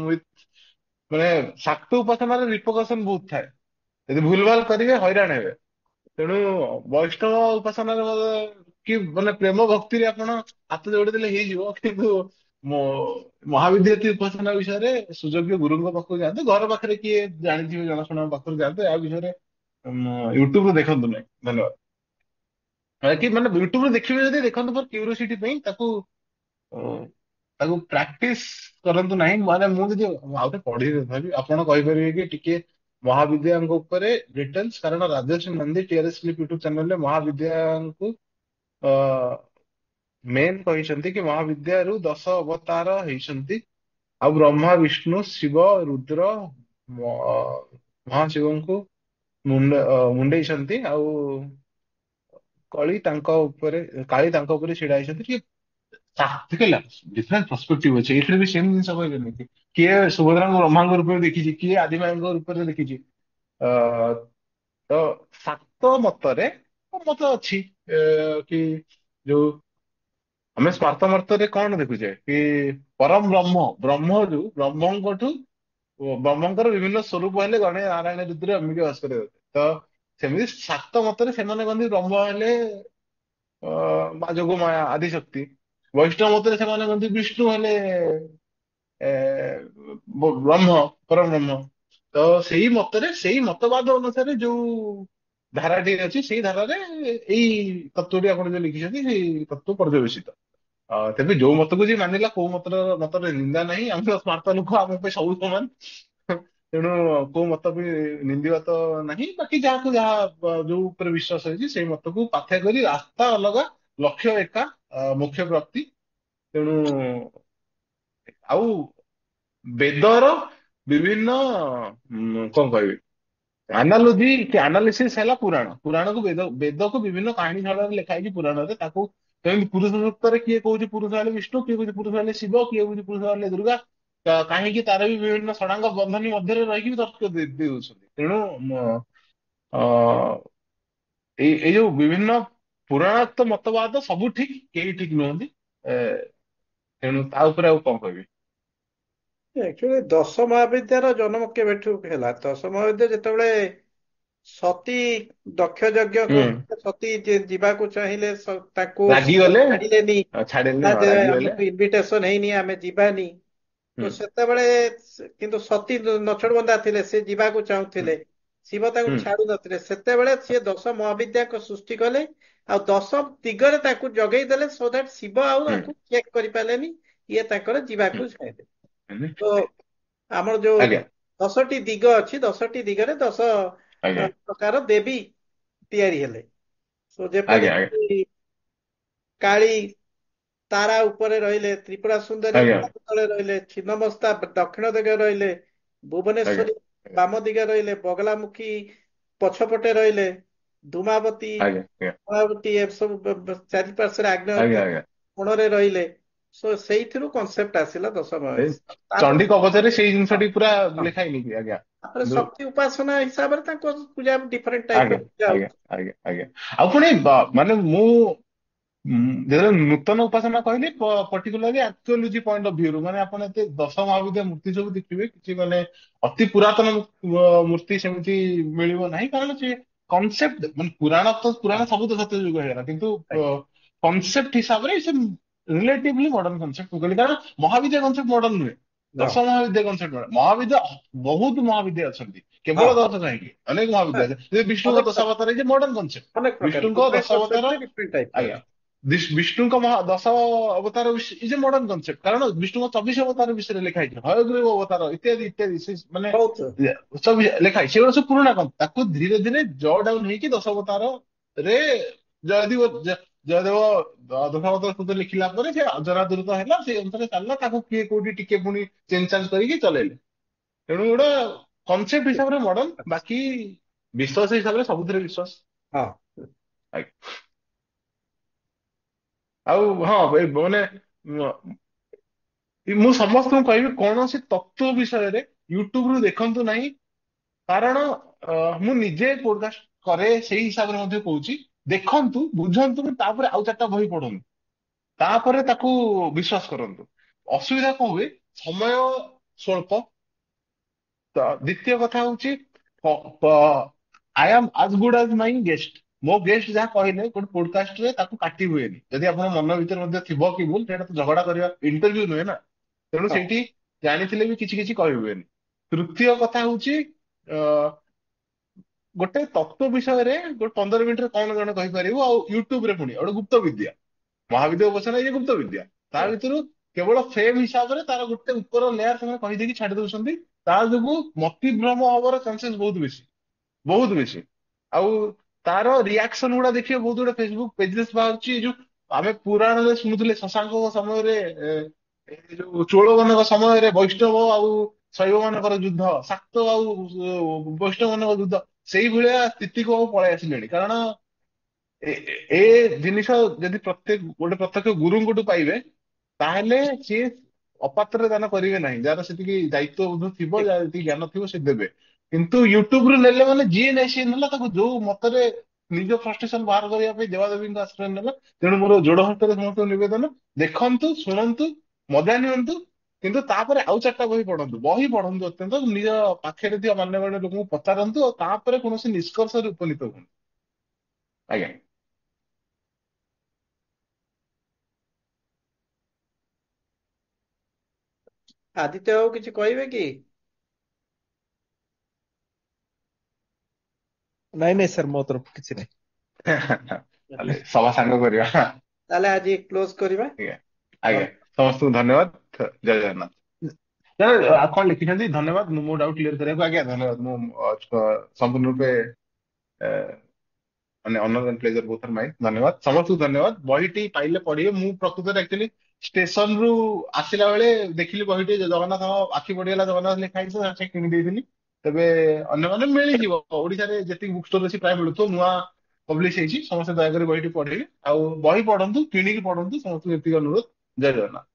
with ମାନେ ଶାକ୍ତ ଉପାସନାର ରିପୋକସନ ବହୁତ ଥାଏ। ଯଦି ଭୁଲ ଭାଲ କରିବେ ହଇରାଣ ହେବେ। ତେଣୁ ବୈଷ୍ଣବ ଉପାସନାରେ କି ମାନେ ପ୍ରେମ ଭକ୍ତିରେ ଆପଣ ହାତ ଯୋଡିଦେଲେ ହେଇଯିବ, କିନ୍ତୁ ମୋ ମହାବିଦ୍ୟାତି ଉପାସନା ବିଷୟରେ ସୁଯୋଗ୍ୟ ଗୁରୁଙ୍କ ପାଖକୁ ଯାଆନ୍ତୁ। ଘର ପାଖରେ କିଏ ଜାଣିଥିବେ ଜଣାଶୁଣା ପାଖରୁ ଯାଆନ୍ତୁ। ୟା ବିଷୟରେ ୟୁଟ୍ୟୁବରୁ ଦେଖନ୍ତୁ ନାହିଁ। ଧନ୍ୟବାଦ। କି ମାନେ ୟୁଟ୍ୟୁବରୁ ଦେଖିବେ ଯଦି ଦେଖନ୍ତୁ ଫର କ୍ୟୁରିଓସିଟି ପାଇଁ, ତାକୁ ପ୍ରାକ୍ଟିସ କରନ୍ତୁ ନାହିଁ। ମାନେ ମୁଁ ଯଦି ଆଉ ଥରେ ପଢିବି ତଥାପି ଆପଣ କହିପାରିବେ କି ଟିକେ ମହାବିଦ୍ୟାଙ୍କ ଉପରେ ଡିଟେଲ୍ସ, କାରଣ ରାଜର୍ଷି ନନ୍ଦୀ ଟିଆରଏସ୍ କ୍ଲିପ ୟୁଟ୍ୟୁବ ଚ୍ୟାନେଲରେ ମହାବିଦ୍ୟାଙ୍କୁ ମେନ୍ କହିଛନ୍ତି କି ମହାବିଦ୍ୟାରୁ 10 ଅବତାର ହେଇଛନ୍ତି। ଆଉ ବ୍ରହ୍ମା ବିଷ୍ଣୁ ଶିବ ରୁଦ୍ର ମହାଶିବଙ୍କୁ ମୁଣ୍ଡେଇଛନ୍ତି। ଆଉ କାଳି ତାଙ୍କ ଉପରେ ଛିଡା ହେଇଛନ୍ତି। ଟିକେ ଡିଫରେଣ୍ଟ ପର୍ସପେକ୍ଟିଭ ଅଛି ଏଇଥିରେ ବି। ସେମ ଜିନିଷ କହିବେନି କି କିଏ ସୁଭଦ୍ରାଙ୍କୁ ବ୍ରହ୍ମାଙ୍କ ରୂପରେ ଦେଖିଛି, କିଏ ଆଦିମାଙ୍କ ରୂପରେ ଦେଖିଛି। ଅ ତ ଶାକ୍ତ ମତରେ ମତ ଅଛି କି ଯୋଉ ଆମେ ସ୍ମାର୍ତ କଣ ଦେଖୁଛେ କି ପରମ ବ୍ରହ୍ମରୁ ବ୍ରହ୍ମଙ୍କଠୁ ବ୍ରହ୍ମଙ୍କର ବିଭିନ୍ନ ସ୍ୱରୂପ ହେଲେ ଗଣେ ନାରାୟଣ ରୁଦ୍ର ଏମିତି ବାସ କରିବା। ତ ସେମିତି ଶାକ୍ତ ମତରେ ସେମାନେ କହନ୍ତି ବ୍ରହ୍ମ ହେଲେ ମା ଯୋଗ ମାୟା ଆଦି ଶକ୍ତି। ବୈଷ୍ଣବ ମତରେ ସେମାନେ କହନ୍ତି ବିଷ୍ଣୁ ହେଲେ ଏ, ବ୍ରହ୍ମ ପରମ ବ୍ରହ୍ମ। ତ ସେଇ ମତରେ ସେଇ ମତବାଦ ଅନୁସାରେ ଯୋଉ ଧାରାଟି ଅଛି ସେଇ ଧାରାରେ ଏଇ ତତ୍ଵଟି ଆପଣ ଯୋଉ ଲେଖିଛନ୍ତି ସେଇ ତତ୍ଵ ପର୍ଯ୍ୟବେସିତ। ତେବେ ଯୋଉ ମତକୁ ଯିଏ ମାନିଲା କୋଉ ମତରେ ନିନ୍ଦା ନାହିଁ। ଆମେ ତ ସ୍ମାର୍ତ ଲୋକ, ଆମ ପାଇଁ ସବୁ ସମାନ। ତେଣୁ କୋଉ ମତ ବି ନିନ୍ଦିବା ତ ନାହିଁ। ବାକି ଯାହାକୁ ଯାହା ଯୋଉ ଉପରେ ବିଶ୍ୱାସ ହେଇଛି ସେଇ ମତକୁ ପାଥେୟ କରି ରାସ୍ତା ଅଲଗା, ଲକ୍ଷ୍ୟ ଏକା, ମୋକ୍ଷ ପ୍ରାପ୍ତି। ତେଣୁ ଆଉ ବେଦର ବିଭିନ୍ନ କଣ କହିବି ଆନାଲୋଜି କି ଆନାଲିସିସ୍ ହେଲା ପୁରାଣକୁ ବେଦକୁ ବିଭିନ୍ନ କାହାଣୀ ଛଳରେ ଲେଖା ହେଇଛି ପୁରାଣରେ। ତାକୁ ସେମିତି ପୁରୁଷ ସୂକ୍ତରେ କିଏ କହୁଛି ପୁରୁଷ ହେଲେ ବିଷ୍ଣୁ, କିଏ କହୁଛି ପୁରୁଷ ହେଲେ ଶିବ, କିଏ କହୁଛି ପୁରୁଷ ହେଲେ ଦୁର୍ଗା। କାହିଁକି ତାର ବି ବିଭିନ୍ନ ଷଡ଼ାଙ୍ଗ ବନ୍ଧନୀ ମଧ୍ୟରେ ରହିକି ବି ତର୍କ ଦେଇ ଦଉଛନ୍ତି। ତେଣୁ ଅ, ଏଇ ଯୋଉ ବିଭିନ୍ନ ପୁରାଣାତ୍ମକ ମତବାଦ ସବୁ ଠିକ, କେହି ଠିକ ନୁହନ୍ତି। ଏ, ତେଣୁ ତା ଉପରେ ଆଉ କଣ କହିବି। ଆକ୍ଚୁଆଲି ଦଶ ମହାବିଦ୍ୟାର ଜନ୍ମ କେବେଠୁ ହେଲା? ଦଶ ମହାବିଦ୍ୟା ଯେତେବେଳେ ସତୀ ଦକ୍ଷ ଯଜ୍ଞ ହୁଁ କରୁଥିଲେ, ସତୀ ଯିବାକୁ ଚାହିଁଲେ, ତାଙ୍କୁ ରାଗିଗଲେ, ଛାଡିଲେନି। ଛାଡିଲେ, ନା ହଁ ଯେ ରାଗିଗଲେ। ଆମକୁ ଇନଭିଟେସନ ହେଇନି, ଆମେ ଯିବାନି। ତ ହୁଁ ସେତେବେଳେ କିନ୍ତୁ ସତୀ ନଛୋଡବନ୍ଦା ଥିଲେ, ସେ ଯିବାକୁ ହୁଁ ଚାହୁଁଥିଲେ। ଶିବ ତାଙ୍କୁ ହୁଁ ଛାଡୁ ନଥିଲେ। ସେତେବେଳେ ସିଏ ଦଶ ମହାବିଦ୍ୟାଙ୍କ ସୃଷ୍ଟି କଲେ, ଆଉ ଦଶ ଦିଗରେ ତାଙ୍କୁ ଜଗେଇ ଦେଲେ, ସୋ ଦ୍ୟାଟ ଶିବ ଆଉ ହୁଁ ତାଙ୍କୁ ଚେକ୍ କରିପାରିଲେନି। ଇଏ ତାଙ୍କର ଯିବାକୁ ହୁଁ ଚାହିଁଲେ। ହୁଁ। ତ ଆମର ଯୋଉ ଆଜ୍ଞା 10ଟି ଦିଗ ଅଛି, 10ଟି ଦିଗରେ 10 ଆଜ୍ଞା ପ୍ରକାର ଦେବୀ ତିଆରି ହେଲେ। ତ ଆଜ୍ଞା ଆଜ୍ଞା ଯେପରିକି କାଳୀ ତାରା ଉପରେ ରହିଲେ, ତ୍ରିପୁରା ସୁନ୍ଦରୀ ଆଜ୍ଞା ପାଦ ତଳେ ରହିଲେ, ଛିନ୍ନମସ୍ତା ଦକ୍ଷିଣ ଦିଗରେ ରହିଲେ, ଆଜ୍ଞା ଭୁବନେଶ୍ୱରୀ ବାମ ଦିଗରେ ରହିଲେ, ବଗଲାମୁଖୀ ପଛପଟେ ରହିଲେ, ଧୂମାବତୀ ଆଜ୍ଞା ଆଜ୍ଞା କଳାବତୀ ଏସବୁ ଚାରିପାର୍ଶ୍ୱରେ ଆଜ୍ଞା ଆଗ୍ନେୟ ଆଜ୍ଞା। କୋଣରେ ରହିଲେ। ସେଇଥିରୁ କନସେପ୍ଟ ଆସିଲା ଦଶ ଏଇ ମହାବିଦ୍ୟା। ତାପରେ ଚଣ୍ଡୀ କବଚରେ ସେଇ ହଁ, ଜିନିଷଟି ପୁରା ହଁ। ଲେଖା ହେଇନି କି? ଆଜ୍ଞା। ତାପରେ କିନ୍ତୁ ଶକ୍ତି ଉପାସନା ହିସାବରେ ତାଙ୍କ ପୂଜା ଡିଫରେଣ୍ଟ ଟାଇପ ର ଆଜ୍ଞା ପୂଜା ଆଜ୍ଞା ହଉଛି। ଆଜ୍ଞା ଆଜ୍ଞା। ଆଉ ପୁଣି ମାନେ ମୁଁ ଯେତେବେଳେ ନୂତନ ଉପାସନା କହିଲି particularly archaeology point of view ରୁ, ମାନେ ଆପଣ ଏତେ ଦଶ ମହାବିଦ୍ୟା ମୂର୍ତ୍ତି ସବୁ ଦେଖିବେ, କିଛି ମାନେ ଅତି ପୁରାତନ ମୂର୍ତ୍ତି ସେମିତି ମିଳିବ ନାହିଁ। କାରଣ ସେ କନସେପ୍ଟ ମାନେ ପୁରାଣ ହଁ, ସବୁ ତ ସତ୍ୟ ଯୁଗ ହେଇଗଲା, କିନ୍ତୁ right. କନସେପ୍ଟ ହିସାବରେ ସେ ରିଲେଟିଭଲି ମଡର୍ନ କନସେପ୍ଟ କହିଲି। କାରଣ ମହାବିଦ୍ୟା କନସେପ୍ଟ ମଡର୍ନ ନୁହେଁ। No. ଦଶ ମହାବିଦ୍ୟା କନସେପ୍ଟ ମହାବିଦ୍ୟା ବହୁତ ମହାବିଦ୍ୟା ଅଛନ୍ତି, କେବଳ ହଁ, 10 କାହିଁକି, ଅନେକ ମହାବିଦ୍ୟା ହଁ, ଅଛି। ଯଦି ବିଷ୍ଣୁଙ୍କ ଅନେକ ପ୍ରକାର, ଦଶାବତାର ହେଇଛି ମଡର୍ନ କନସେପ୍ଟ। ଅନେକ ପ୍ରକାର ବିଷ୍ଣୁଙ୍କ ଡିଫରେଣ୍ଟ ଦଶାବତାର, କନସେପ୍ଟରେ ଡିଫରେଣ୍ଟ ଟାଇପ ଆଜ୍ଞା, ଅଛି। ବିଷ୍ଣୁଙ୍କ ଦଶ ଅବତାର ଇଜ ଏ ମଡର୍ନ କନସେପ୍ଟ। କାରଣ ବିଷ୍ଣୁଙ୍କ 24 ଅବତାର ବିଷୟରେ ଲେଖା ହେଇଛି, ହୟଗ୍ରୀବ ଅବତାର ଇତ୍ୟାଦି ଇତ୍ୟାଦି। ମାନେ ବହୁତ ସବୁ ଲେଖା ହେଇଛି, ସେଗୁଡା ସବୁ ପୁରୁଣା କମ। ତାକୁ ଧୀରେ ଧୀରେ ଜଅ ଡାଉନ ହେଇକି 10 ଅବତାର ରେ ଜୟଦେବ ଜୟଦେବ ଦଶାବତାର ସ୍ତୁତି ଲେଖିଲା ପରେ ସେ ଅଜରାଦୃତ ହେଲା, ସେଇ ଅନୁସାରେ ଚାଲିଲା। ତାକୁ କିଏ କୋଉଠି ଟିକେ ପୁଣି ଚେଞ୍ଜ ଚାଞ୍ଜ କରିକି ଚଲେଇଲେ। ତେଣୁ ଗୋଟେ କନସେପ୍ଟ ହିସାବରେ ମଡର୍ନ, ବାକି ବିଶ୍ୱାସ ହିସାବରେ ସବୁଥିରେ ବିଶ୍ୱାସ। ହଁ। ଆଜ୍ଞା। ଆଉ ହଁ ମାନେ ମୁଁ ସମସ୍ତଙ୍କୁ କହିବି କୌଣସି ତତ୍ତ୍ୱ ବିଷୟରେ ୟୁଟ୍ୟୁବରୁ ଦେଖନ୍ତୁ ନାହିଁ। କାରଣ ମୁଁ ନିଜେ ପୋଡକାଷ୍ଟ କରେ, ସେଇ ହିସାବରେ ମଧ୍ୟ କହୁଛି। ଦେଖନ୍ତୁ, ବୁଝନ୍ତୁ, ତାପରେ ଆଉ 4ଟା ବହି ପଢନ୍ତୁ, ତାପରେ ତାକୁ ବିଶ୍ୱାସ କରନ୍ତୁ। ଅସୁବିଧା କଣ ହୁଏ, ସମୟ ସ୍ୱଳ୍ପ। ତ ଦ୍ୱିତୀୟ କଥା ହଉଛି ଆଇ ଆମ୍ ଆଜ ଗୁଡ୍ ଆଜ ମାଇ ଗେଷ୍ଟ। ମୋ ଗେଷ୍ଟ ଯାହା କହିଲେ ଗୋଟେ ପୋଡକାଷ୍ଟରେ ତାକୁ କାଟି ହୁଏନି। ଯଦି ଆପଣଙ୍କ ମନ ଭିତରେ ମଧ୍ୟ ଥିବ କି ଭୁଲ, ସେଇଟା ତ ଝଗଡା କରିବା ଇଣ୍ଟରଭ୍ୟୁ ନୁହେଁ ନା। ତେଣୁ ହଁ ସେଇଠି ଜାଣିଥିଲେ ବି କିଛି କିଛି କହି ହୁଏନି। ତୃତୀୟ କଥା ହଉଛି ଅ, ଗୋଟେ ତତ୍ତ୍ୱ ବିଷୟରେ ଗୋଟେ 15 ମିନିଟରେ କଣ ଜଣେ କହିପାରିବ, ଆଉ ୟୁଟ୍ୟୁବରେ ପୁଣି ଗୋଟେ ଗୁପ୍ତ ବିଦ୍ୟା। ମହାବିଦ୍ୟା ଉପାସନା ଇଏ ଗୁପ୍ତ ବିଦ୍ୟା। ତା ହଁ ଭିତରୁ କେବଳ ଫେମ୍ ହିସାବରେ ତାର ଗୋଟେ ଉପର ଲେୟାର ସେମାନେ କହିଦେଇକି ଛାଡି ଦଉଛନ୍ତି। ତା ଯୋଗୁ ମତିଭ୍ରମ ହବାର ଚାନ୍ସେସ୍ ବହୁତ ବେଶୀ, ବହୁତ ବେଶୀ। ଆଉ ତାର ରିଆକ୍ସନ ଗୁଡା ଦେଖିବେ, ବହୁତ ଗୁଡେ ଫେସବୁକ୍ ପେଜେସ୍ ବାହାରୁଛି। ଏଇ ଯୋଉ ଆମେ ପୁରାଣରେ ଶୁଣୁଥିଲେ ଶଶାଙ୍କଙ୍କ ସମୟରେ, ଏ ଯୋଉ ଚୋଳ ମାନଙ୍କ ସମୟରେ ବୈଷ୍ଣବ ଆଉ ଶୈବ ମାନଙ୍କର ଯୁଦ୍ଧ, ଶାକ୍ତ ଆଉ ବୈଷ୍ଣବ ମାନଙ୍କ ଯୁଦ୍ଧ, ସେଇଭଳିଆ ସ୍ଥିତିକୁ ଆଉ ପଳେଇ ଆସିଲେଣି। କାରଣ ଏ ଏ ଜିନିଷ ଯଦି ପ୍ରତ୍ୟେକ ଗୋଟେ ପ୍ରତ୍ୟକ୍ଷ ଗୁରୁଙ୍କଠୁ ପାଇବେ, ତାହେଲେ ସିଏ ଅପାତ୍ରରେ ଦାନ କରିବେ ନାହିଁ। ଯାହାର ସେତିକି ଦାୟିତ୍ୱବୋଧ ଥିବ, ଠିକ ଯାହାର ଯେତିକି ଜ୍ଞାନ ଥିବ, ସେ ଦେବେ। କିନ୍ତୁ ୟୁଟ୍ୟୁବ ରୁ ନେଲେ ମାନେ ଯିଏ ନାହିଁ ସିଏ ନେଲା, ତାକୁ ଯୋଉ ମତରେ ନିଜ ଫ୍ରଷ୍ଟ୍ରେସନ ବାହାର କରିବା ପାଇଁ ଦେବାଦେବୀଙ୍କ ଆଶ୍ରୟ ନେଲା। ତେଣୁ ମୋର ଯୋଡ ହସ୍ତରେ ସମସ୍ତଙ୍କୁ ନିବେଦନ, ଦେଖନ୍ତୁ, ଶୁଣନ୍ତୁ, ମଜା ନିଅନ୍ତୁ, କିନ୍ତୁ ତାପରେ ଆଉ 4ଟା ବହି ପଢନ୍ତୁ। ବହି ପଢନ୍ତୁ ଅତ୍ୟନ୍ତ, ନିଜ ପାଖରେ ଥିବା ମାନ୍ୟଗଣ୍ୟ ଲୋକଙ୍କୁ ପଚାରନ୍ତୁ, ଆଉ ତାପରେ କୌଣସି ନିଷ୍କର୍ଷରେ ଉପନୀତ ହୁଅନ୍ତୁ। ଆଜ୍ଞା। ଆଦିତ୍ୟ ବାବୁ କିଛି କହିବେ କି? ନାଇଁ ନାଇଁ ସାର୍, ମୋ ତରଫରୁ କିଛି ନାହିଁ। ତାହେଲେ ସଭା ସାଙ୍ଗ କରିବା। ତାହେଲେ ଆଜି କ୍ଲୋଜ କରିବା। ଆଜ୍ଞା, ଆଜ୍ଞା, ସମସ୍ତଙ୍କୁ ଧନ୍ୟବାଦ। ଜୟ ଜଗନ୍ନାଥ। ସାର୍, ଆଉ କଣ ଲେଖିଛନ୍ତି? ଧନ୍ୟବାଦ। ମୁଁ ମୋ ଡାଉଟ୍ କ୍ଲିୟର କରିବାକୁ। ଆଜ୍ଞା, ଧନ୍ୟବାଦ। ମୁଁ ସମ୍ପୂର୍ଣ୍ଣ ରୂପେ ଏ, ମାନେ honour and pleasure both are mine. ଧନ୍ୟବାଦ ସମସ୍ତଙ୍କୁ, ଧନ୍ୟବାଦ। ବହିଟି ପାଇଲେ ପଢିବେ। ମୁଁ ପ୍ରକୃତରେ ଆକ୍ଚୁଆଲି ଷ୍ଟେସନରୁ ଆସିଲା ବେଳେ ଦେଖିଲି ବହିଟି, ଜଗନ୍ନାଥ ଆଖି ପଡିଗଲା, ଜଗନ୍ନାଥ ଲେଖା ହେଇଛି, ସେ କିଣି ଦେଇଥିଲି। ତେବେ ଅନ୍ୟମାନେ ମିଳିଯିବ, ଓଡିଶାରେ ଯେତିକି ବୁକ୍ ଷ୍ଟୋର ଅଛି ପ୍ରାୟ ମିଳୁଥିବ। ନୂଆ ପବ୍ଲିଶ ହେଇଛି, ସମସ୍ତେ ଦୟାକରି ବହିଟି ପଢିବେ। ଆଉ ବହି ପଢନ୍ତୁ, କିଣିକି ପଢନ୍ତୁ, ସମସ୍ତଙ୍କୁ ଏତିକି ଅନୁରୋଧ। ଜୟ ଜଗନ୍ନାଥ।